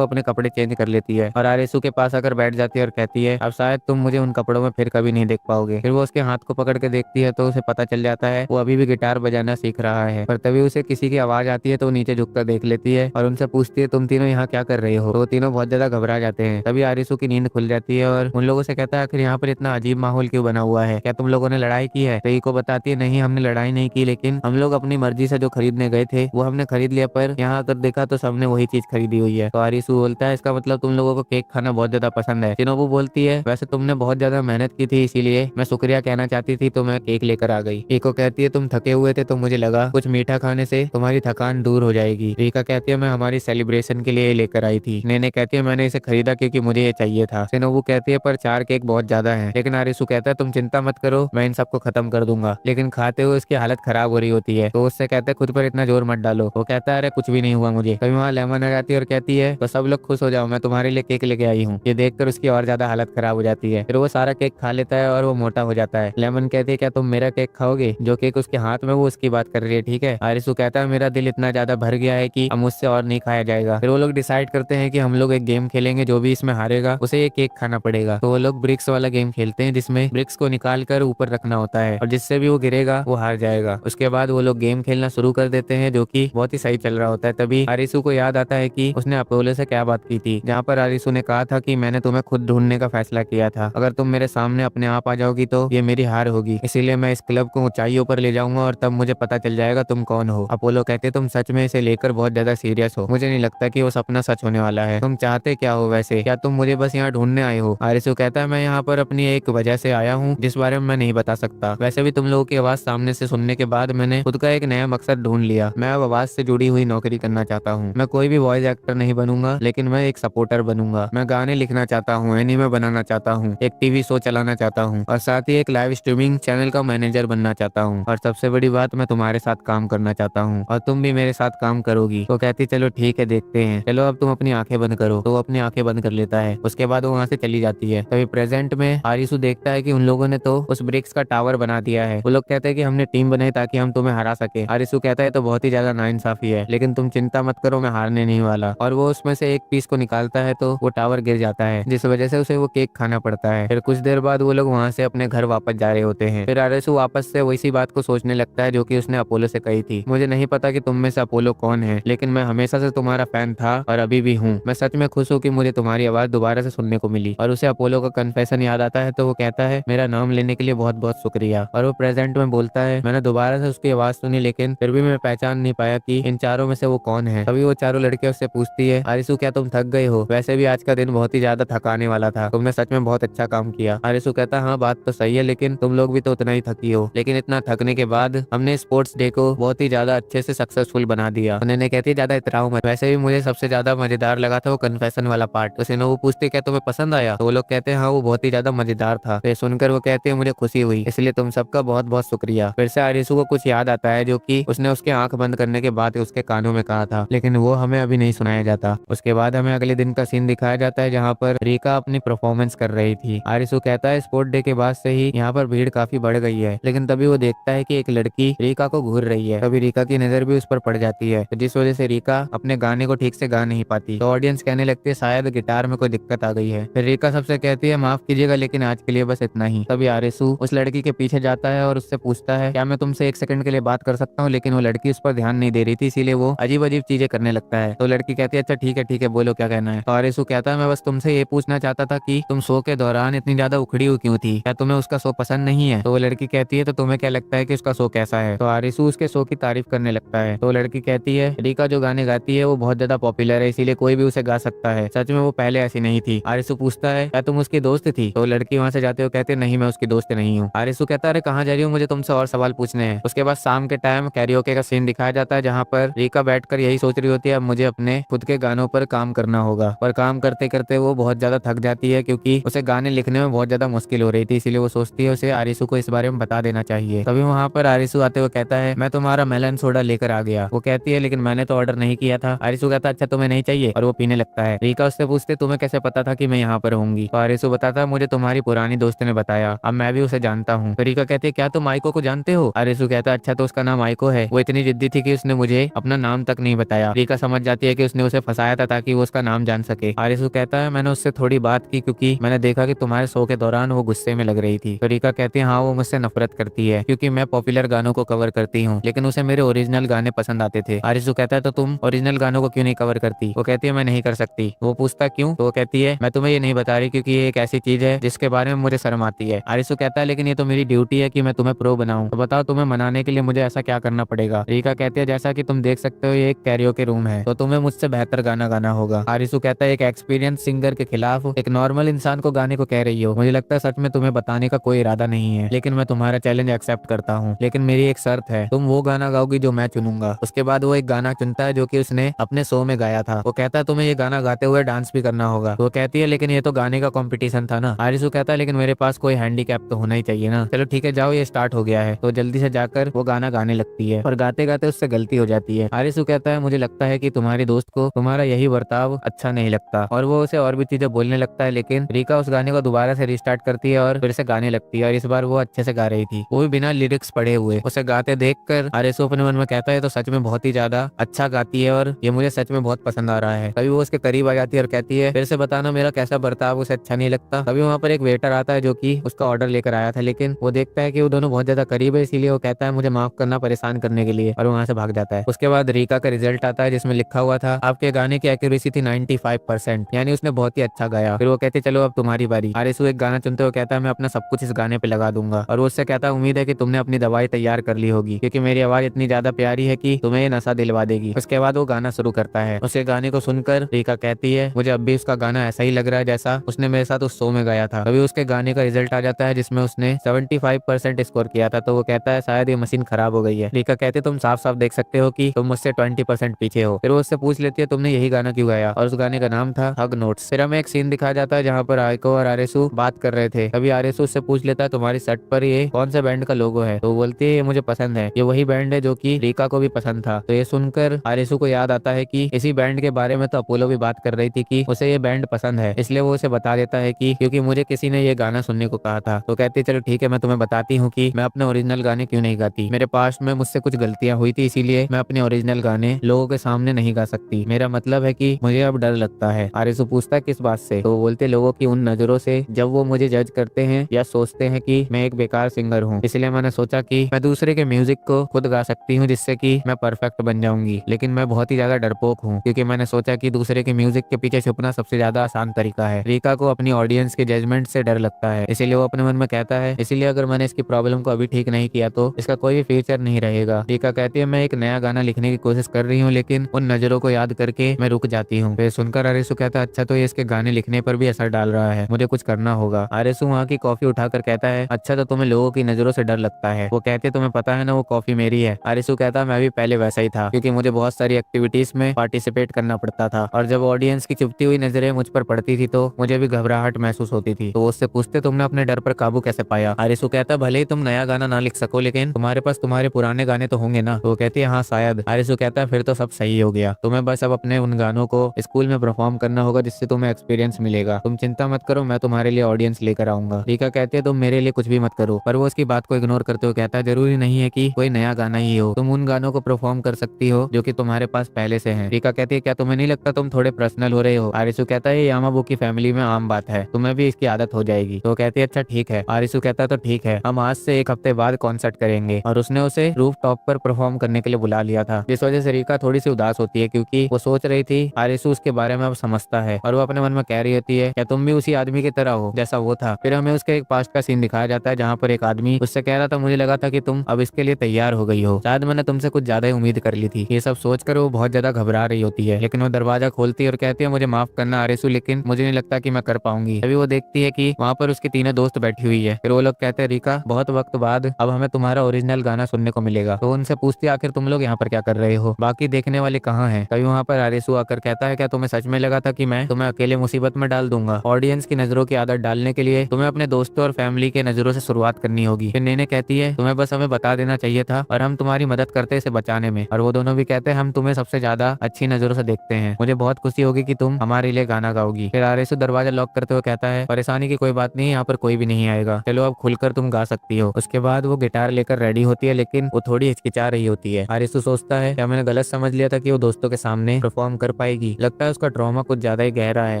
अपने कपड़े चेंज कर लेती है और आरिसू के पास आकर बैठ जाती है और कहती है अब शायद तुम मुझे उन कपड़ों में फिर कभी नहीं देख पाओगे। फिर वो उसके हाथ को पकड़ के देखती है तो उसे पता चल जाता है वो अभी भी गिटार बजाना सीख रहा है। पर तभी उसे किसी की आवाज आती है तो वो नीचे झुककर देख लेती है और उनसे पूछती है तुम तीनों यहाँ क्या कर रहे हो? तो वो तीनों बहुत ज्यादा घबरा जाते हैं। तभी आरिसू की नींद खुल जाती है और उन लोगों से कहता है आखिर यहाँ पर इतना अजीब माहौल क्यों बना हुआ है? क्या तुम लोगों ने लड़ाई की है? तो को बताती है नहीं हमने लड़ाई नहीं की, लेकिन हम लोग अपनी मर्जी से जो खरीदने गए थे वो हमने खरीद लिया, पर यहाँ आकर देखा तो सबने वही चीज खरीदी हुई है। तो आरिसू बोलता है इसका मतलब तुम लोगों को केक खाना बहुत ज्यादा पसंद है। शिनोबू बोलती है वैसे तुमने बहुत ज्यादा मेहनत की थी इसीलिए मैं शुक्रिया कहना चाहती थी तो मैं केक लेकर आ गई। रीको कहती है तुम थके हुए थे तो मुझे लगा कुछ मीठा खाने से तुम्हारी थकान दूर हो जाएगी। रीका कहती है मैं हमारी सेलिब्रेशन के लिए लेकर आई थी। नेने कहती है मैंने इसे खरीदा क्योंकि मुझे ये चाहिए था। शिनोबू कहती है पर 4 केक बहुत ज्यादा है। लेकिन आरिसू कहता है तुम चिंता मत करो मैं इन सबको खत्म कर दूंगा। लेकिन खाते हुए उसकी हालत खराब हो रही होती है तो उससे कहते हैं खुद पर इतना जोर मत डालो। वो कहता है अरे कुछ भी नहीं हुआ मुझे। तभी वहाँ लेमन आ जाती है और कहती है तो सब लोग खुश हो जाओ मैं तुम्हारे लिए केक लेके आई हूँ। ये देखकर उसकी और ज्यादा हालत खराब हो जाती है। फिर वो सारा केक खा लेता है और वो मोटा हो जाता है। लेमन कहती है क्या तुम मेरा केक खाओगे? जो केक उसके हाथ में वो उसकी बात कर रही है ठीक है। आरिसू कहता है मेरा दिल इतना ज्यादा भर गया है कि अब मुझसे और नहीं खाया जाएगा। फिर वो लोग डिसाइड करते हैं कि हम लोग एक गेम खेलेंगे, जो भी इसमें हारेगा उसे ये केक खाना पड़ेगा। तो वो लोग ब्रिक्स वाला गेम खेलते हैं जिसमें ब्रिक्स को निकाल कर ऊपर रखना होता है और जिससे भी वो गिरेगा वो हार जाएगा। उसके बाद वो लोग गेम खेलना शुरू कर देते हैं जो कि बहुत ही सही चल रहा होता है। तभी आरिसू को याद आता है कि उसने अपोलो से क्या बात की थी, जहाँ पर आरिसू ने कहा था कि मैंने तुम्हें खुद ढूंढने का फैसला किया था, अगर तुम मेरे सामने अपने आप आ जाओगी तो ये मेरी हार होगी, इसीलिए मैं इस क्लब को ऊंचाइयों पर ले जाऊंगा और तब मुझे पता चल जाएगा तुम कौन हो। अपोलो कहते तुम सच में इसे लेकर बहुत ज्यादा सीरियस हो, मुझे नहीं लगता कि वो सपना सच होने वाला है। तुम चाहते क्या हो वैसे? क्या तुम मुझे बस यहाँ ढूंढने आए हो? आरिसू कहता है मैं यहाँ पर अपनी एक वजह से आया हूँ जिस बारे में मैं नहीं बता सकता। वैसे भी तुम लोगों की आवाज सामने से सुनने के बाद मैंने खुद का एक नया मकसद ढूंढ लिया। मैं अब आवाज से जुड़ी हुई नौकरी करना चाहता हूँ। मैं कोई भी वॉइस एक्टर नहीं बनूंगा लेकिन मैं एक सपोर्टर बनूंगा। मैं गाने लिखना चाहता हूँ, एनीमे बनाना चाहता हूँ, एक टीवी शो चलाना चाहता हूँ और साथ ही एक लाइव स्ट्रीमिंग चैनल का मैनेजर बनना चाहता हूँ। और सबसे बड़ी बात मैं तुम्हारे साथ काम करना चाहता हूँ और तुम भी मेरे साथ काम करोगी। तो कहती चलो ठीक है देखते हैं, चलो अब तुम अपनी आंखें बंद करो। तो वो अपनी आंखें बंद कर लेता है। उसके बाद वो वहाँ से चली जाती है। तभी प्रेजेंट में आरिसू देखता है कि उन लोगों ने तो उस ब्रिक्स का टावर बना दिया है। वो लोग कहते हैं कि हमने टीम बनाई ताकि हम तुम्हें हरा सके। आरिसू कहता है तो बहुत ही ज्यादा नाइंसाफी है, लेकिन तुम चिंता मत करो मैं हारने नहीं वाला। और वो उसमें से एक पीस को निकालता है तो वो टावर गिर जाता है जिस वजह से उसे वो केक खाना पड़ता है। फिर कुछ देर बाद वो लोग वहाँ से अपने घर वापस जा रहे होते हैं। फिर आरिसू वापस से वैसी बात को सोचने लगता है जो कि उसने अपोलो से कही थी। मुझे नहीं पता कि तुम में से अपोलो कौन है, लेकिन मैं हमेशा से तुम्हारा फैन था और अभी भी हूँ। मैं सच में खुश हूँ कि मुझे तुम्हारी आवाज दोबारा से सुनने को मिली। और उसे अपोलो का कन्फेशन याद आता है तो वो कहता है मेरा नाम लेने के लिए बहुत बहुत शुक्रिया। और वो प्रेजेंट में बोलता है मैंने दोबारा से उसकी आवाज सुनी लेकिन फिर भी मैं पहचान नहीं पाया कि इन चारों में से वो कौन है। तभी वो चारों लड़कियां उससे पूछती है आरिसू क्या तुम थक गए हो? वैसे भी आज का दिन बहुत ही ज्यादा थकाने वाला था, तुमने सच में बहुत अच्छा काम किया। आरिसू कहता हाँ बात तो सही है, लेकिन तुम लोग भी तो उतना ही थकी हो। लेकिन इतना थकने के बाद हमने स्पोर्ट्स डे को बहुत ही ज्यादा अच्छे से सक्सेसफुल बना दिया। उन्होंने कहती है ज्यादा इतराओ मत, वैसे भी मुझे सबसे ज्यादा मजेदार लगा था वो कन्फेशन वाला पार्ट। तो सिनोबू पूछते क्या तुम्हें पसंद आया? तो वो लोग कहते हैं हाँ वो बहुत ही ज्यादा मजेदार था। फिर सुनकर वो कहते हैं मुझे खुशी हुई, इसलिए तुम सबका बहुत बहुत शुक्रिया। फिर से आरिसू को कुछ याद आता है जो कि उसने उसके आंख बंद करने के बाद उसके कानों में कहा था, लेकिन वो हमें अभी नहीं सुनाया जाता। उसके बाद हमें अगले दिन का सीन दिखाया जाता है जहाँ पर रीका अपनी परफॉर्मेंस कर रही थी। आरिसू कहता है स्पोर्ट डे के बाद से ही यहाँ पर भीड़ काफी बढ़ गई है, लेकिन तभी वो देखता है कि एक लड़की रीका को घूर रही है। तभी रीका की नजर भी उस पर पड़ जाती है, तो जिस वजह से रीका अपने गाने को ठीक से गा नहीं पाती। तो ऑडियंस कहने लगती है शायद गिटार में कोई दिक्कत आ गई है। फिर रीका सबसे कहती है माफ कीजिएगा लेकिन आज के लिए बस इतना ही। तभी आरिसू उस लड़की के पीछे जाता है और उससे पूछता है क्या मैं तुमसे 1 सेकंड के लिए बात कर सकता हूँ? लेकिन वो लड़की उस पर ध्यान नहीं दे रही थी, इसीलिए वो अजीब अजीब चीजें करने लगता है। तो लड़की कहती है अच्छा ठीक है बोलो क्या कहना है। तो आरिसू कहता है मैं बस तुमसे ये पूछना चाहता था कि तुम शो के दौरान इतनी ज्यादा उखड़ी हुई क्यों थी? क्या तुम्हें उसका शो पसंद नहीं है? तो वो लड़की कहती है तो तुम्हें क्या लगता है कि उसका शो कैसा है? तो आरिसू उसके शो की तारीफ करने लगता है। तो लड़की कहती है रीका जो गाने गाती है वो बहुत ज्यादा पॉपुलर है, इसीलिए कोई भी उसे गा सकता है। सच में वो पहले ऐसी नहीं थी। आरिसू पूछता है क्या तुम उसकी दोस्त थी? तो लड़की वहाँ से जाते हुए कहते नहीं मैं उसकी दोस्त नहीं हूँ। आरिसू कहता है कहाँ जा रही हूँ, मुझे तुमसे और सवाल पूछने हैं। उसके बाद शाम के टाइम कैरियोके का सीन दिखाया जाता है जहाँ पर रीका बैठकर यही सोच रही होती है अब मुझे अपने खुद के गानों पर काम करना होगा। पर काम करते करते वो बहुत ज्यादा थक जाती है क्योंकि उसे गाने लिखने में बहुत ज्यादा मुश्किल हो रही थी, इसीलिए वो सोचती है उसे आरिसू को इस बारे में बता देना चाहिए। तभी वहाँ पर आरिसू आते हुए कहता है मैं तुम्हारा मेलन सोडा लेकर आ गया। वो कहती है लेकिन मैंने तो ऑर्डर नहीं किया था। आरिसू कहता है अच्छा तुम्हें नहीं चाहिए और वो पीने लगता है। रीका उससे पूछते तुम्हें कैसे उसे पता था कि मैं यहाँ पर होंगी। तो आरिसू बताता मुझे तुम्हारी पुरानी दोस्त ने बताया, अब मैं भी उसे जानता हूँ। तो रीका कहती है क्या तुम माइको को जानते हो? आरिसू कहता अच्छा तो उसका नाम माइको है। वो इतनी जिद्दी थी कि उसने मुझे अपना नाम तक नहीं बताया। रीका समझ जाती है कि उसने उसे फंसाया था ताकि वो उसका नाम जान सके। आरिसू कहता है मैंने उससे थोड़ी बात की क्योंकि मैंने देखा कि तुम्हारे शो के दौरान वो गुस्से में लग रही थी। तो रीका कहती है हाँ वो मुझसे नफरत करती है क्योंकि मैं पॉपुलर गानों को कवर करती हूँ, लेकिन उसे मेरे ओरिजिनल गाने पसंद आते थे। आरिसू कहता है तो तुम ओरिजिनल गानों को क्यों नहीं कवर करती? वो कहती है मैं नहीं कर सकती। वो पूछता क्यों? तो वो कहती है मैं तुम्हें ये नहीं बता रही क्योंकि ये एक ऐसी चीज है जिसके बारे में मुझे शर्म आती है। आरिसू कहता है लेकिन ये तो मेरी ड्यूटी है कि मैं तुम्हें प्रो बनाऊं, तो बताओ तुम्हें मनाने के लिए मुझे ऐसा क्या करना पड़ेगा? रीका कहती है जैसा कि तुम देख सकते हो ये एक कैरियोके रूम है, तो तुम्हें मुझसे बेहतर गाना गाना होगा। आरिसू कहता है एक एक्सपीरियंस सिंगर के खिलाफ एक नॉर्मल इंसान को गाने को कह रही हो। मुझे लगता है सच में तुम्हें बताने का कोई इरादा नहीं है, लेकिन मैं तुम्हारा चैलेंज एक्सेप्ट करता हूँ, लेकिन मेरी एक शर्त है, तुम वो गाना गाओगी जो मैं चुनूंगा। उसके बाद वो एक गाना चुनता है जो कि उसने अपने शो में गाया था। वो कहता है तुम्हें ये गाना गाते हुए डांस भी करना होगा। वो कहती है लेकिन ये तो गाने का कंपटीशन था ना। आरिसू कहता है लेकिन मेरे पास कोई हैंडीकैप तो होना ही चाहिए ना। चलो ठीक है जाओ ये स्टार्ट हो गया है। तो जल्दी से जाकर वो गाना गाने लगती है और गाते गाते उससे गलती हो जाती है। आरिसू कहता है मुझे लगता है कि तुम्हारी दोस्त को तुम्हारा यही बर्ताव अच्छा नहीं लगता, और वो उसे और भी चीजें बोलने लगता है। लेकिन रीका उस गाने को दोबारा से रिस्टार्ट करती है और फिर से गाने लगती है, और इस बार वो अच्छे से गा रही थी, वो भी बिना लिरिक्स पढ़े हुए। उसे गाते देखकर आरिसू अपने मन में कहता है तो सच में बहुत ही ज्यादा अच्छा गाती है और ये मुझे सच में बहुत पसंद आ रहा है। कभी वो उसके करीब आ जाती है और कहती है फिर से बताना मेरा कैसा बर्ताव उसे अच्छा नहीं लगता। कभी वहाँ पर एक वेटर आता है जो कि उसका ऑर्डर लेकर आया था, लेकिन वो देखता है कि वो दोनों बहुत ज्यादा करीब है, इसीलिए वो कहता है मुझे माफ करना परेशान करने के लिए, और वहाँ से भाग जाता है। उसके बाद रीका का रिजल्ट आता है जिसमें लिखा हुआ था आपके गाने की एक्यूरेसी थी 95%, यानी उसने बहुत ही अच्छा गाया। फिर वो कहते चलो अब तुम्हारी बारी। आरिसू एक गाना चुनते हुए कहता है मैं अपना सब कुछ इस गाने पे लगा दूंगा, और वो उससे कहता है उम्मीद है कि तुमने अपनी दवाई तैयार कर ली होगी क्योंकि मेरी आवाज इतनी ज्यादा प्यारी है कि तुम्हें ये नशा दिलवा देगी। उसके बाद वो गाना शुरू करता है। उसके गाने को सुनकर रीका कहती है मुझे अब भी उसका गाना ऐसा ही लग रहा है जैसा उसने मेरे साथ उस शो में गाया था। तभी उसके गाने का रिजल्ट आ जाता है जिसमें उसने 75% स्कोर किया था। तो वो कहता है शायद ये मशीन खराब हो गई है। रीका कहते तुम साफ साफ देख सकते हो कि तुम मुझसे 20% पीछे हो। फिर वो उससे पूछ लेती है तुमने यही गाना क्यों गाया, और उस गाने का नाम था हग नोट्स। फिर हमें एक सीन दिखाया जाता है जहाँ पर आइको और आरिसू बात कर रहे थे। तभी आरिसू उससे पूछ लेता है तुम्हारी शर्ट पर ये कौन सा बैंड का लोगो है? तो वो बोलती है ये मुझे पसंद है, ये वही बैंड है जो कि रीका को भी पसंद था। तो ये सुनकर आरिसू को याद आता है कि इसी बैंड के बारे में तो अपोलो भी बात कर रही थी कि उसे ये बैंड पसंद है, इसलिए वो उसे बता देता है कि क्योंकि मुझे किसी ने ये गाना सुनने को कहा था। तो कहती है चलो ठीक है मैं तुम्हें बताती हूँ कि मैं अपने ओरिजिनल गाने क्यों नहीं गाती। मेरे पास्ट में मुझसे कुछ गलतियां हुई थी, इसीलिए मैं अपने ओरिजिनल गाने लोगों के सामने नहीं गा सकती। मेरा मतलब है कि मुझे अब डर लगता है। आरिसू पूछता है किस बात से? तो वो बोलते लोगों की उन नजरों से जब वो मुझे जज करते हैं या सोचते हैं कि मैं एक बेकार सिंगर हूँ। इसलिए मैंने सोचा कि मैं दूसरे के म्यूजिक को खुद गा सकती हूँ जिससे कि मैं परफेक्ट बन जाऊंगी। लेकिन मैं बहुत ही ज्यादा डरपोक हूँ क्योंकि मैंने सोचा कि दूसरे के म्यूजिक के पीछे छुपना सबसे ज्यादा आसान तरीका है। रीका को अपनी ऑडियंस के जजमेंट से डर लगता है, इसीलिए वो अपने मन में कहता है इसीलिए अगर मैंने इसकी प्रॉब्लम को अभी ठीक नहीं किया तो इसका कोई भी फ्यूचर नहीं रहेगा। रीका कहती है मैं एक नया गाना लिखने की कोशिश कर रही हूँ, लेकिन उन नजरों को याद करके मैं रुक जाती हूँ। फिर सुनकर आरिसू कहता है अच्छा तो ये इसके गाने लिखने पर भी असर डाल रहा है, मुझे कुछ करना होगा। आरिसू वहाँ की कॉफी उठाकर कहता है अच्छा तो तुम्हें लोगों की नजरों से डर लगता है। वो कहते तुम्हें पता है ना वो कॉफी मेरी है। आरिसू कहता है मैं भी पहले वैसा ही था क्योंकि मुझे बहुत सारी एक्टिविटीज में पार्टिसिपेट करना पड़ता था, और जब ऑडियंस की चुपती हुई नजरें मुझ पर पड़ती थी तो मुझे भी घबराहट महसूस होती थी। तो वो उससे पूछते तुमने अपने डर पर काबू कैसे पाया? आरिसू कहता भले ही तुम नया गाना ना लिख सको लेकिन तुम्हारे पास तुम्हारे पुराने गाने तो होंगे ना। तो वो कहती है हाँ शायद। आरिसू कहता है फिर तो सब सही हो गया, तुम्हें बस अब अपने उन गानों को स्कूल में परफॉर्म करना होगा जिससे तुम्हें एक्सपीरियंस मिलेगा। तुम चिंता मत करो, मैं तुम्हारे लिए ऑडियंस लेकर आऊंगा। रीका कहती है तुम मेरे लिए कुछ भी मत करो, पर वो उसकी बात को इग्नोर करते हुए कहता है जरूरी नहीं है कि कोई नया गाना ही हो, तुम उन गानों को परफॉर्म कर सकती हो जो कि तुम्हारे पास पहले से हैं। रीका कहती है क्या तुम्हें नहीं लगता तुम थोड़े पर्सनल हो रहे हो? आरिसू कहता है ये यामाबुकी फैमिली में आम बात है, तुम्हें भी इसकी आदत हो जाएगी। तो कहती है अच्छा ठीक है। आरिसू कहता है तो ठीक है, हम आज से एक हफ्ते बाद कॉन्सर्ट करेंगे, और उसने उसे रूफ टॉप पर परफॉर्म करने के लिए बुला लिया था, जिस वजह से रीका थोड़ी सी उदास होती है क्योंकि वो सोच रही थी आरिसू उसके बारे में अब समझता है, और वो अपने मन में कह रही होती है क्या तुम भी उसी आदमी की तरह हो जैसा वो था। फिर हमें उसके एक पास्ट का सीन दिखाया जाता है जहाँ पर एक आदमी उससे कह रहा था मुझे लगा था कि तुम अब इसके लिए तैयार हो गई हो, शायद मैंने तुमसे कुछ ज्यादा ही उम्मीद कर ली थी। ये सब सोचकर वो बहुत ज्यादा घबरा रही होती है, लेकिन वो दरवाजा खोलती है और कहती है मुझे माफ करना आरिसू, लेकिन मुझे नहीं लगता कि मैं कर पाऊंगी। अभी वो देखती है कि वहाँ पर उसकी तीनों दोस्त बैठी हुई है। फिर वो लोग कहते हैं रीका बहुत वक्त बाद अब हमें तुम्हारा ओरिजिनल गाना सुनने को मिलेगा। तो उनसे पूछती है आखिर तुम लोग यहाँ पर क्या कर रहे हो, बाकी देखने वाले कहाँ हैं? तभी वहाँ पर आरिसू आकर कहता है क्या तुम्हें सच में लगा था कि मैं तुम्हें अकेले मुसीबत में डाल दूंगा? ऑडियंस की नजरों की आदत डालने के लिए तुम्हें अपने दोस्तों और फैमिली के नजरों से शुरुआत करनी होगी। फिर नेने कहती है तुम्हें बस हमें बता देना चाहिए था और हम तुम्हारी मदद करते इसे बचाने में। और वो दोनों भी कहते हैं हम तुम्हें सबसे ज्यादा अच्छी नजरों से देखते हैं, मुझे बहुत खुशी होगी कि तुम हमारे लिए गाना गाना गाओगी। फिर आरिसु दरवाजा लॉक करते हुए कहता है परेशानी की कोई बात नहीं, यहाँ पर कोई भी नहीं आएगा, चलो अब खुलकर तुम गा सकती हो। उसके बाद वो गिटार लेकर रेडी होती है, लेकिन वो थोड़ी हिचकिचा रही होती है। आरिसु सोचता है क्या मैंने गलत समझ लिया था कि वो दोस्तों के सामने परफॉर्म कर पाएगी। लगता है उसका ट्रॉमा कुछ ज्यादा ही गहरा है।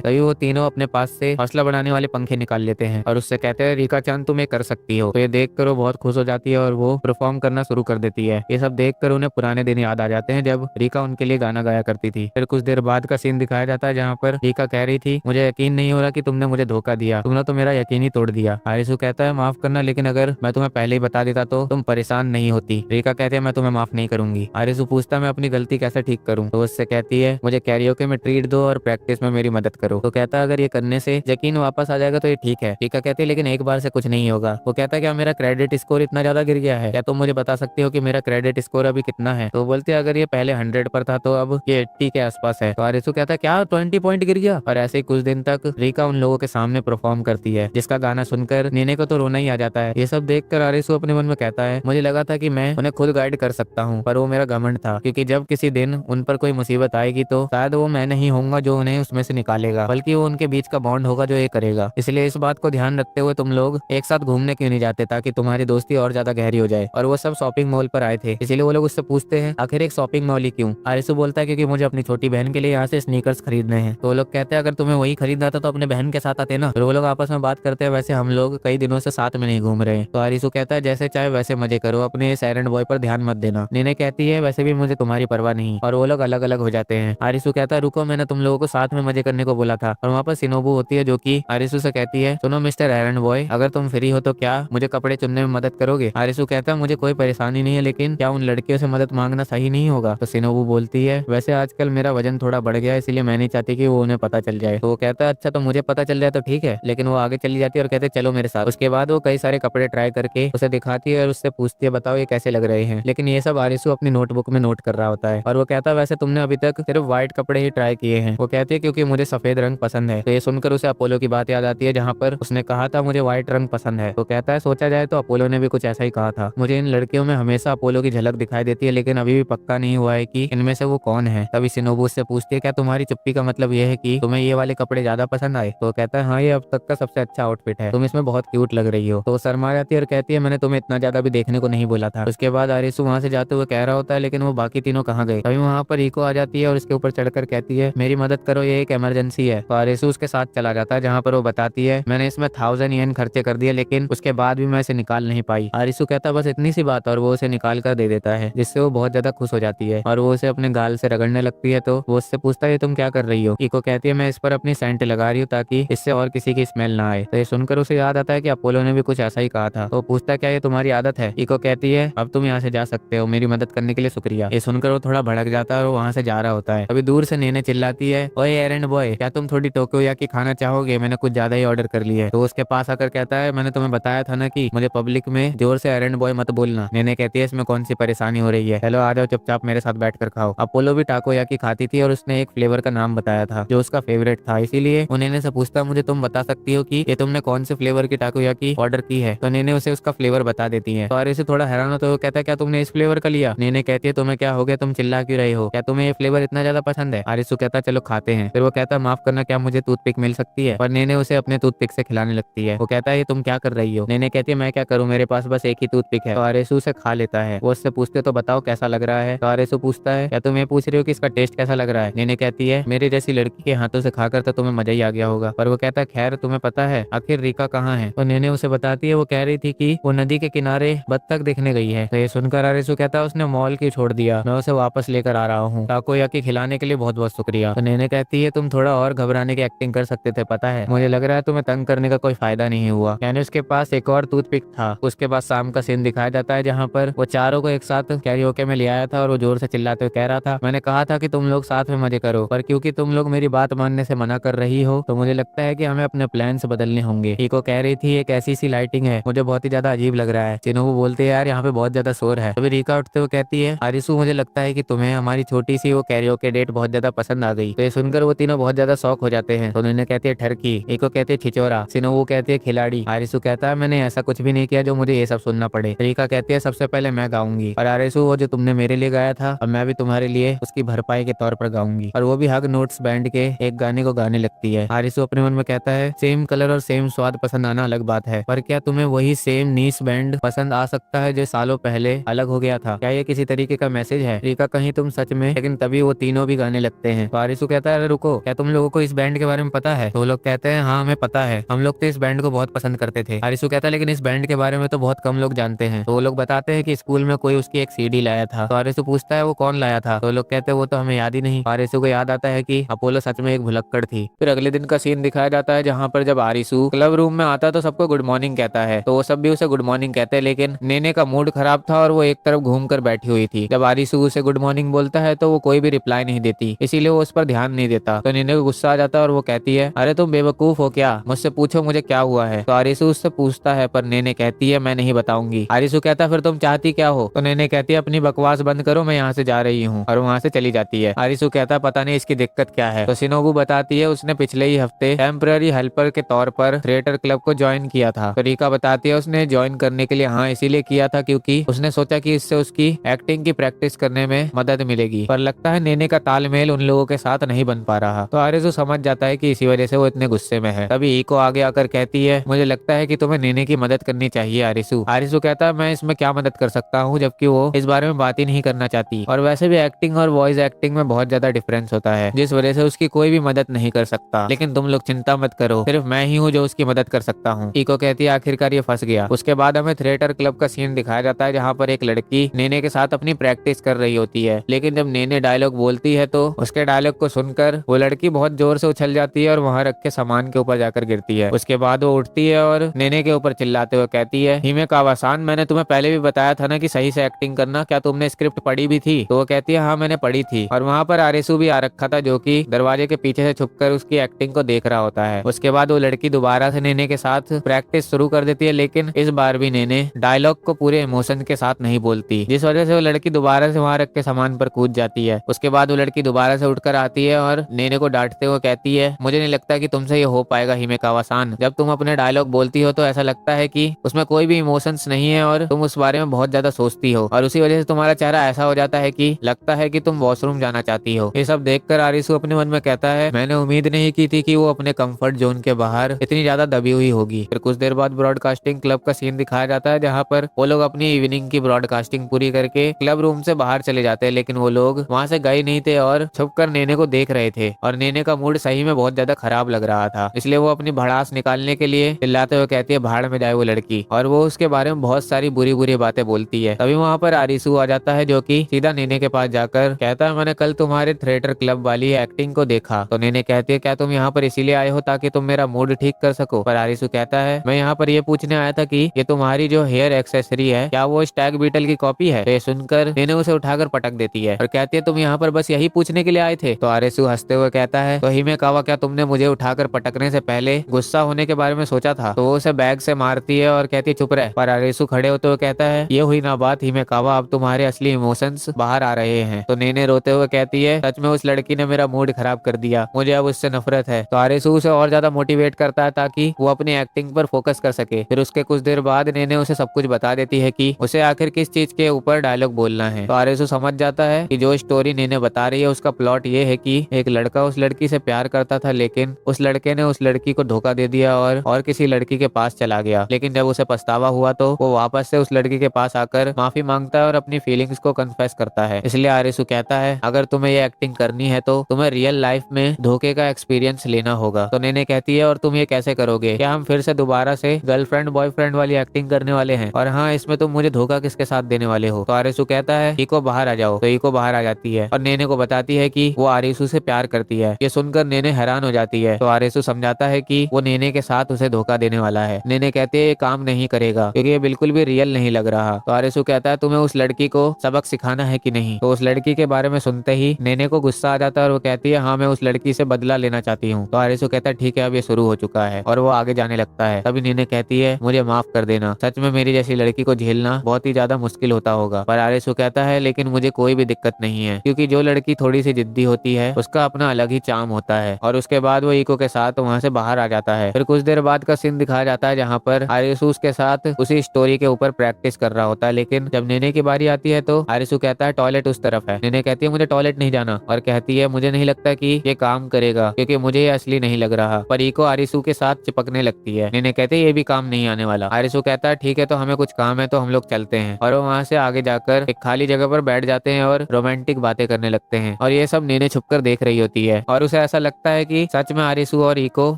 तभी वो तीनों अपने पास से हौसला बढ़ाने वाले पंखे निकाल लेते हैं और उससे कहते हैं रीका चांद तुम ये कर सकती हो। तो ये देख कर वो बहुत खुश हो जाती है और वो परफॉर्म करना शुरू कर देती है। ये सब देख कर उन्हें पुराने दिन याद आ जाते हैं जब रीका उनके लिए गाना गाया करती थी। फिर कुछ देर बाद का सीन दिखाया जाता है जहाँ पर रीका कह रही थी मुझे यकीन नहीं हो रहा कि तुमने मुझे धोखा दिया, तुमने तो मेरा यकीन ही तोड़ दिया। आरिसु कहता है माफ करना, लेकिन अगर मैं तुम्हें पहले ही बता देता तो तुम परेशान नहीं होती। रीका कहती है मैं तुम्हें माफ नहीं करूंगी। आरिसु पूछता मैं अपनी गलती कैसे ठीक करूं। तो उससे कहती है मुझे कैरियोके में ट्रीट दो और प्रैक्टिस में मेरी मदद करो। तो कहता है अगर ये करने से यकीन वापस आ जाएगा तो ये ठीक है। रीका कहती है लेकिन एक बार से कुछ नहीं होगा। वो कहता है क्या मेरा क्रेडिट स्कोर इतना ज्यादा गिर गया है, क्या तुम मुझे बता सकती हो कि मेरा क्रेडिट स्कोर अभी कितना है। तो बोलते है अगर ये पहले 100 पर था तो अब ये 80 के आसपास है। तो आरिसु कहता है क्या 20 पॉइंट गिर गया। और ऐसे ही कुछ दिन तक रीका उन लोगों के सामने परफॉर्म करती है, जिसका गाना सुनकर नेने को तो रोना ही आ जाता है। ये सब देखकर आरिसु अपने मन में कहता है मुझे लगा था कि मैं उन्हें खुद गाइड कर सकता हूँ, पर वो मेरा घमंड था, क्योंकि जब किसी दिन उन पर कोई मुसीबत आएगी तो शायद वो मैं नहीं होऊंगा जो उन्हें उसमें से निकालेगा, बल्कि वो उनके बीच का बॉन्ड होगा जो ये करेगा। इसलिए इस बात को ध्यान रखते हुए तुम लोग एक साथ घूमने क्यों नहीं जाते ताकि तुम्हारी दोस्ती और ज्यादा गहरी हो जाए। और वो सब शॉपिंग मॉल पर आए थे, इसीलिए वो लोग उससे पूछते हैं आखिर एक शॉपिंग मॉल ही क्यों। आरिसु बोलता है क्योंकि मुझे अपनी छोटी बहन के लिए यहाँ से स्नीकर्स खरीदने हैं। तो वो लोग कहते हैं अगर तुम्हें वही खरीदना था तो अपने बहन के साथ आते ना। फिर वो लोग आपस में बात करते हैं वैसे हम लोग कई दिनों से साथ में नहीं घूम रहे हैं। तो आरिसु कहता है जैसे चाहे वैसे मजे करो, अपने इस एरंड बॉय पर ध्यान मत देना। नेने कहती है वैसे भी मुझे तुम्हारी परवाह नहीं। और वो लोग अलग अलग हो जाते हैं। आरिसु कहता है रुको, मैंने तुम लोगों को साथ में मजे करने को बोला था। और वहाँ पर सिनोबू होती है जो कि आरिसु से कहती है सुनो मिस्टर एरंड बॉय, अगर तुम फ्री हो तो क्या मुझे कपड़े चुनने में मदद करोगे। आरिसु कहता है मुझे कोई परेशानी नहीं है, लेकिन क्या उन लड़कियों से मदद मांगना सही नहीं होगा। तो सिनोबू बोलती है वैसे आजकल मेरा वजन थोड़ा बढ़ गया है, इसलिए मैं नहीं चाहती कि वो उन्हें पता चल जाए। तो वो कहता है अच्छा तो मुझे पता चल जाए तो ठीक है, लेकिन वो आगे चली जाती है और कहते चलो मेरे साथ। उसके बाद वो कई सारे कपड़े ट्राई करके उसे दिखाती है और उससे पूछती है बताओ ये कैसे लग रहे हैं। लेकिन ये सब आरिसु अपनी नोटबुक में नोट कर रहा होता है। और वो कहता है वैसे तुमने अभी तक सिर्फ व्हाइट कपड़े ही ट्राई किए हैं। वो कहती है क्योंकि मुझे सफेद रंग पसंद है। तो ये सुनकर उसे अपोलो की बात याद आती है जहाँ पर उसने कहा था मुझे व्हाइट रंग पसंद है। तो कहता है सोचा जाए तो अपोलो ने भी कुछ ऐसा ही कहा था। मुझे इन लड़कियों में हमेशा अपोलो की झलक दिखाई देती है, लेकिन अभी भी पक्का नहीं हुआ है कि इनमें से वो कौन है। तभी सिनोबू उससे पूछती है क्या तुम्हारी चुप्पी का मतलब ये है कि तुम्हें ये वाले कपड़े ज्यादा पसंद आए। तो कहता है हाँ ये अब तक का सबसे अच्छा आउटफिट है, तुम इसमें बहुत क्यूट लग रही हो। तो वो शर्मा जाती है और कहती है मैंने तुम्हें इतना ज्यादा भी देखने को नहीं बोला था। उसके बाद आरिसु वहाँ से जाते हुए कह रहा होता है लेकिन वो बाकी तीनों कहाँ गए। तभी वहाँ पर इको आ जाती है और उसके ऊपर चढ़कर कहती है मेरी मदद करो, ये एक इमरजेंसी है। तो आरिसु उसके साथ चला जाता है जहाँ पर वो बताती है मैंने इसमें 1000 येन खर्चे कर दिए, लेकिन उसके बाद भी मैं इसे निकाल नहीं पाई। आरिसु कहता है बस इतनी सी बात, और वो उसे निकाल कर दे देता है, जिससे वो बहुत ज्यादा खुश हो जाती है और वो उसे अपने गाल से रगड़ने लगती है। तो वो उससे पूछता है तुम क्या कर रही हो। इको कहती है मैं इस पर अपनी सेंट लगा रही हूँ ताकि इससे और किसी की स्मेल ना आए। तो ये सुनकर उसे याद आता है कि अपोलो ने भी कुछ ऐसा ही कहा था। तो पूछता है क्या ये तुम्हारी आदत है। इको कहती है अब तुम यहाँ से जा सकते हो, मेरी मदद करने के लिए शुक्रिया। ये सुनकर वो थोड़ा भड़क जाता है और वहाँ से जा रहा होता है। अभी दूर से नेने चिल्लाती है ओए एरंड बॉय, क्या तुम थोड़ी टोक्योयाकी खाना चाहोगे, मैंने कुछ ज्यादा ही ऑर्डर कर लिया है। तो उसके पास आकर कहता है मैंने तुम्हें बताया था ना कि मुझे पब्लिक में जोर से एरंड बॉय मत बोलना। नेने कहती है इसमें कौन सी परेशानी हो रही है, हेलो आ जाओ चुपचाप मेरे साथ बैठ कर खाओ। अपोलो भी टाकोयाकी खाती थी और उसने एक फ्लेवर का नाम बताया था जो उसका फेवरेट था, इसीलिए वो नेने से पूछता मुझे तुम बता सकती हो कि ये तुमने कौन से फ्लेवर की टाकोयाकी ऑर्डर की है। तो नेने उसे उसका फ्लेवर बता देती है। तो आरिसु थोड़ा हैरान होता है, वो कहता है क्या तुमने इस फ्लेवर का लिया। नेने कहती है तुम्हें क्या हो गया, तुम चिल्ला क्यों रही हो, क्या तुम्हें ये फ्लेवर इतना ज्यादा पसंद है। आरिसु कहता है चलो खाते हैं। फिर वो कहता है माफ करना क्या मुझे टूथपिक मिल सकती है। और नेने उसे अपने टूथपिक से खिलाने लगती है। वो कहता है ये तुम क्या कर रही हो। नेने कहती है मैं क्या करूँ, मेरे पास बस एक ही टूथपिक है। तो आरिसु उसे खा लेता है। वो उससे पूछते तो बताओ कैसा लग रहा है। तो आरिसु पूछता है क्या तुम ये पूछ रही हो कि इसका टेस्ट कैसा लग रहा है। नेने कहती है मेरी जैसी लड़की के हाथों से खाकर तो तुम्हें मजा ही आ गया होगा। पर वो कहता है खैर तुम्हें पता है आखिर रीका कहाँ है। तो नेने उसे बताती है वो कह रही थी कि वो नदी के किनारे बत्तख देखने गई है। तो ये सुनकर आरिसु कहता है उसने मॉल की छोड़ दिया, मैं उसे वापस लेकर आ रहा हूँ, टाकोयाकी खिलाने के लिए बहुत बहुत शुक्रिया। तो नेने कहती है तुम थोड़ा और घबराने की एक्टिंग कर सकते थे, पता है मुझे लग रहा है तुम्हें तंग करने का कोई फायदा नहीं हुआ। यानी उसके पास एक और टूथपिक था। उसके बाद शाम का सीन दिखाया जाता है जहाँ पर वो चारों को एक साथ कैरियोके में ले आया था और वो जोर से चिल्लाते हुए कह रहा था मैंने कहा था कि तुम लोग साथ में मजे करो, पर क्योंकि तुम लोग मेरी बात मानने से मना कर रही हो तो मुझे लगता है कि हमें अपने प्लान्स बदलने होंगे। इको कह रही थी एक ऐसी सी लाइटिंग है, मुझे बहुत ही ज्यादा अजीब लग रहा है। चिनोबू बोलते हैं यार यहाँ पे बहुत ज्यादा शोर है। तभी रीका उठते हुए कहती है आरिसु मुझे लगता है कि तुम्हें हमारी छोटी सी वो कैरियोके डेट बहुत ज्यादा पसंद आ गई। तो ये सुनकर वो तीनों बहुत ज्यादा शौक हो जाते हैं। तो उन्होंने कहती है ठरकी, इको कहती है छिचोरा, सिनोबू कहती है खिलाड़ी। आरिसु कहता है मैंने ऐसा कुछ भी नहीं किया जो मुझे ये सब सुनना पड़े। रीका कहती है सबसे पहले मैं गाऊंगी। और आरिसु वो जो तुमने मेरे लिए गाया था अब मैं भी तुम्हारे लिए उसकी भरपाई के तौर पर गाऊंगी, और वो भी हग नोट्स बैंड के एक एक गाने को गाने लगती है। आरिसू अपने मन में कहता है सेम कलर और सेम स्वाद पसंद आना अलग बात है, पर क्या तुम्हें वही सेम नीस बैंड पसंद आ सकता है जो सालों पहले अलग हो गया था? क्या ये किसी तरीके का मैसेज है? रीका कहीं तुम सच में? लेकिन तभी वो तीनों भी गाने लगते हैं। तो आरिसू कहता है अरे रुको, क्या तुम लोगों को इस बैंड के बारे में पता है? तो वो लोग कहते हैं हाँ हमें पता है, हम लोग तो इस बैंड को बहुत पसंद करते थे। आरिसू कहता है लेकिन इस बैंड के बारे में तो बहुत कम लोग जानते हैं। तो वो लोग बताते हैं कि स्कूल में कोई उसकी एक सीडी लाया था। तो आरिसू पूछता है वो कौन लाया था? तो लोग कहते हैं वो तो हमें याद ही नहीं। आरिसू को याद आता है कि अपोलो सच में एक भुलक्कड़ थी। फिर अगले दिन का सीन दिखाया जाता है जहाँ पर जब आरिसू क्लब रूम में आता तो सबको गुड मॉर्निंग कहता है, तो वो सब भी उसे गुड मॉर्निंग कहते हैं। लेकिन नेने का मूड खराब था और वो एक तरफ घूम कर बैठी हुई थी। जब आरिसू उसे गुड मॉर्निंग बोलता है तो वो कोई भी रिप्लाई नहीं देती, इसीलिए वो उस पर ध्यान नहीं देता। तो नेने को गुस्सा आ जाता है और वो कहती है अरे तुम बेवकूफ हो क्या, मुझसे पूछो मुझे क्या हुआ है। तो आरिसू उससे पूछता है पर नेने कहती है मैं नहीं बताऊंगी। आरिसू कहता है फिर तुम चाहती क्या हो? तो नेने कहती है अपनी बकवास बंद करो, मैं यहाँ से जा रही हूँ, और वहाँ से चली जाती है। आरिसू कहता है पता नहीं इसकी दिक्कत क्या है। तो शिनोबू बताती है उसने पिछले ही हफ्ते टेम्पररी हेल्पर के तौर पर थिएटर क्लब को ज्वाइन किया था। तो रीका बताती है उसने ज्वाइन करने के लिए हाँ इसीलिए किया था क्योंकि उसने सोचा कि इससे उसकी एक्टिंग की प्रैक्टिस करने में मदद मिलेगी, पर लगता है नेने का तालमेल उन लोगों के साथ नहीं बन पा रहा। तो आरिसू समझ जाता है कि इसी वजह से वो इतने गुस्से में है। तभी ईको आगे आकर कहती है मुझे लगता है कि तुम्हें नेने की मदद करनी चाहिए आरिसू। आरिसू कहता है मैं इसमें क्या मदद कर सकता हूँ, जबकि वो इस बारे में बात ही नहीं करना चाहती, और वैसे भी एक्टिंग और वॉइस एक्टिंग में बहुत ज्यादा डिफरेंस होता है जिस वजह से उसकी कोई भी मदद नहीं कर सकता। लेकिन तुम लोग चिंता मत करो, सिर्फ मैं ही हूँ जो उसकी मदद कर सकता हूँ। ईको कहती है आखिरकार ये फंस गया। उसके बाद हमें थिएटर क्लब का सीन दिखाया जाता है जहाँ पर एक लड़की नेने के साथ अपनी प्रैक्टिस कर रही होती है। लेकिन जब नेने डायलॉग बोलती है तो उसके डायलॉग को सुनकर वो लड़की बहुत जोर से उछल जाती है और वहाँ रख के सामान के ऊपर जाकर गिरती है। उसके बाद वो उठती है और नेने के ऊपर चिल्लाते हुए कहती है हिमे कावासान, मैंने तुम्हें पहले भी बताया था ना कि सही से एक्टिंग करना, क्या तुमने स्क्रिप्ट पढ़ी भी थी? तो वो कहती है हाँ मैंने पढ़ी थी। और वहाँ पर आरिसू भी आ रखा था जो कि दरवाजे के पीछे से छुपकर उसकी एक्टिंग को देख रहा होता है। उसके बाद वो लड़की दोबारा से नेने के साथ प्रैक्टिस शुरू कर देती है, लेकिन इस बार भी नेने डायलॉग को पूरे इमोशन के साथ नहीं बोलती, जिस वजह से वो लड़की दोबारा से वहाँ रख के सामान पर कूद जाती है। उसके बाद वो लड़की दोबारा से उठकर आती है और नेने को डांटते हुए कहती है मुझे नहीं लगता कि तुमसे ये हो पाएगा हिमे कावासान। जब तुम अपने डायलॉग बोलती हो तो ऐसा लगता है कि उसमें कोई भी इमोशंस नहीं है और तुम उस बारे में बहुत ज्यादा सोचती हो, और उसी वजह से तुम्हारा चेहरा ऐसा हो जाता है कि लगता है कि तुम वॉशरूम जाना चाहती हो। ये सब देखकर आरिसू अपने मन में कहता है मैंने उम्मीद नहीं की थी कि वो अपने कंफर्ट जोन के बाहर इतनी ज्यादा दबी हुई होगी। फिर कुछ देर बाद ब्रॉडकास्टिंग क्लब का सीन दिखाया जाता है जहाँ पर वो लोग अपनी इवनिंग की ब्रॉडकास्टिंग पूरी करके क्लब रूम से बाहर चले जाते हैं, लेकिन वो लोग वहाँ से गए नहीं थे और छुपकर नेने को देख रहे थे। और नेने का मूड सही में बहुत ज्यादा खराब लग रहा था, इसलिए वो अपनी भड़ास निकालने के लिए चिल्लाते हुए कहती है भाड़ में जाए वो लड़की, और वो उसके बारे में बहुत सारी बुरी बुरी बातें बोलती है। तभी वहाँ पर आरिसू आ जाता है जो कि सीधा नेने के पास जाकर कहता है मैंने कल तुम्हारे थिएटर क्लब वाली एक्टिंग को देखा। तो नेने कहती है क्या तुम यहाँ पर इसीलिए आए हो ताकि तुम मेरा मूड ठीक कर सको? पर आरिसू कहता है मैं यहाँ पर ये पूछने आया था कि ये तुम्हारी जो हेयर एक्सेसरी है क्या वो स्टैग बीटल की कॉपी है? तो ये सुनकर नेने उसे उठाकर पटक देती है और कहती है तुम यहाँ पर बस यही पूछने के लिए आए थे? तो आरिसू हंसते हुए कहता है तो हिमे कावा क्या तुमने मुझे उठाकर पटकने से पहले गुस्सा होने के बारे में सोचा था? तो वो उसे बैग से मारती है और कहती है चुप रह। पर आरिसू खड़े होते हुए कहता है ये हुई ना बात हिमे कावा, अब तुम्हारे असली इमोशंस बाहर आ रहे हैं। तो नेने रोते हुए कहती है सच में उस लड़की ने मेरा मूड खराब कर दिया, मुझे अब उससे नफरत है। तो आरिसू उसे और ज्यादा मोटिवेट करता है ताकि वो अपनी एक्टिंग पर फोकस कर सके। फिर उसके कुछ देर बाद नेने उसे सब कुछ बता देती है कि उसे आखिर किस चीज के ऊपर डायलॉग बोलना है। तो आरिसू समझ जाता है कि जो स्टोरी नेने बता रही है उसका प्लॉट ये है कि एक लड़का उस लड़की से प्यार करता था, लेकिन उस लड़के ने उस लड़की को धोखा दे दिया और किसी लड़की के पास चला गया। लेकिन जब उसे पछतावा हुआ तो वो वापस से उस लड़की के पास आकर माफी मांगता है और अपनी फीलिंग्स को कन्फेस करता है। इसलिए आरिसू कहता है अगर तुम्हें ये एक्टिंग करनी है तो तुम्हें रियल लाइफ में धोखे का एक्सपीरियंस लेना होगा। तो नेने कहती है और तुम ये कैसे करोगे? क्या हम फिर से दोबारा से गर्लफ्रेंड बॉयफ्रेंड वाली एक्टिंग करने वाले हैं? और हाँ, इसमें तुम मुझे धोखा किसके साथ देने वाले हो? तो आरिसू कहता है ईको बाहर आ जाओ। तो ईको बाहर आ जाती है और नेने को बताती है कि वो आरिसू से प्यार करती है। ये सुनकर नेने हैरान हो जाती है। तो आरिसू समझाता है कि वो नेने के साथ उसे धोखा देने वाला है। नेने कहते हैं ये काम नहीं करेगा क्योंकि ये बिल्कुल भी रियल नहीं लग रहा। तो आरिसू कहता है तुम्हें उस लड़की को सबक सिखाना है कि नहीं? तो उस लड़की के बारे में सुनते ही नेने को गुस्सा आ जाता है और वो कहती है हाँ मैं उस लड़की से बदला लेना चाहती हूँ। तो आरिसू कहता है ठीक है अब ये शुरू हो चुका है, और वो आगे जाने लगता है। तभी नेने कहती है मुझे माफ कर देना, सच में मेरी जैसी लड़की को झेलना बहुत ही ज्यादा मुश्किल होता होगा। पर आरिसू कहता है लेकिन मुझे कोई भी दिक्कत नहीं है क्योंकि जो लड़की थोड़ी सी जिद्दी होती है उसका अपना अलग ही चार्म होता है। और उसके बाद वो ईको के साथ वहाँ से बाहर आ जाता है। फिर कुछ देर बाद का सीन दिखाया जाता है जहाँ पर आरिसू उसके साथ उसी स्टोरी के ऊपर प्रैक्टिस कर रहा होता है। लेकिन जब नेने की बारी आती है तो आरिसू कहता है टॉयलेट उस तरफ है। नेने कहती है मुझे टॉयलेट नहीं जाना और कहती है मुझे नहीं लगता कि ये काम करेगा क्योंकि मुझे ये असली नहीं लग रहा। पर इको आरिसू के साथ चिपकने लगती है। नेने कहते ये भी काम नहीं आने वाला। आरिसू कहता है ठीक है, तो हमें कुछ काम है तो हम लोग चलते हैं। और वो वहाँ से आगे जाकर एक खाली जगह पर बैठ जाते हैं और रोमांटिक बातें करने लगते हैं। और ये सब नेने छुपकर देख रही होती है और उसे ऐसा लगता है कि सच में आरिसू और इको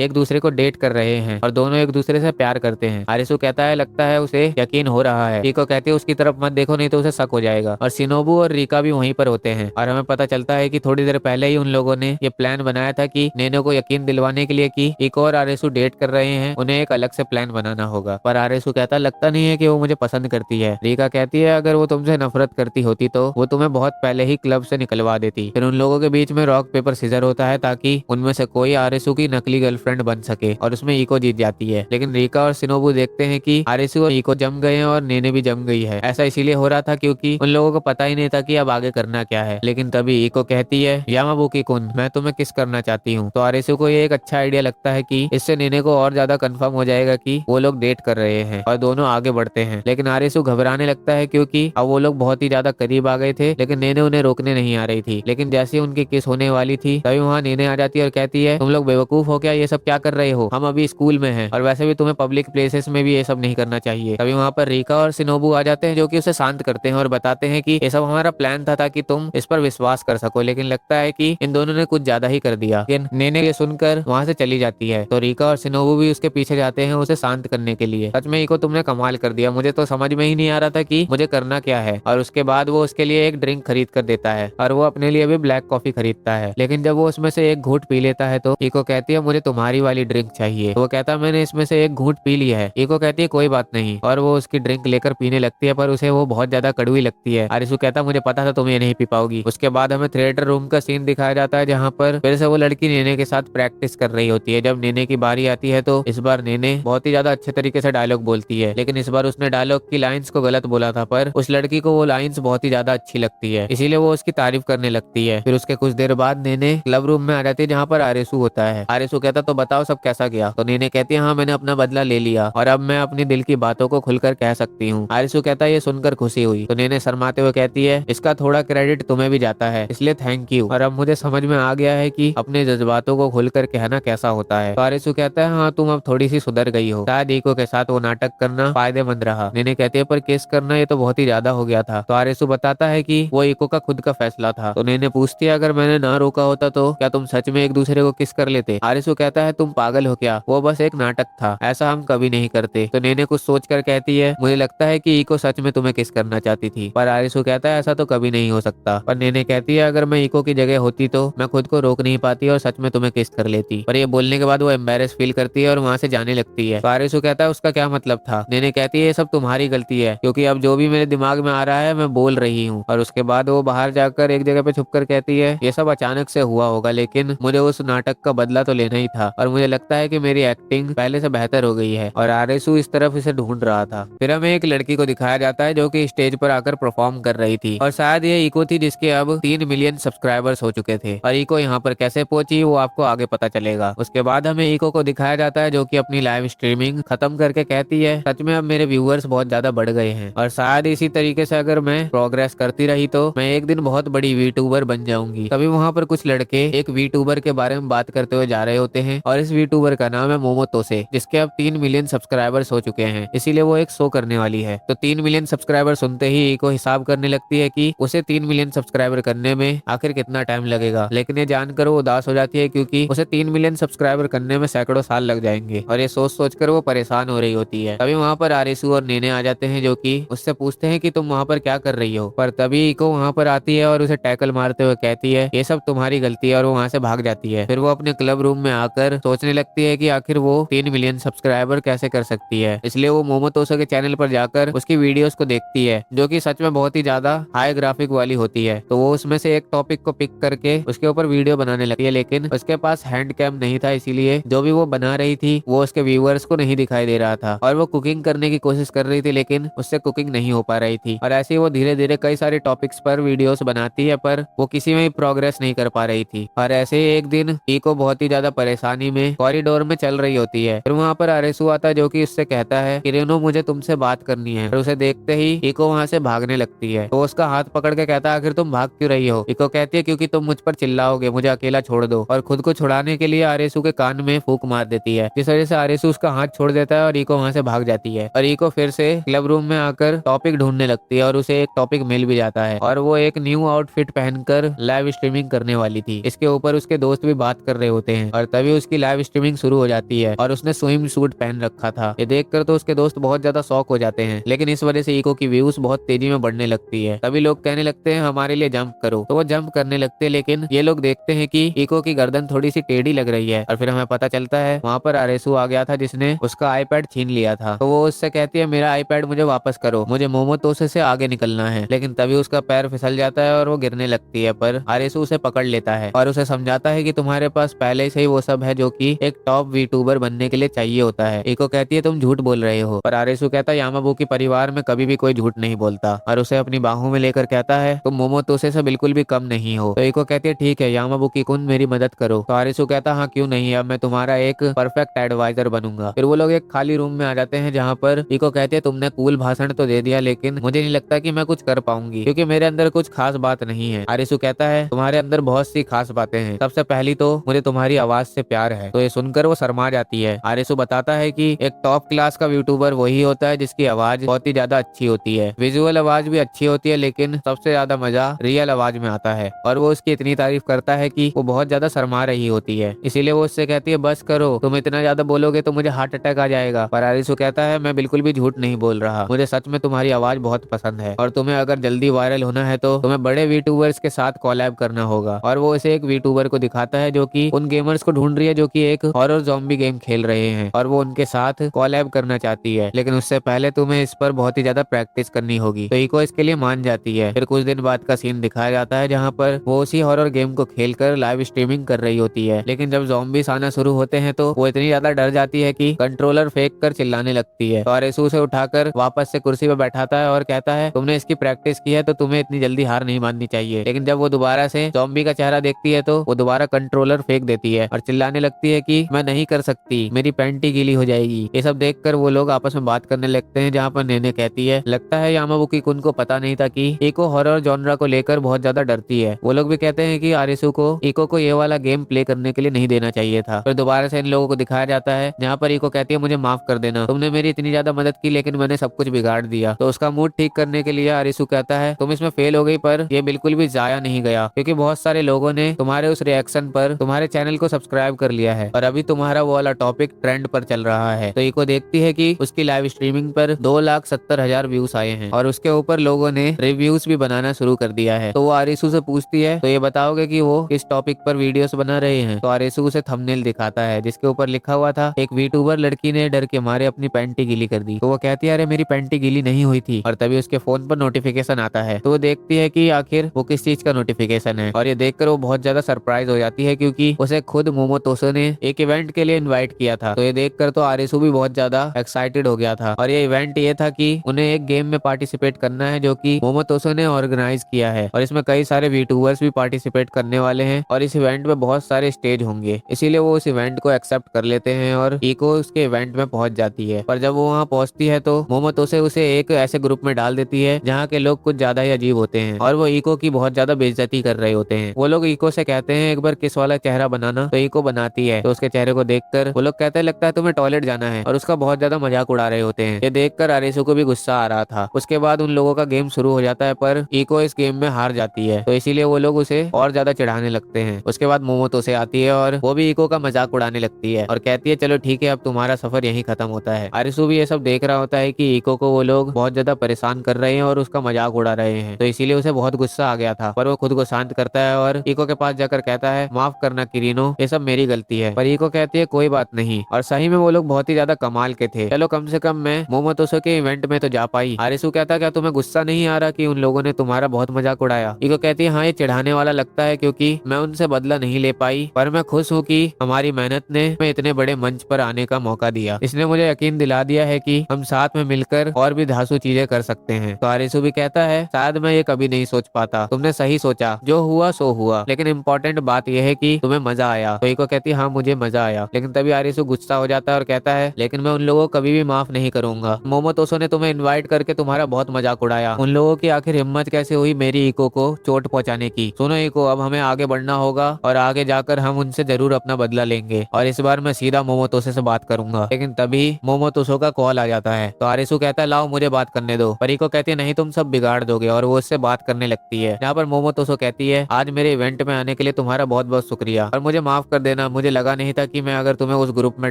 एक दूसरे को डेट कर रहे हैं और दोनों एक दूसरे से प्यार करते हैं। आरिसू कहता है लगता है उसे यकीन हो रहा है। इको कहती है उसकी तरफ मत देखो नहीं तो उसे शक हो जाएगा। और शिनोबू और रिका भी वहीं पर होते हैं और हमें पता चलता है कि थोड़ी देर पहले ही उन लोगों ने ये प्लान बनाया था कि नेने को यकीन दिलवाने के लिए कि इको और आरिसू डेट कर रहे हैं, उन्हें एक अलग से प्लान बनाना होगा। पर आरिसू कहता लगता नहीं है कि वो मुझे पसंद करती है। रिका कहती है अगर वो तुमसे नफरत करती होती तो वो तुम्हें बहुत पहले ही क्लब से निकलवा देती। फिर उन लोगों के बीच में रॉक पेपर सीजर होता है ताकि उनमें से कोई आरिसू की नकली गर्लफ्रेंड बन सके और उसमें इको जीत जाती है। लेकिन रिका और शिनोबू देखते हैं कि आरिसू और इको जम गए हैं और नेने भी जम गई है। ऐसा इसीलिए हो रहा था क्योंकि उन लोगों को पता ही नहीं था कि अब आगे करना क्या है। लेकिन तभी इको कहती है यामाबुकी कुन, मैं तुम्हें किस करना चाहती हूँ। तो आरिसू को ये एक अच्छा आइडिया लगता है कि इससे नेने को और ज्यादा कंफर्म हो जाएगा कि वो लोग डेट कर रहे हैं और दोनों आगे बढ़ते हैं। लेकिन आरिसू घबराने लगता है क्योंकि अब वो लोग बहुत ही ज्यादा करीब आ गए थे, लेकिन नेने उन्हें रोकने नहीं आ रही थी। लेकिन जैसे उनकी किस होने वाली थी तभी वहाँ नेने आ जाती है और कहती है तुम लोग बेवकूफ हो क्या, ये सब क्या कर रहे हो, हम अभी स्कूल में हैं और वैसे भी तुम्हें पब्लिक प्लेसेस में भी ये सब नहीं करना चाहिए। तभी वहाँ पर रिका और शिनोबू आ जाते हैं जो कि उसे शांत करते हैं और बताते हैं कि ये सब हमारा प्लान था ताकि तुम इस पर विश्वास कर सको, लेकिन लगता है कि इन दोनों ने कुछ ज्यादा ही कर दिया। लेकिन नेने ये सुनकर वहाँ से चली जाती है तो रिका और शिनोबू भी उसके पीछे जाते हैं उसे शांत करने के लिए। सच में इको तुमने कमाल कर दिया, मुझे तो समझ में ही नहीं आ रहा था कि मुझे करना क्या है। और उसके बाद वो उसके लिए एक ड्रिंक खरीद कर देता है और वो अपने लिए भी ब्लैक कॉफी खरीदता है। लेकिन जब वो उसमें से एक घूंट पी लेता है तो इको कहती है मुझे तुम्हारी वाली ड्रिंक चाहिए। तो वो कहता है मैंने इसमें से एक घूंट पी लिया है। इको कहती है कोई बात नहीं और वो उसकी ड्रिंक लेकर पीने लगती है पर उसे वो बहुत ज्यादा कड़वी लगती है। आरिसू कहता मुझे पता था तुम ये नहीं पी पाओगी। उसके बाद हमें थिएटर रूम का सीन दिखाया जाता है जहाँ पर फिर से वो लड़की नेने के साथ प्रैक्टिस कर रही होती है। जब नेने की बारी आती है तो इस बार नेने बहुत ही ज्यादा अच्छे तरीके से डायलॉग बोलती है, लेकिन इस बार उसने डायलॉग की लाइंस को गलत बोला था पर उस लड़की को वो लाइंस बहुत ही ज्यादा अच्छी लगती है, इसीलिए वो उसकी तारीफ करने लगती है। फिर उसके कुछ देर बाद नेने क्लब रूम में आ जाती है जहाँ पर आरिसू होता है। आरिसू कहता तो बताओ सब कैसा गया। तो नेने कहती है हाँ मैंने अपना बदला ले लिया और अब मैं अपनी दिल की बातों को खुलकर कह सकती हूँ। आरिसू कहता है ये सुनकर खुशी हुई। तो नेने शर्माते हुए कहती है इसका थोड़ा क्रेडिट तुम्हें भी जाता है, इसलिए थैंक यू। और अब मुझे समझ में आ गया है कि अपने जज्बातों को खुलकर कहना कैसा होता है। तो आरिसू कहता है हाँ तुम अब थोड़ी सी सुधर गई हो, शायद इको के साथ वो नाटक करना फायदेमंद रहा। नेने कहती है पर किस करना ये तो बहुत ही ज्यादा हो गया था। तो आरिसू बताता है कि वो इको का खुद का फैसला था। तो नेने पूछती है अगर मैंने ना रोका होता तो क्या तुम सच में एक दूसरे को किस कर लेते। आरिसू कहता है तुम पागल हो क्या, वो बस एक नाटक था, ऐसा हम कभी नहीं करते। तो नेने कुछ सोच कर कहती है मुझे लगता है कि इको सच में तुम्हें किस करना चाहती थी। पर आरिसू कहता है ऐसा तो कभी नहीं हो सकता। पर नेने कहती है अगर मैं इको की जगह होती तो मैं खुद को रोक नहीं पाती और सच में तुम्हें किस कर लेती। पर ये बोलने के बाद वो एम्बेरस फील करती है और वहाँ से जाने लगती है। तो आरिसू कहता है उसका क्या मतलब था। नेने कहती है ये सब तुम्हारी गलती है क्योंकि अब जो भी मेरे दिमाग में आ रहा है मैं बोल रही हूँ। और उसके बाद वो बाहर जाकर एक जगह पे छुपकर कहती है ये सब अचानक से हुआ होगा लेकिन मुझे उस नाटक का बदला तो लेना ही था और मुझे लगता है कि मेरी एक्टिंग पहले से बेहतर हो गई है। और आरिसू इस तरफ इसे ढूंढ रहा था। फिर हमें एक लड़की को दिखाया जाता है जो कि स्टेज पर आकर परफॉर्म कर रही थी और शायद ये इको थी जिसके अब 3 मिलियन सब्सक्राइबर्स हो चुके थे। और इको यहाँ पर कैसे पहुंची वो आपको आगे पता चलेगा। उसके बाद हमें इको को दिखाया जाता है जो कि अपनी लाइव स्ट्रीमिंग खत्म करके कहती है सच में अब मेरे व्यूअर्स बहुत ज्यादा बढ़ गए हैं और शायद इसी तरीके से अगर मैं प्रोग्रेस करती रही तो मैं एक दिन बहुत बड़ी वीटूबर बन जाऊंगी। तभी वहाँ पर कुछ लड़के एक वीटूबर के बारे में बात करते हुए जा रहे होते हैं और इस वीटूबर का नाम है मोमोतोसे जिसके अब 3 मिलियन सब्सक्राइबर्स हो चुके हैं, इसीलिए वो एक शो करने वाली है। तो 3 मिलियन सब्सक्राइबर सुनते ही इको हिसाब करने लगती है कि उसे 3 मिलियन सब्सक्राइबर करने में आखिर कितना टाइम लगेगा। लेकिन ये जानकर वो उदास हो जाती है क्योंकि उसे 3 मिलियन सब्सक्राइबर करने में सैकड़ों साल लग जाएंगे और ये सोच सोच कर वो परेशान हो रही होती है। तभी वहाँ पर आरिसू और नेने आ जाते हैं जो कि उससे पूछते हैं कि तुम वहाँ पर क्या कर रही हो। पर तभी इको वहाँ पर आती है और उसे टैकल मारते हुए कहती है ये सब तुम्हारी गलती है और वो वहाँ से भाग जाती है। फिर वो अपने क्लब रूम में आकर सोचने लगती है कि आखिर वो 3 मिलियन सब्सक्राइबर कैसे कर सकती है। इसलिए वो मोमोतोसो के चैनल पर जाकर उसकी वीडियोस को देखती है जो कि सच में बहुत ही ज्यादा हाई ग्राफिक वाली होती है। तो वो उसमें से एक टॉपिक को पिक करके उसके ऊपर वीडियो बनाने लगती है, लेकिन उसके पास हैंड कैम नहीं था, इसीलिए जो भी वो बना रही थी वो उसके व्यूअर्स को नहीं दिखाई दे रहा था। और वो कुकिंग करने की कोशिश कर रही थी लेकिन उससे कुकिंग नहीं हो पा रही थी। और ऐसे ही वो धीरे धीरे कई सारे टॉपिक्स पर वीडियोस बनाती है पर वो किसी में प्रोग्रेस नहीं कर पा रही थी। और ऐसे ही एक दिन इको बहुत ही ज्यादा परेशानी में कॉरिडोर में चल रही होती है। फिर वहाँ पर आरिसू आता है जो कि उससे कहता है कि रेनो मुझे तुमसे बात करनी है। और उसे देखते ही इको वहाँ से भागने लगती है। तो उसका हाथ पकड़ के कहता है आखिर तुम भाग क्यों रही हो। इको कहती है क्योंकि तुम मुझ पर चिल्लाओगे, मुझे मुझे अकेला छोड़ दो, और खुद को छुड़ाने के लिए आरेसू के कान में फूंक मार देती है, जिस वजह से आरेसू उसका हाथ छोड़ देता है और इको वहाँ से भाग जाती है। और इको फिर से क्लब रूम में आकर टॉपिक ढूंढने लगती है और उसे एक टॉपिक मिल भी जाता है, और वो एक न्यू आउटफिट पहनकर लाइव स्ट्रीमिंग करने वाली थी। इसके ऊपर उसके दोस्त भी बात कर रहे होते हैं और तभी उसकी लाइव स्ट्रीमिंग शुरू हो जाती है और उसने स्विम सूट पहन रखा था। ये देखकर तो उसके दोस्त बहुत ज्यादा शॉक हो जाते हैं, लेकिन इस वजह से इको की व्यूज बहुत तेजी में बढ़ने लगती है। तभी लोग कहने लगते हैं हमारे लिए जंप करो, तो वो जंप करने लगते हैं, लेकिन ये लोग देखते हैं कि इको की गर्दन थोड़ी सी टेढ़ी लग रही है, और फिर हमें पता चलता है वहाँ पर आरेसू आ गया था जिसने उसका आईपैड छीन लिया था। तो वो उससे कहती है मेरा आईपैड मुझे वापस करो, मुझे मोमोतोसे से आगे निकलना है। लेकिन तभी उसका पैर फिसल जाता है और वो गिरने लगती है, पर आरेसू उसे पकड़ लेता है और उसे समझाता है कि तुम्हारे पास पहले से ही वो सब है जो कि एक टॉप वीटूबर बनने के लिए चाहिए होता है। इको कहती है तुम झूठ बोल रहे हो, पर आरेसू कहता है यामाबुकी परिवार में कभी भी कोई झूठ नहीं बोलता, और उसे अपनी बाहों में लेकर कहता है तुम मोमोतोसे से बिल्कुल भी कम नहीं हो। तो इको कहती है ठीक है यामाबुकी कुन मेरी मदद करो। तो आरेसू कहता हाँ क्यों नहीं, अब मैं तुम्हारा एक परफेक्ट एडवाइजर बनूंगा। फिर वो लोग एक खाली रूम में आ जाते हैं जहाँ पर इको कहती है तुमने कूल भाषण तो दे दिया, लेकिन मुझे नहीं लगता कि मैं कुछ कर पाऊंगी क्योंकि मेरे अंदर कुछ खास बात नहीं है। आरेसू कहता है तुम्हारे अंदर बहुत सी खास बातें हैं, सबसे पहली तो मुझे तुम्हारी आवाज से प्यार है। तो ये सुनकर वो शर्मा जाती है। आरेसू बताता है कि एक टॉप क्लास का यूट्यूबर वही होता है जिसकी आवाज बहुत ही ज्यादा अच्छी होती है, विजुअल आवाज भी अच्छी होती है, लेकिन सबसे ज्यादा मजा रियल आवाज में आता है। और वो उसकी इतनी तारीफ करता है कि वो बहुत ज्यादा शर्मा रही होती है, इसीलिए वो उससे कहती है बस करो, तुम इतना ज्यादा बोलोगे तो मुझे हार्ट अटैक आ जाएगा। पर आरेसू कहता है मैं बिल्कुल भी झूठ नहीं बोल रहा, मुझे सच में तुम्हारी आवाज बहुत पसंद है, और तुम्हें अगर जल्दी वायरल होना है तो तुम्हें बड़े वीटूबर्स के साथ कोलैब करना होगा। और वो इसे एक वीटूबर को दिखाता है जो कि उन गेमर्स को ढूंढ रही है जो कि एक हॉरर ज़ॉम्बी गेम खेल रहे हैं, और वो उनके साथ कोलैब करना चाहती है, लेकिन उससे पहले तुम्हें इस पर बहुत ही ज्यादा प्रैक्टिस करनी होगी। तो इको इसके लिए मान जाती है। फिर कुछ दिन बाद का सीन दिखाया जाता है जहाँ पर वो उसी हॉरर गेम को खेलकर लाइव स्ट्रीमिंग कर रही होती है, लेकिन जब ज़ॉम्बीज आना शुरू होते हैं तो वो इतनी ज्यादा डर जाती है कि कंट्रोलर फेंक कर चिल्लाने लगती है। तो आरेसू उसे उठाकर वापस से कुर्सी पर बैठाता है और कहता है तुमने इसकी प्रैक्टिस की है तो तुम्हें इतनी जल्दी हार नहीं माननी चाहिए। लेकिन जब वो दोबारा से ज़ॉम्बी का चेहरा देखती है तो वो दोबारा कंट्रोलर फेंक देती है और चिल्लाने लगती है कि मैं नहीं कर सकती, मेरी पैंटी गीली हो जाएगी। ये सब देखकर वो लोग आपस में बात करने लगते हैं, जहाँ पर नेने कहती है लगता है यामाबुकी कुन को पता नहीं था कि इको हॉरर जॉनरा को लेकर बहुत ज्यादा डरती है। वो लोग भी कहते हैं कि आरेसू को इको को ये वाला गेम प्ले करने के लिए नहीं देना चाहिए था। फिर दोबारा से इन लोगों को दिखाया जाता है जहाँ पर इको कहती है मुझे माफ कर देना, तुमने मेरी इतनी ज्यादा मदद की लेकिन मैंने सब कुछ बिगाड़ दिया। तो उसका मूड ठीक करने के लिए आरेसू कहता है तुम इसमें फेल हो गई, पर ये बिल्कुल भी जाया नहीं गया क्योंकि बहुत सारे लोगों ने तुम्हारे उस रिएक्शन पर तुम्हारे चैनल को सब्सक्राइब कर लिया है और अभी तुम्हारा वो वाला टॉपिक ट्रेंड पर चल रहा है। तो इको देखती है कि उसकी लाइव स्ट्रीमिंग पर 2,70,000 व्यूज आए हैं और उसके ऊपर लोगों ने रिव्यूज भी बनाना शुरू कर दिया है। तो वो आरेसू से पूछती है तो ये बताओगे कि वो किस टॉपिक पर वीडियोस बना रहे हैं। तो आरेसू उसे थंबनेल दिखाता है जिसके ऊपर लिखा हुआ था एक वीटूबर लड़की ने डर के मारे अपनी पैंटी गीली कर दी। तो वो कहती है अरे मेरी पैंटी गीली नहीं हुई थी, और तभी उसके फोन पर नोटिफिकेशन आता है। तो वो देखती है कि आखिर वो किस चीज का नोटिफिकेशन है, और ये देखकर वो बहुत ज्यादा सरप्राइज हो जाती है क्योंकि उसे खुद मोमोतोसो ने एक इवेंट के लिए इनवाइट किया था। तो ये देखकर तो आरेसू भी बहुत ज्यादा एक्साइटेड हो गया था, और ये इवेंट ये था कि उन्हें एक गेम में पार्टिसिपेट करना है जो कि मोमोतोसो ने ऑर्गेनाइज किया है, और इसमें कई सारे वीटूबर्स भी पार्टिसिपेट करने वाले हैं और इस इवेंट में बहुत सारे स्टेज होंगे, इसीलिए वो उस इवेंट को एक्सेप्ट कर लेते हैं और इको उसके इवेंट में पहुंच जाती है। पर जब वो वहाँ पहुंचती है तो मोमोतोसे उसे एक ऐसे ग्रुप में डाल देती है जहाँ के लोग कुछ ज्यादा ही अजीब होते हैं और वो इको की बहुत ज्यादा बेइज्जती कर रहे होते हैं। वो लोग इको से कहते हैं एक बार किस वाला चेहरा बनाना, तो इको बनाती है। तो उसके चेहरे को देखकर वो लोग कहते हैं लगता है तुम्हें टॉयलेट जाना है, और उसका बहुत ज्यादा मजाक उड़ा रहे होते हैं। ये देखकर आरेसू को भी गुस्सा आ रहा था। उसके बाद उन लोगों का गेम शुरू हो जाता है, पर इको इस गेम में हार जाती है, तो इसीलिए वो लोग उसे और ज्यादा चिढ़ाने लगते हैं। उसके बाद मोमोतोसे आती है और वो भी इको का मजाक उड़ाने लगती है और कहती है चलो ठीक है अब तुम्हारा सफर यहीं खत्म होता है। आरेसू भी ये सब देख रहा होता है कि इको को वो लोग बहुत ज्यादा परेशान कर रहे हैं और उसका मजाक उड़ा रहे हैं, तो इसीलिए उसे बहुत गुस्सा आ गया था। पर वो खुद को शांत करता है और इको के पास जाकर कहता है माफ करना किरीनो, ये सब मेरी गलती है। पर इको कहती है कोई बात नहीं, और सही में वो लोग बहुत ही ज्यादा कमाल के थे, चलो कम से कम मैं मोमोतोसो के इवेंट में तो जा पाई। आरेसू कहता क्या तुम्हें गुस्सा नहीं आ रहा कि उन लोगों ने तुम्हारा बहुत मजाक उड़ाया? इको कहती है हाँ ये चिढ़ाने वाला लगता है क्योंकि मैं उनसे बदला नहीं ले पाई, पर मैं खुश हूँ कि हमारी मेहनत ने मैं इतने बड़े मंच पर आने का मौका दिया। इसने मुझे यकीन दिला दिया है कि हम साथ में मिलकर और भी धांसू चीजें कर सकते हैं। तो आरेसू भी कहता है शायद मैं ये कभी नहीं सोच पाता, तुमने सही सोचा, जो हुआ सो हुआ, लेकिन इम्पोर्टेंट बात यह है कि तुम्हें मजा आया। तो इको कहती है हाँ मुझे मजा आया, लेकिन तभी आरेसू गुस्सा हो जाता है और कहता है लेकिन मैं उन लोगों को कभी भी माफ नहीं करूंगा। मोमोतोसो ने तुम्हें इन्वाइट करके तुम्हारा बहुत मजाक उड़ाया, उन लोगों की आखिर हिम्मत कैसे हुई मेरी इको को चोट पहुंचाने की? सुनो इको, अब हमें आगे बढ़ना होगा और आगे जाकर हम उनसे जरूर अपना बदला लेंगे और इस बार मैं सीधा मोमोतोसे से बात करूंगा। लेकिन तभी मोमोतोसो का कॉल आ जाता है तो आरिसु कहता है लाओ मुझे बात करने दो। परीको कहती है नहीं तुम सब बिगाड़ दोगे और वो उससे बात करने लगती है। यहाँ पर मोमोतोसो कहती है आज मेरे इवेंट में आने के लिए तुम्हारा बहुत बहुत शुक्रिया और मुझे माफ कर देना, मुझे लगा नहीं था कि मैं अगर तुम्हें उस ग्रुप में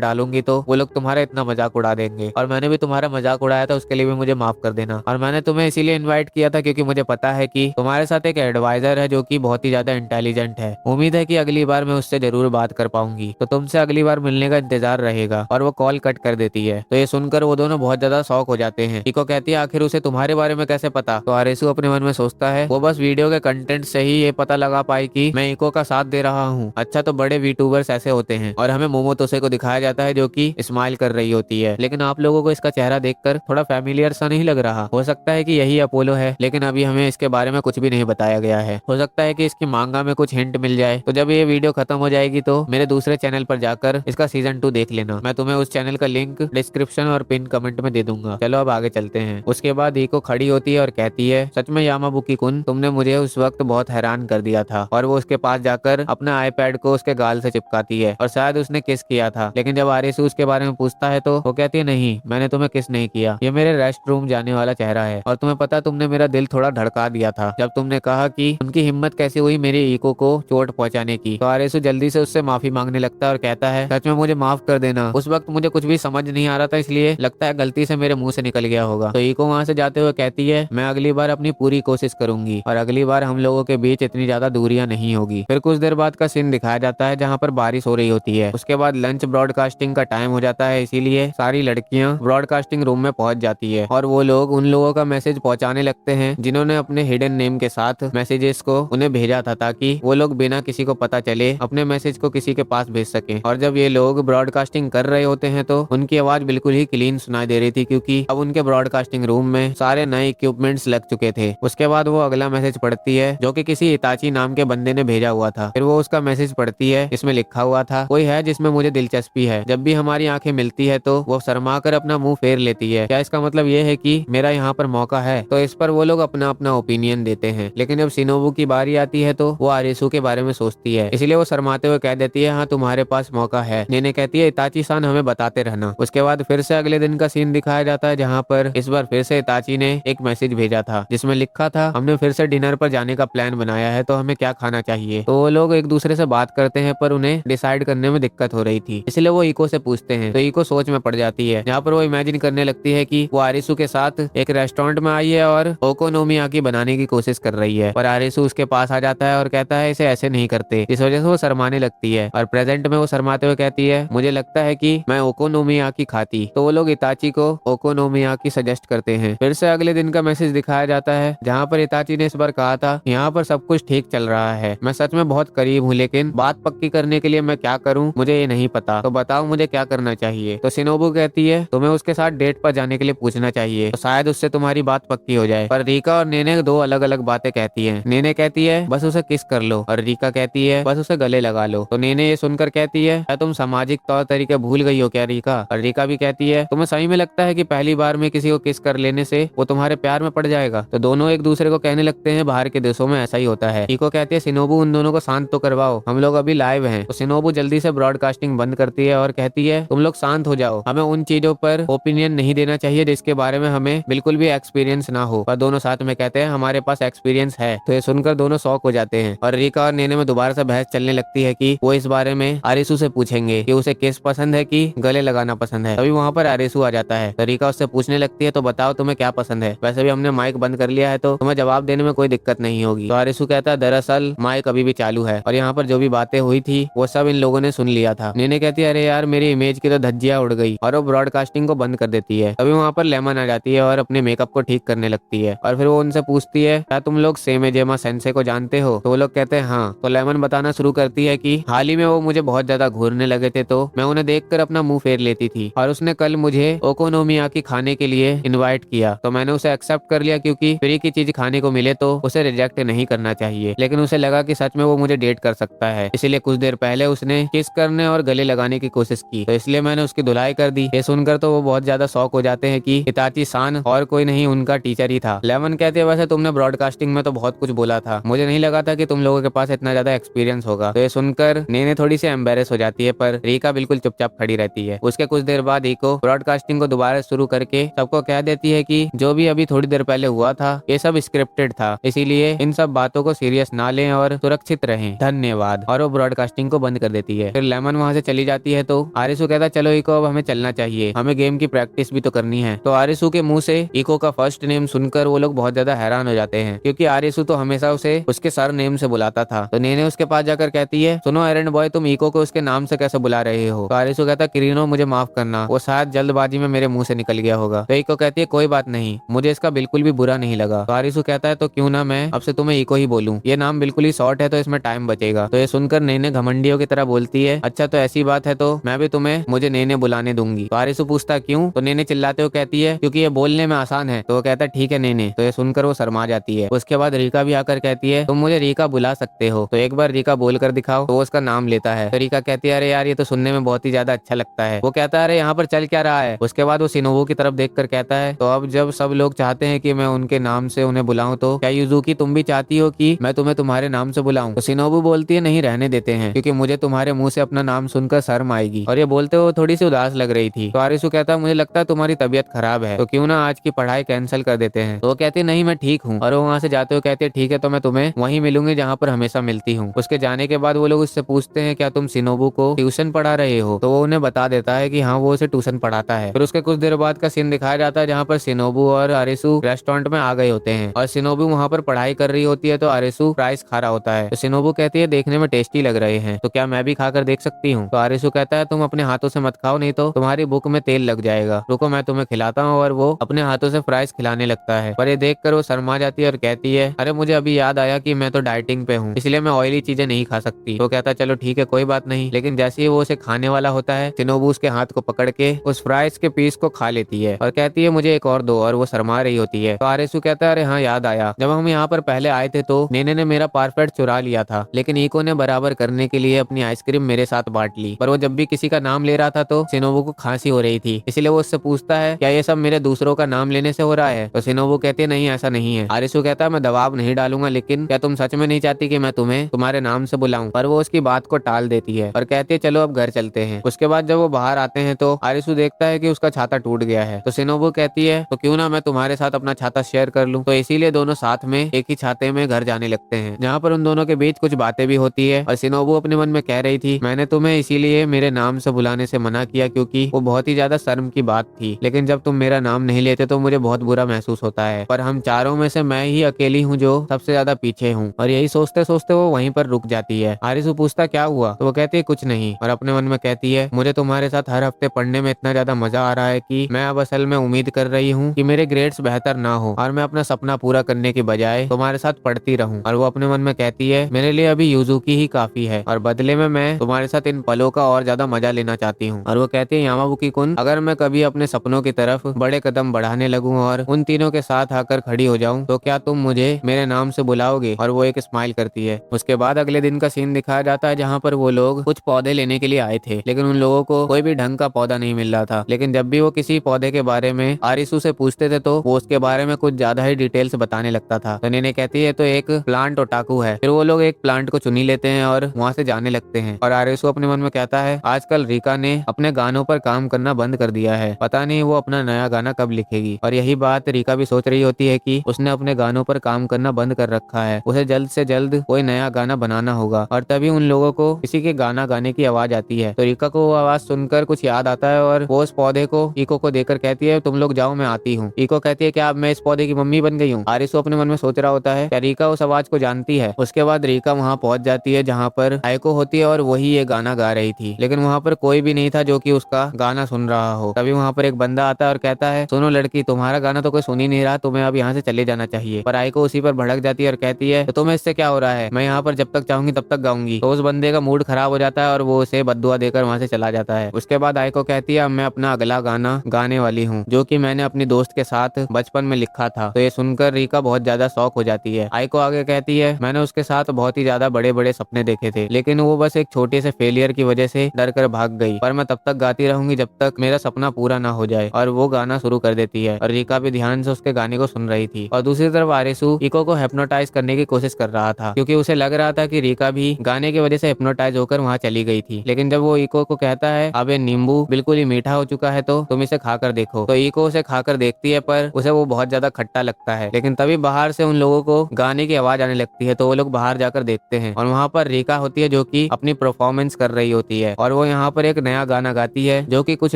डालूंगी तो वो लोग तुम्हारा इतना मजाक उड़ा देंगे और मैंने भी तुम्हारा मजाक उड़ाया था, उसके लिए भी मुझे माफ कर देना। और मैंने तुम्हें इसीलिए इन्वाइट किया था क्योंकि मुझे पता है कि तुम्हारे साथ एक एडवाइजर है जो कि बहुत ही ज्यादा इंटेलिजेंट है। उम्मीद है कि अगली बार मैं उससे जरूर बात कर पाऊंगी, तो तुमसे अगली बार मिलने का इंतजार रहेगा। और वो कॉल कट कर देती है। तो ये सुनकर वो दोनों बहुत ज्यादा शॉक हो जाते हैं। इको कहती है आखिर उसे तुम्हारे बारे में कैसे पता? तो आरिसु अपने मन में सोचता है वो बस वीडियो के कंटेंट से ही ये पता लगा पाई कि मैं इको का साथ दे रहा हूँ। अच्छा तो बड़े वीटूबर्स ऐसे होते हैं। और हमें मोमोतोसे को दिखाया जाता है जो कि स्माइल कर रही होती है, लेकिन आप लोगों को इसका चेहरा देखकर थोड़ा फैमिलियर सा नहीं लग रहा? हो सकता है कि यही अपोलो है, लेकिन अभी हमें इसके बारे में कुछ भी नहीं बताया गया है। हो सकता है कि इसकी मांगा में कुछ हिंट मिल जाए। तो जब ये वीडियो खत्म हो जाएगी तो मेरे दूसरे चैनल पर जाकर इसका सीजन 2 देख लेना। मैं तुम्हें उस चैनल का लिंक डिस्क्रिप्शन और पिन कमेंट में दे दूंगा। चलो अब आगे चलते हैं। उसके बाद इको खड़ी होती है और कहती है सच में यामाबुकी कुन, तुमने मुझे उस वक्त बहुत हैरान कर दिया था। और वो उसके पास जाकर अपना आईपैड को उसके गाल से चिपकाती है और शायद उसने किस किया था। लेकिन जब आरिसु उसके बारे में पूछता है तो वो कहती है नहीं, मैंने तुम्हें किस नहीं किया, ये मेरे रेस्ट रूम जाने वाला चेहरा है। और तुम्हें पता तुमने मेरा दिल थोड़ा धड़का दिया था जब तुमने कहा कि उनकी हिम्मत कैसे हुई मेरी इको को चोट पहुंचाने की। तो आरिसु जल्दी से उससे माफी मांगने लगता है और कहता है सच में मुझे माफ कर देना, उस वक्त मुझे कुछ भी समझ नहीं आ रहा था, इसलिए लगता है गलती से मेरे मुंह से निकल गया होगा। तो इको वहां से जाते हुए कहती है मैं अगली बार अपनी पूरी कोशिश करूंगी और अगली बार हम लोगों के बीच इतनी ज्यादा दूरियां नहीं होगी। फिर कुछ देर बाद का सीन दिखाया जाता है जहाँ पर बारिश हो रही होती है। उसके बाद लंच ब्रॉडकास्टिंग का टाइम हो जाता है, इसीलिए सारी लड़कियां ब्रॉडकास्टिंग रूम में पहुंच जाती है और वो लोग उन लोगों का मैसेज पहुंचाने लगते हैं जिन्होंने अपने हिडन नेम के साथ मैसेजेस को उन्हें भेजा था, ताकि वो लोग बिना किसी को पता चले अपने मैसेज को किसी के पास भेज सके। और जब ये लोग ब्रॉडकास्टिंग कर रहे होते हैं तो उनकी आवाज बिल्कुल ही क्लीन सुनाई दे रही थी क्योंकि अब उनके ब्रॉडकास्टिंग रूम में सारे नए इक्विपमेंट्स लग चुके थे। उसके बाद वो अगला मैसेज पढ़ती है जो कि किसी इताची नाम के बंदे ने भेजा हुआ था। फिर वो उसका मैसेज पढ़ती है, इसमें लिखा हुआ था कोई है जिसमें मुझे दिलचस्पी है, जब भी हमारी आंखें मिलती है तो वो शर्मा कर अपना मुंह फेर लेती है। क्या इसका मतलब ये है कि मेरा यहाँ पर मौका है? तो इस पर वो लोग अपना अपना ओपिनियन देते हैं। लेकिन जब शिनोबू की बारी आती है तो वो आरिसु के बारे में सोचती है, इसलिए वो शर्माते हुए कह देती है हाँ तुम्हारे पास मौका है। नेने कहती है इताची सान हमें बताते रहना। उसके बाद फिर से अगले दिन का सीन दिखाया जाता है जहाँ पर इस बार फिर से इताची ने एक मैसेज भेजा था जिसमें लिखा था हमने फिर से डिनर पर जाने का प्लान बनाया है, तो हमें क्या खाना चाहिए। तो वो लोग एक दूसरे से बात करते हैं पर उन्हें डिसाइड करने में दिक्कत हो रही थी, इसलिए वो इको से पूछते हैं। तो इको सोच में पड़ जाती है जहाँ पर वो इमेजिन करने लगती है कि वो आरिसु के साथ एक रेस्टोरेंट में आई है और ओकोनोमियाकी बनाने की कोशिश कर रही है। पर आरिसु उसके पास आ जाता है और कहता है इसे ऐसे नहीं करते, इस वजह से वो शर्माने लगती है। और प्रेजेंट में वो शर्माते हुए कहती है मुझे लगता है कि मैं ओकोनोमियाकी खाती। तो वो लोग इताची को ओकोनोमियाकी सजेस्ट करते हैं। फिर से अगले दिन का मैसेज दिखाया जाता है जहाँ पर इताची ने इस बार कहा था यहाँ पर सब कुछ ठीक चल रहा है, मैं सच में बहुत करीब हूँ, लेकिन बात पक्की करने के लिए मैं क्या करूँ मुझे ये नहीं पता, तो बताओ मुझे क्या करना चाहिए। तो शिनोबू कहती है तुम्हें उसके साथ डेट पर जाने के लिए पूछना चाहिए, तो शायद उससे तुम्हारी बात पक्की हो जाए। पर रीका और नेने दो अलग अलग बातें कहती है। नेने कहती है बस उसे किस कर लो और रीका कहती है बस उसे गले लगा लो। तो नेने ये सुनकर कहती है क्या तुम सामाजिक तौर तरीके भूल गई हो क्या रीका? और रीका भी कहती है तुम्हें सही में लगता है कि पहली बार में किसी को किस कर लेने से वो तुम्हारे प्यार में पड़ जाएगा? तो दोनों एक दूसरे को कहने लगते हैं बाहर के देशों में ऐसा ही होता है। रीको कहती है शिनोबू उन दोनों को शांत तो करवाओ, हम लोग अभी लाइव हैं। तो शिनोबू जल्दी से ब्रॉडकास्टिंग बंद करती है और कहती है तुम लोग शांत हो जाओ, हमें उन चीजों पर ओपिनियन नहीं देना चाहिए जिसके बारे में हमें बिल्कुल भी एक्सपीरियंस ना हो। पर दोनों साथ में कहते हैं हमारे पास एक्सपीरियंस है। तो ये सुनकर दोनों शॉक हो जाते हैं और रीका और नेने में दोबारा से बहस चलने लगती है कि वो इस बारे में आरिसु से पूछेंगे कि उसे किस पसंद है कि गले लगाना पसंद है। तभी वहाँ पर आरिसु आ जाता है। तो रीका उससे पूछने लगती है तो बताओ तुम्हें क्या पसंद है, वैसे भी हमने माइक बंद कर लिया है तो तुम्हें जवाब देने में कोई दिक्कत नहीं होगी। तो आरिसु कहता है दरअसल माइक अभी भी चालू है और यहाँ पर जो भी बातें हुई थी वो सब इन लोगों ने सुन लिया था। नेने कहती है अरे यार मेरी इमेज की तो धज्जियां उड़ गई और वो ब्रॉडकास्टिंग को बंद कर देती है। तभी वहाँ पर लेमन आ जाती है और अपने मेकअप को ठीक करने लगती है और फिर वो उनसे पूछती है क्या तुम लोग सेमेजेमा सेंसे को जानते हो? तो वो लोग कहते हैं हाँ। तो लेमन बताना शुरू करती है कि हाल ही में वो मुझे बहुत ज्यादा घूरने लगे थे तो मैं उन्हें देखकर अपना मुंह फेर लेती थी और उसने कल मुझे ओकोनोमियाकी खाने के लिए इनवाइट किया तो मैंने उसे एक्सेप्ट कर लिया क्योंकि फ्री की चीज खाने को मिले तो उसे रिजेक्ट नहीं करना चाहिए। लेकिन उसे लगा कि सच में वो मुझे डेट कर सकता है, इसीलिए कुछ देर पहले उसने किस करने और गले लगाने की कोशिश की, तो इसलिए मैंने उसकी धुलाई कर दी। ये सुनकर तो वो बहुत ज्यादा शौक हो जाते हैं कि इताची सान और कोई नहीं उनका टीचर ही था। लेमन कहते हैं वैसे तुमने ब्रॉडकास्टिंग में तो बहुत कुछ बोला था, मुझे नहीं लगा था कि तुम लोगों के पास इतना ज्यादा एक्सपीरियंस होगा। तो ये सुनकर नेने थोड़ी सी एम्बेरस हो जाती है, पर रीका बिल्कुल चुपचाप खड़ी रहती है। उसके कुछ देर बाद इको ब्रॉडकास्टिंग को दोबारा शुरू करके सबको कह देती है कि जो भी अभी थोड़ी देर पहले हुआ था ये सब स्क्रिप्टेड था, इसीलिए इन सब बातों को सीरियस ना लें और सुरक्षित रहें, धन्यवाद। और वो ब्रॉडकास्टिंग को बंद कर देती है। फिर लेमन वहां से चली जाती है तो आरिसू कहता है चलो इको अब हमें चलना चाहिए, हमें गेम की प्रैक्टिस भी तो करनी है। तो आरिसू के मुंह से इको का फर्स्ट नेम सुनकर वो लोग बहुत ज्यादा हैरान हो जाते हैं, क्योंकि आरिसू तो हमेशा उसे उसके सर नेम से बुलाता था। तो नेने उसके पास जाकर कहती है सुनो एरन बॉय, तुम इको को उसके नाम से कैसे बुला रहे हो? तो आरिसू कहता है किरीनो मुझे माफ करना, वो शायद जल्दबाजी में मेरे मुंह से निकल गया होगा। तो इको कहती है कोई बात नहीं, मुझे इसका बिल्कुल भी बुरा नहीं लगा। तो आरिसू कहता है तो क्यों ना मैं अब से तुम्हें इको ही बोलूं, ये नाम बिल्कुल ही शॉर्ट है तो इसमें टाइम बचेगा। तो ये सुनकर नेने घमंडियों की तरह बोलती है अच्छा तो ऐसी बात है तो मैं भी तुम्हें मुझे नेने बुलाने दूंगी। तो आरिसू पूछता क्यों? तो नेने चिल्लाते हुए कहती है क्योंकि ये बोलने में आसान है। तो वो कहता है ठीक है नेने। तो ये सुनकर वो शर्मा जाती है। उसके बाद रीका भी आकर कहती है तुम मुझे रीका बुला सकते हो, तो एक बार रीका बोल कर दिखाओ। तो वो उसका नाम लेता है। तो रीका कहती है अरे यार ये तो सुनने में बहुत ही ज्यादा अच्छा लगता है। वो कहता है अरे यहाँ पर चल क्या रहा है? उसके बाद वो शिनोबू की तरफ देखकर कहता है तो अब जब सब लोग चाहते हैं कि मैं उनके नाम से उन्हें बुलाऊं तो क्या युजुकी तुम भी चाहती हो कि मैं तुम्हें तुम्हारे नाम से बुलाऊं? तो शिनोबू बोलती है नहीं रहने देते हैं, क्योंकि मुझे तुम्हारे मुंह से अपना नाम सुनकर शर्म आएगी। और ये बोलते हुए थोड़ी सी उदास लग रही थी। तो आरिसू कहता है मुझे लगता है तुम्हारी तबीयत खराब है, तो क्यों ना आज की पढ़ाई कैंसिल कर देते हैं। तो वो कहती है नहीं मैं ठीक हूँ। और वो वहाँ से जाते हुए कहते हैं ठीक है तो मैं तुम्हें वहीं मिलूंगी जहाँ पर हमेशा मिलती हूँ। उसके जाने के बाद वो लोग उससे पूछते हैं क्या तुम शिनोबू को ट्यूशन पढ़ा रहे हो? तो वो उन्हें बता देता है कि हाँ वो उसे ट्यूशन पढ़ाता है। फिर उसके कुछ देर बाद का सीन दिखाया जाता है जहाँ पर शिनोबू और आरिसू रेस्टोरेंट में आ गए होते हैं और शिनोबू वहाँ पर पढ़ाई कर रही होती है तो आरिसू फ्राइज खा रहा होता है। तो शिनोबू कहती है देखने में टेस्टी लग रहे हैं, तो क्या मैं भी खाकर देख सकती हूँ? तो आरिसू कहता है तुम अपने हाथों से मत खाओ, नहीं तो तुम्हारी बुक में तेल लग जाएगा, रुको मैं तुम्हें खिलाता हूँ। और वो अपने हाथों से फ्राइज खिलाने लगता है, पर ये देखकर वो शर्मा जाती है और कहती है अरे मुझे अभी याद आया कि मैं तो डाइटिंग पे हूँ, इसलिए मैं ऑयली चीजें नहीं खा सकती। तो कहता है चलो ठीक है कोई बात नहीं। लेकिन जैसे ही वो उसे खाने वाला होता है शिनोबू उसके हाथ को पकड़ के उस फ्राइज के पीस को खा लेती है और कहती है मुझे एक और दो। और वो शर्मा रही होती है। तो आरिसू कहता है अरे हाँ याद आया, जब हम यहाँ पर पहले आए थे तो नेने ने मेरा पारफेट चुरा लिया था, लेकिन इको ने बराबर करने के लिए अपनी आइसक्रीम मेरे साथ बांट ली। पर वो जब भी किसी का नाम ले रहा था तो शिनोबू को खांसी हो रही थी, इसलिए वो उससे पूछता है क्या ये सब मेरे दूसरों का नाम लेने से हो रहा है? तो शिनोबू कहती है नहीं ऐसा नहीं है। आरिसू कहता है मैं दबाव नहीं डालूंगा, लेकिन क्या तुम सच में नहीं चाहती कि मैं तुम्हें तुम्हारे नाम से बुलाऊं? पर वो उसकी बात को टाल देती है और कहती है चलो अब घर चलते हैं। उसके बाद जब वो बाहर आते हैं तो आरिसू देखता है कि उसका छाता टूट गया है। तो शिनोबू कहती है तो क्यों ना मैं तुम्हारे साथ अपना छाता शेयर कर लूं। तो इसीलिए दोनों साथ में एक ही छाते में घर जाने लगते हैं, जहाँ पर उन दोनों के बीच कुछ बातें भी होती है। और शिनोबू अपने मन में कह रही थी मैंने तुम्हें इसीलिए मेरे नाम से बुलाने से मना किया क्योंकि वो बहुत ही ज्यादा शर्म की बात थी, लेकिन जब तुम मेरा नाम नहीं लेते तो मुझे बहुत बुरा महसूस होता है। पर हम चारों में से मैं ही अकेली हूँ जो सबसे ज्यादा पीछे हूँ। और यही सोचते सोचते वो वहीं पर रुक जाती है। आरिसू पूछता क्या हुआ? तो वो कहती है कुछ नहीं। और अपने मन में कहती है मुझे तुम्हारे साथ हर हफ्ते पढ़ने में इतना ज्यादा मजा आ रहा है कि मैं अब असल में उम्मीद कर रही हूँ कि मेरे ग्रेड्स बेहतर ना हो और मैं अपना सपना पूरा करने के बजाय तुम्हारे साथ पढ़ती रहूं। और वो अपने मन में कहती है मेरे लिए अभी युजुकी ही काफी है और बदले में मैं तुम्हारे साथ इन पलों का और ज्यादा मजा लेना चाहती हूँ। और वो कहती है यामाबुकी कुन, अगर मैं कभी अपने सपनों की तरफ बड़े कदम बढ़ाने लगूं और उन तीनों के साथ आकर खड़ी हो जाऊं तो क्या तुम मुझे मेरे नाम से बुलाओगे? और वो एक स्माइल करती है। उसके बाद अगले दिन का सीन दिखाया जाता है जहाँ पर वो लोग कुछ पौधे लेने के लिए आए थे, लेकिन उन लोगों को कोई भी ढंग का पौधा नहीं मिल रहा था। लेकिन जब भी वो किसी पौधे के बारे में आरिसू से पूछते थे तो वो उसके बारे में कुछ ज्यादा ही डिटेल्स बताने लगता था। तो नेने कहती है तो एक प्लांट ओटाकू है। फिर वो लोग एक प्लांट को चुनी लेते हैं और वहाँ से जाने लगते हैं। और आरिसू अपने मन में कहता है आजकल रीका ने अपने गानों पर काम करना बंद कर दिया है, पता नहीं वो अपना नया गाना कब लिखेगी। और यही बात रीका भी सोच रही होती है कि उसने अपने गानों पर काम करना बंद कर रखा है, उसे जल्द से जल्द कोई नया गाना बनाना होगा। और तभी उन लोगों को किसी के गाना गाने की आवाज आती है। तो रीका को वो आवाज सुनकर कुछ याद आता है और वो उस पौधे को इको को देकर कहती है तुम लोग जाओ मैं आती हूँ। इको कहती है क्या अब मैं इस पौधे की मम्मी बन गई हूँ? आरिसू अपने मन में सोच रहा होता है क्या रीका उस आवाज को जानती है। उसके बाद रीका वहाँ पहुंच जाती है जहाँ पर आइको होती है और वही ये गाना गा रही थी, लेकिन वहाँ पर कोई भी नहीं था जो कि उसका गाना सुन रहा हो। तभी वहाँ पर एक बंदा आता है और कहता है सुनो लड़की, तुम्हारा गाना तो कोई सुन ही नहीं रहा, तुम्हें अब यहाँ से चले जाना चाहिए। पर आइको उसी पर भड़क जाती है और कहती है तो तुम्हें इससे क्या हो रहा है, मैं यहाँ पर जब तक चाहूंगी तब तक गाऊंगी। तो उस बंदे का मूड खराब हो जाता है और वो उसे बद्दुआ देकर वहाँ से चला जाता है। उसके बाद आइको कहती है मैं अपना अगला गाना गाने वाली हूँ जो कि मैंने अपनी दोस्त के साथ बचपन में लिखा था। तो ये सुनकर रीका बहुत ज्यादा शौक हो जाती है। आइको आगे कहती है मैंने उसके साथ बहुत ही ज्यादा बड़े बड़े सपने देखे थे, लेकिन वो बस एक छोटे से फेलियर की वजह से डर कर भाग गई, पर मैं तब तक गाती रहूंगी जब तक मेरा सपना पूरा ना हो जाए। और वो गाना शुरू कर देती है और रीका भी ध्यान से उसके गाने को सुन रही थी। और दूसरी तरफ आरिसू इको को हिप्नोटाइज करने की कोशिश कर रहा था, क्योंकि उसे लग रहा था कि रीका भी गाने की वजह से हिप्नोटाइज होकर वहाँ चली गई थी। लेकिन जब वो इको को कहता है अब ये नींबू बिल्कुल ही मीठा हो चुका है तो तुम इसे खाकर देखो, तो इको उसे खाकर देखती है पर उसे वो बहुत ज्यादा खट्टा लगता है। लेकिन तभी बाहर से उन लोगों को गाने की आवाज आने लगती है, तो वो लोग बाहर जाकर देखते हैं और वहाँ पर रीका होती है जो कि अपनी परफॉर्मेंस कर रही होती है और वो यहाँ पर एक नया गाना गाती है जो कि कुछ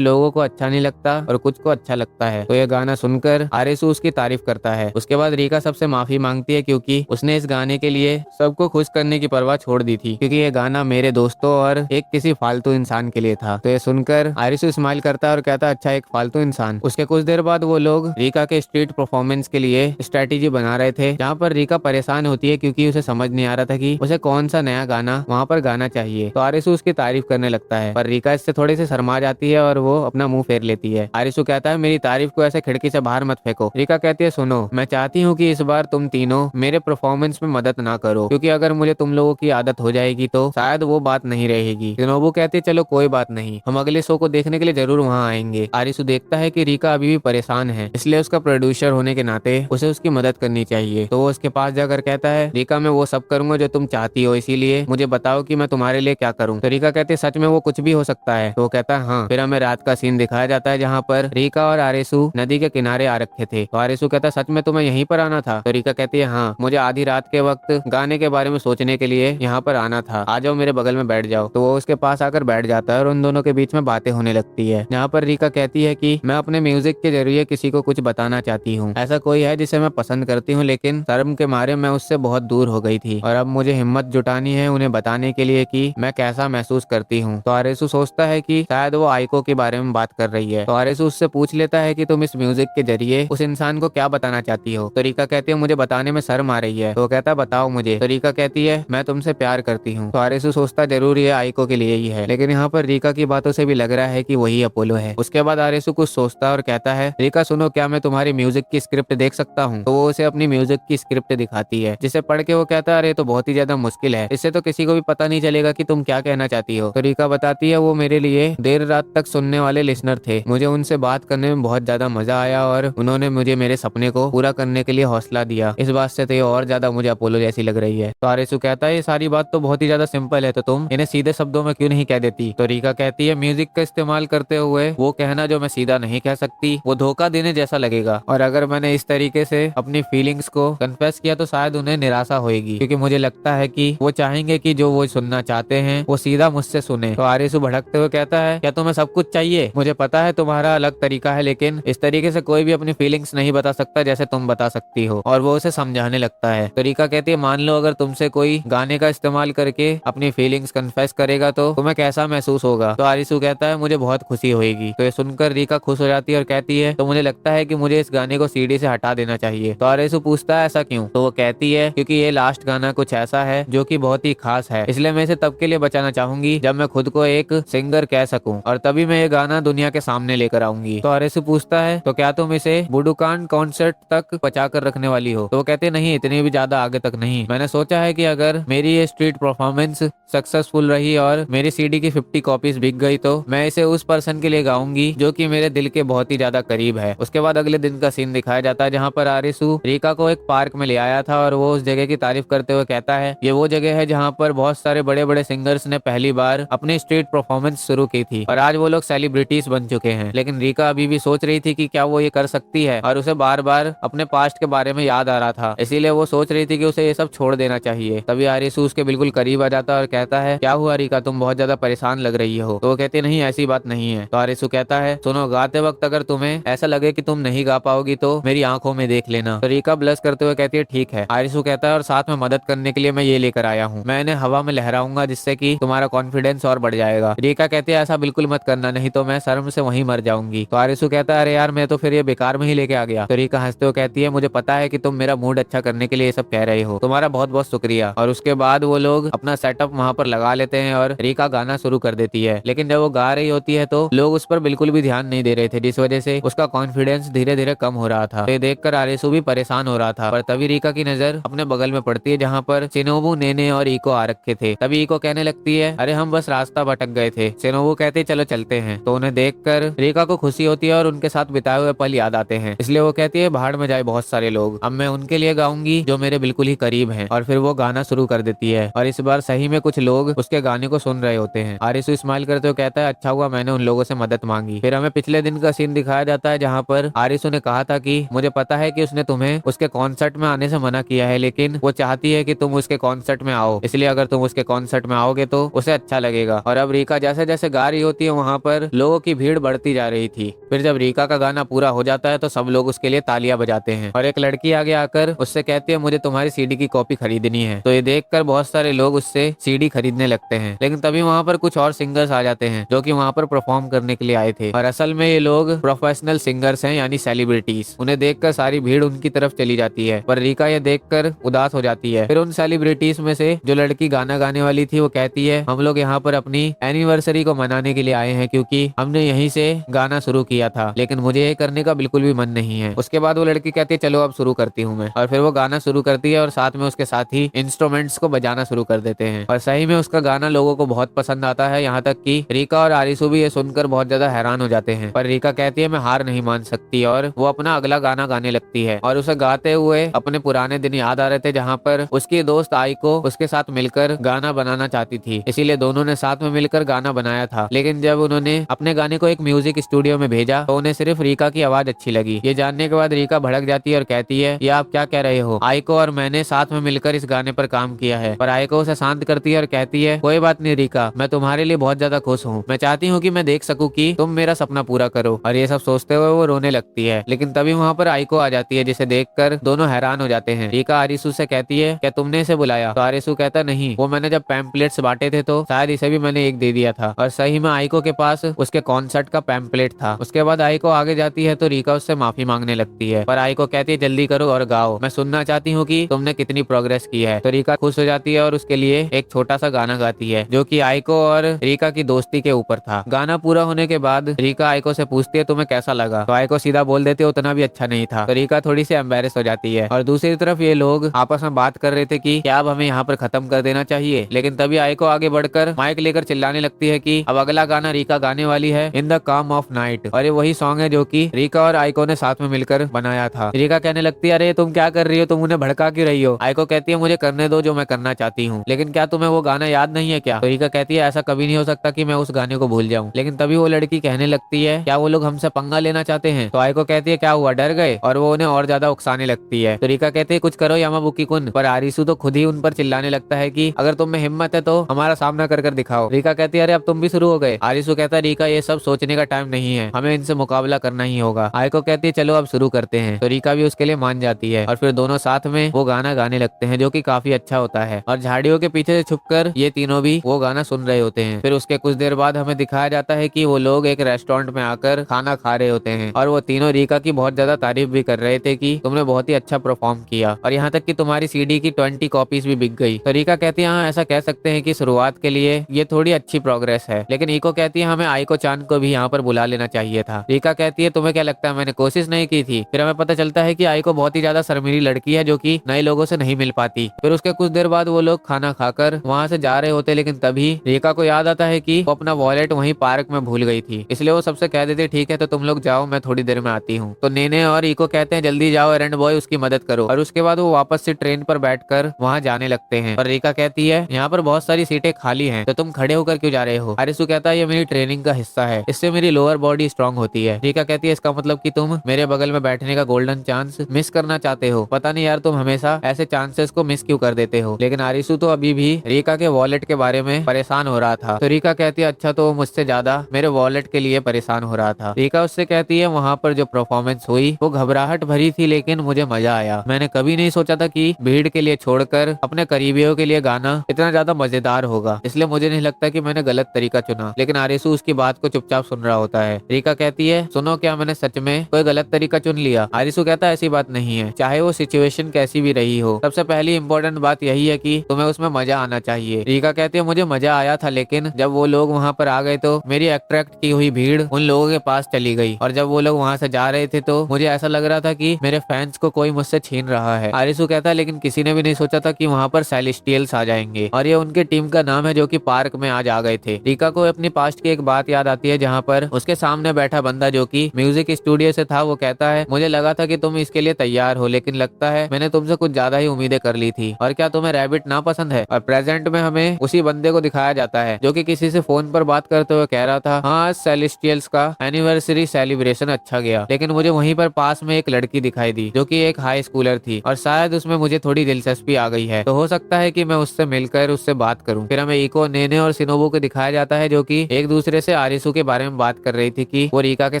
लोगों को अच्छा नहीं लगता और कुछ को अच्छा लगता है। तो ये गाना सुनकर आरेसू उसकी तारीफ करता है। उसके बाद रीका सबसे माफी मांगती है क्योंकि उसने इस गाने के लिए सबको खुश करने की परवाह छोड़ दी थी, क्योंकि ये गाना मेरे दोस्तों और एक किसी फालतू इंसान के लिए था। तो ये सुनकर आरिसू स्माइल करता है और कहता है अच्छा एक फालतू इंसान। उसके कुछ देर बाद वो लोग रीका के स्ट्रीट परफॉर्मेंस के लिए स्ट्रेटेजी बना रहे थे, जहाँ पर रीका परेशान होती है क्योंकि उसे समझ नहीं आ रहा था कि उसे कौन सा नया गाना वहाँ पर गाना चाहिए। तो आरिसू उसकी तारीफ करने लगता है पर रीका इससे थोड़ी सी शर्मा जाती है और वो अपना मुंह फेर लेती है। आरिसू कहता है मेरी तारीफ को ऐसे खिड़की से बाहर मत फेंको। रीका कहती है सुनो, मैं चाहती हूँ कि इस बार तुम तीनों मेरे परफॉर्मेंस में मदद ना करो, क्योंकि अगर मुझे तुम लोगों की आदत हो जाएगी तो शायद वो बात नहीं रहेगी। शिनोबू कहती है चलो कोई बात नहीं, हम अगले शो को देखने के लिए जरूर वहाँ आएंगे। आरिसू देखता है कि रीका अभी भी परेशान है, इसलिए उसका प्रोड्यूसर होने के नाते उसे उसकी मदद करनी चाहिए। तो वो उसके पास जाकर कहता है रीका मैं वो सब करूंगा जो तुम चाहती हो, इसीलिए मुझे बताओ कि मैं तुम्हारे लिए क्या करूँ। तो रीका कहती है सच में वो कुछ भी हो सकता है। तो वो कहता है हाँ। फिर हमें रात का सीन दिखाया जाता है जहाँ पर रीका और आरेसू नदी के किनारे आ रखे थे। तो आरेसू कहता है सच में तुम्हें यहीं पर आना था। तो रीका कहती है हाँ, मुझे आधी रात के वक्त गाने के बारे में सोचने के लिए यहाँ पर आना था, आ जाओ मेरे बगल में बैठ जाओ। तो वो उसके पास आकर बैठ जाता है और उन दोनों के बीच में बातें होने लगती है, जहाँ पर रीका कहती है कि मैं अपने म्यूजिक के जरिए किसी को कुछ बताना चाहती हूँ। ऐसा कोई है जिसे मैं पसंद करती हूँ, लेकिन शर्म के मारे मैं उससे बहुत दूर हो गई थी और अब मुझे हिम्मत जुटानी है उन्हें बताने के लिए कि मैं कैसा महसूस करती हूँ। तो आरेसू सोचता है कि शायद वो आइको के बारे में बात कर रही है। तो आरेसू उससे पूछ लेता है कि तुम इस म्यूजिक के जरिए उस इंसान को क्या बताना चाहती हो। तो रीका कहती है मुझे बताने में शर्म आ रही है। तो कहता है बताओ मुझे। तो रीका कहती है मैं तुमसे प्यार करती हूँ। तो आरेसू सोचता जरूर ये आइको के लिए ही है, लेकिन यहाँ पर रीका की बातों से भी लग रहा है कि वही अपोलो है। उसके बाद आरेसू कुछ सोचता और कहता है रीका सुनो, क्या मैं तुम्हारी म्यूजिक की स्क्रिप्ट देख सकता हूँ। तो वो उसे अपनी म्यूजिक की स्क्रिप्ट दिखाती है, जिसे पढ़ के वो कहता है अरे तो बहुत ही ज्यादा मुश्किल है, इससे तो किसी को भी पता नहीं चलेगा कि तुम क्या कहना चाहती हो। तो रीका बताती है वो मेरे लिए देर रात तक सुनने वाले लिसनर थे, मुझे उनसे बात करने में बहुत ज्यादा मजा आया और उन्होंने मुझे मेरे सपने को पूरा करने के लिए हौसला दिया। इस बात से तो ये और ज्यादा मुझे अपोलो जैसी लग रही है। तो आरेसू कहता है ये सारी बात तो बहुत ही ज्यादा सिंपल है, तो तुम इन्हें सीधे शब्दों में क्यों नहीं कह देती। तो रीका कहती है म्यूजिक का इस्तेमाल करते हुए वो कहना जो मैं सीधा नहीं कह सकती वो धोखा देने जैसा लगेगा, और अगर मैंने इस तरीके से अपनी फीलिंग्स को कन्फेस किया तो शायद उन्हें निराशा होगी, क्योंकि मुझे लगता है कि वो चाहेंगे कि जो वो सुनना चाहते हैं वो सीधा मुझसे सुने। तो आरेसू भड़कते हुए कहता है क्या तुम्हें सब कुछ चाहिए? मुझे पता है तुम्हारा अलग तरीका है, लेकिन इस तरीके से कोई भी अपनी फीलिंग्स नहीं बता सकता जैसे तुम बता सकती हो। और वो उसे समझाने लगता है। तो रीका कहती है मान लो अगर तुमसे कोई गाने का इस्तेमाल करके अपनी फीलिंग्स कन्फेस करेगा तो तुम्हें कैसा महसूस होगा। तो आरिसू कहता है मुझे बहुत खुशी होगी। तो ये सुनकर रीका खुश हो जाती है और कहती है तो मुझे लगता है कि मुझे इस गाने को सीडी से हटा देना चाहिए। तो आरिसू पूछता है ऐसा क्यों? तो वो कहती है क्योंकि ये लास्ट गाना कुछ ऐसा है जो कि बहुत ही खास है, इसलिए मैं इसे तब के लिए बचाना चाहूंगी जब मैं खुद को एक सिंगर कह सकूं, और तभी मैं ये गाना दुनिया के सामने लेकर आऊंगी। तो आरिसू पूछता है तो क्या तुम इसे बुडुकान कॉन्सर्ट तक बचा कर रखने वाली हो? तो वो कहते नहीं, इतनी भी ज्यादा आगे तक नहीं। मैंने सोचा है कि अगर मेरी ये स्ट्रीट परफॉर्मेंस सक्सेसफुल रही और मेरी सीडी की 50 कॉपीज बिक गई तो मैं इसे उस पर्सन के लिए गाऊंगी जो कि मेरे दिल के बहुत ही ज्यादा करीब है। उसके बाद अगले दिन का सीन दिखाया जाता है जहाँ पर आरिसू रीका को एक पार्क में ले आया था और वो उस जगह की तारीफ करते हुए कहता है ये वो जगह है जहाँ पर बहुत सारे बड़े बड़े सिंगर्स ने पहली बार अपनी स्ट्रीट परफॉर्मेंस शुरू की थी और आज वो लोग सेलिब्रिटीज बन चुके हैं। लेकिन रीका अभी भी सोच रही थी कि क्या वो ये कर सकती है और उसे बार बार अपने पास्ट के बारे में याद आ रहा था, इसीलिए वो सोच रही थी कि उसे ये सब छोड़ देना चाहिए। तभी आरिसू उसके बिल्कुल करीब आ जाता है और कहता है क्या हुआ रीका, तुम बहुत ज्यादा परेशान लग रही हो। तो वो कहती नहीं ऐसी बात नहीं है। तो आरिसू कहता है सुनो, गाते वक्त अगर तुम्हें ऐसा लगे कि तुम नहीं गा पाओगी तो मेरी आंखों में देख लेना। तो रीका ब्लश करते हुए कहती है ठीक है। आरिसू कहता है और साथ में मदद करने के लिए मैं ये लेकर आया हूँ, मैं इन्हें हवा में लहराऊंगा जिससे कि तुम्हारा कॉन्फिडेंस और बढ़ जाएगा। रीका कहती है ऐसा बिल्कुल मत करना, नहीं तो मैं शर्म से वहीं मर जाऊंगी। तो आरिसू कहता है अरे यार मैं तो फिर ये बेकार में ही लेके आ गया। तो रीका हंसते हुए कहती है मुझे पता है कि तुम मेरा मूड अच्छा करने के लिए ये सब कह रहे हो, तुम्हारा बहुत बहुत शुक्रिया। और उसके बाद वो लोग अपना सेटअप वहाँ पर लगा लेते हैं और रीका गाना शुरू कर देती है। लेकिन जब वो गा रही होती है तो लोग उस पर बिल्कुल भी ध्यान नहीं दे रहे थे, जिस वजह से उसका कॉन्फिडेंस धीरे धीरे कम हो रहा था। ये देखकर आरिसू भी परेशान हो रहा था। पर तभी रीका की नजर अपने बगल में पड़ती है जहाँ पर शिनोबू, नेने और इको आ रखे थे। तभी इको कहने लगती है अरे हम बस रास्ता भटक गए थे। शिनोबू कहते चलो चलते हैं। तो उन्हें देखकर रीका को खुशी होती है और उनके साथ बिताए हुए पल याद आते हैं, इसलिए वो कहती है बाहर में जाए बहुत सारे लोग, अब मैं उनके लिए गाऊंगी जो मेरे बिल्कुल ही करीब हैं। और फिर वो गाना शुरू कर देती है और इस बार सही में कुछ लोग उसके गाने को सुन रहे होते हैं। आरिसू स्माइल करते हुए कहता है अच्छा हुआ मैंने उन लोगों से मदद मांगी। फिर हमें पिछले दिन का सीन दिखाया जाता है जहाँ पर आरिसू ने कहा था कि मुझे पता है कि उसने तुम्हें उसके कॉन्सर्ट में आने से मना किया है, लेकिन वो चाहती है कि तुम उसके कॉन्सर्ट में आओ, इसलिए अगर तुम उसके कॉन्सर्ट में आओगे तो उसे अच्छा लगेगा। और अब रीका जैसे जैसे गा रही होती है वहाँ पर लोगों की भीड़ बढ़ती जा रही थी। फिर जब रीका का गाना पूरा हो जाता है तो सब लोग उसके लिए तालियां बजाते हैं और एक लड़की आगे आकर उससे कहती है मुझे तुम्हारी सीडी की कॉपी खरीदनी है। तो ये देखकर बहुत सारे लोग उससे सीडी खरीदने लगते हैं, लेकिन तभी वहाँ पर कुछ और सिंगर्स आ जाते हैं जो कि वहाँ पर परफॉर्म करने के लिए आए थे और असल में ये लोग प्रोफेशनल सिंगर्स हैं यानी सेलिब्रिटीज। उन्हें देखकर सारी भीड़ उनकी तरफ चली जाती है पर रीका ये देखकर उदास हो जाती है। फिर उन सेलिब्रिटीज में से जो लड़की गाना गाने वाली थी वो कहती है हम लोग यहाँ पर अपनी एनिवर्सरी को मनाने के लिए आए हैं क्योंकि हमने यहीं से गाना शुरू किया था, लेकिन मुझे ये करने का बिल्कुल भी मन नहीं है। उसके बाद वो लड़की कहती है चलो अब शुरू करती हूँ मैं, और फिर वो गाना शुरू करती है और साथ में उसके साथी इंस्ट्रूमेंट्स को बजाना शुरू कर देते हैं और सही में उसका गाना लोगों को बहुत पसंद आता है। यहाँ तक कि रीका और आरिसू भी ये सुनकर बहुत ज्यादा हैरान हो जाते हैं, पर रीका कहती है मैं हार नहीं मान सकती और वो अपना अगला गाना गाने लगती है और उसे गाते हुए अपने पुराने दिन याद आ रहे थे जहाँ पर उसकी दोस्त आइको उसके साथ मिलकर गाना बनाना चाहती थी, इसीलिए दोनों ने साथ में मिलकर गाना बनाया था। लेकिन जब उन्होंने अपने गाने को एक म्यूजिक स्टूडियो में भेजा तो उन्हें सिर्फ रीका की आवाज अच्छी लगी। ये जानने के बाद रीका भड़क जाती है और कहती है ये आप क्या कह रहे हो, आइको और मैंने साथ में मिलकर इस गाने पर काम किया है। पर आइको उसे शांत करती है और कहती है कोई बात नहीं रीका, मैं तुम्हारे लिए बहुत ज्यादा खुश हूँ, मैं चाहती हूँ कि मैं देख सकूँ कि तुम मेरा सपना पूरा करो। और ये सब सोचते हुए वो रोने लगती है, लेकिन तभी वहाँ पर आइको आ जाती है जिसे देखकर दोनों हैरान हो जाते हैं। रीका आरिसू से कहती है क्या तुमने इसे बुलाया? तो आरिसू कहता नहीं, वो मैंने जब पैम्पलेट्स बांटे थे तो शायद इसे भी मैंने एक दे दिया था। और सही में आइको के पास उसके कॉन्सर्ट का पैम्पलेट था। उसके बाद आइको आगे जाती है तो रीका उससे माफी मांगने लगती है, पर आइको कहती है जल्दी करो और गाओ, मैं सुनना चाहती हूँ कि तुमने कितनी प्रोग्रेस की है। तो रीका खुश हो जाती है और उसके लिए एक छोटा सा गाना गाती है जो कि आइको और रीका की दोस्ती के ऊपर था। गाना पूरा होने के बाद रीका आइको से पूछती है तुम्हें कैसा लगा? तो आइको सीधा बोल देती है उतना भी अच्छा नहीं था। तो रीका थोड़ी सी एम्बेरस हो जाती है और दूसरी तरफ ये लोग आपस में बात कर रहे थे कि क्या अब हमें यहाँ पर खत्म कर देना चाहिए, लेकिन तभी आइको आगे बढ़कर माइक लेकर चिल्लाने लगती है कि अब अगला गाना रीका गाने वाली है इन द काम ऑफ नाइट, और ये वही सॉन्ग है जो कि रीका और आइको ने साथ में मिलकर बनाया था। रीका कहने लगती है अरे तुम क्या कर रही हो, तुम उन्हें भड़का क्यों रही हो? आइको कहती है मुझे करने दो जो मैं करना चाहती हूँ, लेकिन क्या तुम्हें वो गाना याद नहीं है क्या? तो रीका कहती है ऐसा कभी नहीं हो सकता कि मैं उस गाने को भूल जाऊँ। लेकिन तभी वो लड़की कहने लगती है क्या वो लोग हमसे पंगा लेना चाहते हैं? तो आइको कहती है क्या हुआ, डर गए? और वो उन्हें और ज्यादा उकसाने लगती है। तो रीका कहती है कुछ करो यामाबुकी कुन, पर आरिसू तो खुद ही उन पर चिल्लाने लगता है कि अगर तुम में हिम्मत है तो हमारा सामना कर कर दिखाओ। रीका कहती है अरे अब तुम भी शुरू हो गए। आरिसू कहता है रीका ये सब सोचने का टाइम नहीं है, हमें इनसे मुकाबला करना ही होगा। आइको कहती है चलो अब शुरू करते हैं। तो रीका भी उसके लिए मान जाती है और फिर दोनों साथ में वो गाना गाने लगते हैं जो कि काफी अच्छा होता है और झाड़ियों के पीछे से छुपकर ये तीनों भी वो गाना सुन रहे होते हैं। फिर उसके कुछ देर बाद हमें दिखाया जाता है कि वो लोग एक रेस्टोरेंट में आकर खाना खा रहे होते हैं और वो तीनों रीका की बहुत ज्यादा तारीफ भी कर रहे थे कि तुमने बहुत ही अच्छा परफॉर्म किया और यहाँ तक कि तुम्हारी सीडी की 20 कॉपीज भी बिक गई। तो रीका कहती है हाँ ऐसा कह सकते हैं कि शुरुआत के लिए ये थोड़ी अच्छी प्रोग्रेस है, लेकिन इको कहती है हमें आइको चांद को भी यहाँ पर बुला लेना चाहिए था। रीका कहती है तुम्हें क्या लगता है मैंने कोशिश नहीं की थी? फिर हमें पता चलता है कि आइको बहुत ही ज्यादा शर्मीली लड़की है जो कि नए लोगों से नहीं मिल पाती। फिर उसके कुछ देर बाद वो लोग खाना खाकर वहाँ से जा रहे होते, लेकिन तभी रीका को याद आता है कि वो अपना वॉलेट वहीं पार्क में भूल गई थी, इसलिए वो सबसे कह देती ठीक है तो तुम लोग जाओ मैं थोड़ी देर में आती हूँ। तो नेने और इको कहते हैं जल्दी जाओ एरंड बॉय उसकी मदद करो, और उसके बाद वो वापस से ट्रेन पर बैठकर वहाँ जाने लगते हैं। और रीका कहती है यहाँ पर बहुत सारी सीटें खाली हैं तो तुम खड़े होकर क्यों जा रहे हो? आरिसू कहता है ये मेरी ट्रेनिंग का हिस्सा है, इससे मेरी लोअर बॉडी स्ट्रांग होती है। रीका कहती है इसका मतलब कि तुम मेरे बगल में बैठने का गोल्डन चांस मिस करना चाहते हो? पता नहीं यार तुम हमेशा ऐसे चांसेस को मिस क्यों कर देते हो। लेकिन आरिसू तो अभी भी रीका के वॉलेट के बारे में परेशान हो रहा था। तो रीका कहती है अच्छा तो वो मुझसे ज्यादा मेरे वॉलेट के लिए परेशान हो रहा था। रीका उससे कहती है वहाँ पर जो परफॉर्मेंस हुई वो घबराहट भरी थी, लेकिन मुझे मजा आया। मैंने कभी नहीं सोचा था कि भीड़ के लिए छोड़कर अपने करीबियों के लिए गाना इतना ज्यादा मजेदार होगा, इसलिए मुझे नहीं लगता कि मैंने गलत तरीका चुना। लेकिन आरिसू उसकी बात को चुपचाप सुन रहा होता है। रीका कहती है सुनो क्या मैंने सच में कोई गलत तरीका चुन लिया? आरिसू कहता है ऐसी बात नहीं है, चाहे वो सिचुएशन कैसी भी रही हो, सबसे पहली इंपॉर्टेंट बात यही है कि तुम्हें उसमें मजा आना चाहिए। रीका कहती है मुझे मजा आया था, लेकिन जब वो लोग वहाँ पर आ गए तो मेरी अट्रैक्ट की हुई भीड़ उन लोगों के पास चली गई, और जब वो लोग वहाँ से जा रहे थे तो मुझे ऐसा लग रहा था कि मेरे फैंस को कोई मुझसे छीन रहा है। आरिसू कहता है लेकिन किसी ने भी नहीं सोचा था कि वहाँ पर सेलेस्टियल्स आ जाएंगे, और ये उनके टीम का नाम है जो कि पार्क में आज आ गए थे। रीका को अपनी पास्ट की एक बात याद आती है जहाँ पर उसके सामने बैठा बंदा जो कि म्यूजिक स्टूडियो से था वो कहता है मुझे लगा था कि तुम इसके लिए तैयार हो, लेकिन लगता है मैंने तुमसे कुछ ज्यादा ही उम्मीदें ने कर ली थी। और क्या तुम्हें रैबिट ना पसंद है? और प्रेजेंट में हमें उसी बंदे को दिखाया जाता है जो कि किसी से फोन पर बात करते हुए कह रहा था, हाँ सेलेस्टियल्स का एनिवर्सरी सेलिब्रेशन अच्छा गया, लेकिन मुझे वहीं पर पास में एक लड़की दिखाई दी जो कि एक हाई स्कूलर थी और शायद उसमें मुझे थोड़ी दिलचस्पी आ गई है, तो हो सकता है कि मैं उससे मिलकर उससे बात करूं। फिर हमें इको, नेने और सिनोबू को दिखाया जाता है जो कि एक दूसरे से आरिसू के बारे में बात कर रही थी कि वो रीका के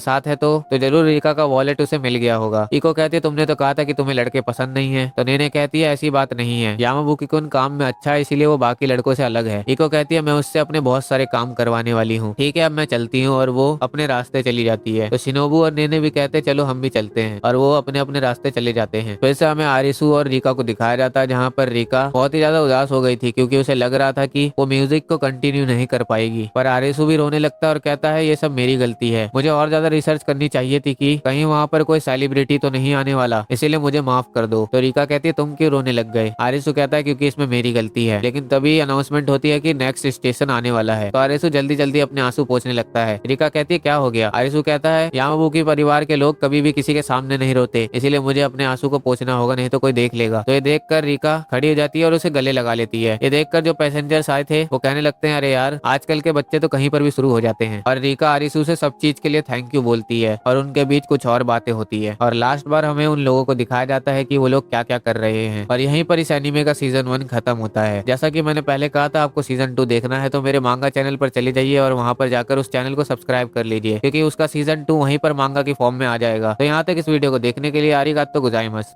साथ है तो जरूर रीका का वॉलेट उसे मिल गया होगा। इको कहती है, तुमने तो कहा था कि तुम्हें लड़के पसंद नहीं है। तो नेने कहती है, ऐसी बात नहीं है, यामाबुकी-कुन काम में अच्छा है इसीलिए वो बाकी लड़कों से अलग है। इको कहती है, मैं उससे अपने बहुत सारे काम करवाने वाली हूँ, ठीक है अब मैं चलती हूँ, और वो अपने रास्ते चली जाती है। तो शिनोबू और नेने भी कहते हैं चलो हम भी चलते हैं, और वो अपने अपने रास्ते चले जाते हैं। फिर से हमें आरिसू और रीका को दिखाया जाता है जहाँ पर रीका बहुत ही ज्यादा उदास हो गई थी क्योंकि उसे लग रहा था कि वो म्यूजिक को कंटिन्यू नहीं कर पाएगी। पर आरिसू भी रोने लगता है और कहता है, ये सब मेरी गलती है, मुझे और ज्यादा रिसर्च करनी चाहिए थी कि कहीं वहाँ पर कोई सेलिब्रिटी तो नहीं आने वाला, इसीलिए मुझे माफ कर दो। तो रीका कहती है, तुम क्यों रोने लग गए? आरिसू कहता है, क्योंकि इसमें मेरी गलती है। लेकिन तभी अनाउंसमेंट होती है कि नेक्स्ट स्टेशन आने वाला है। तो आरिसू जल्दी जल्दी अपने आंसू पोंछने लगता है। रीका कहती है, क्या हो गया? आरिसू कहता है, यामाबुकी परिवार के लोग कभी भी किसी के सामने नहीं रोते, इसीलिए मुझे अपने आंसू को पोंछना होगा, नहीं तो कोई देख लेगा। तो ये देखकर रीका खड़ी हो जाती है और उसे गले लगा लेती है। ये देखकर जो पैसेंजर्स आए थे वो कहने लगते हैं, अरे यार आजकल के बच्चे तो कहीं पर भी शुरू हो जाते हैं। और रीका आरिसू से सब चीज के लिए थैंक यू बोलती है और उनके बीच कुछ और बातें होती है। और लास्ट बार हमें उन लोगों को दिखाया जाता है कि वो लोग क्या क्या कर रहे हैं। और यहीं पर इस एनीमे का सीजन 1 खत्म होता है। जैसा कि मैंने पहले कहा था, आपको सीजन 2 देखना है तो मेरे मांगा चैनल पर चले जाइए और वहां पर जाकर उस चैनल को सब्सक्राइब कर लीजिए, क्योंकि उसका सीजन 2 वहीं पर मांगा की फॉर्म में आ जाएगा। तो यहाँ तक इस वीडियो को देखने के लिए आरिगातो गोजाइमास।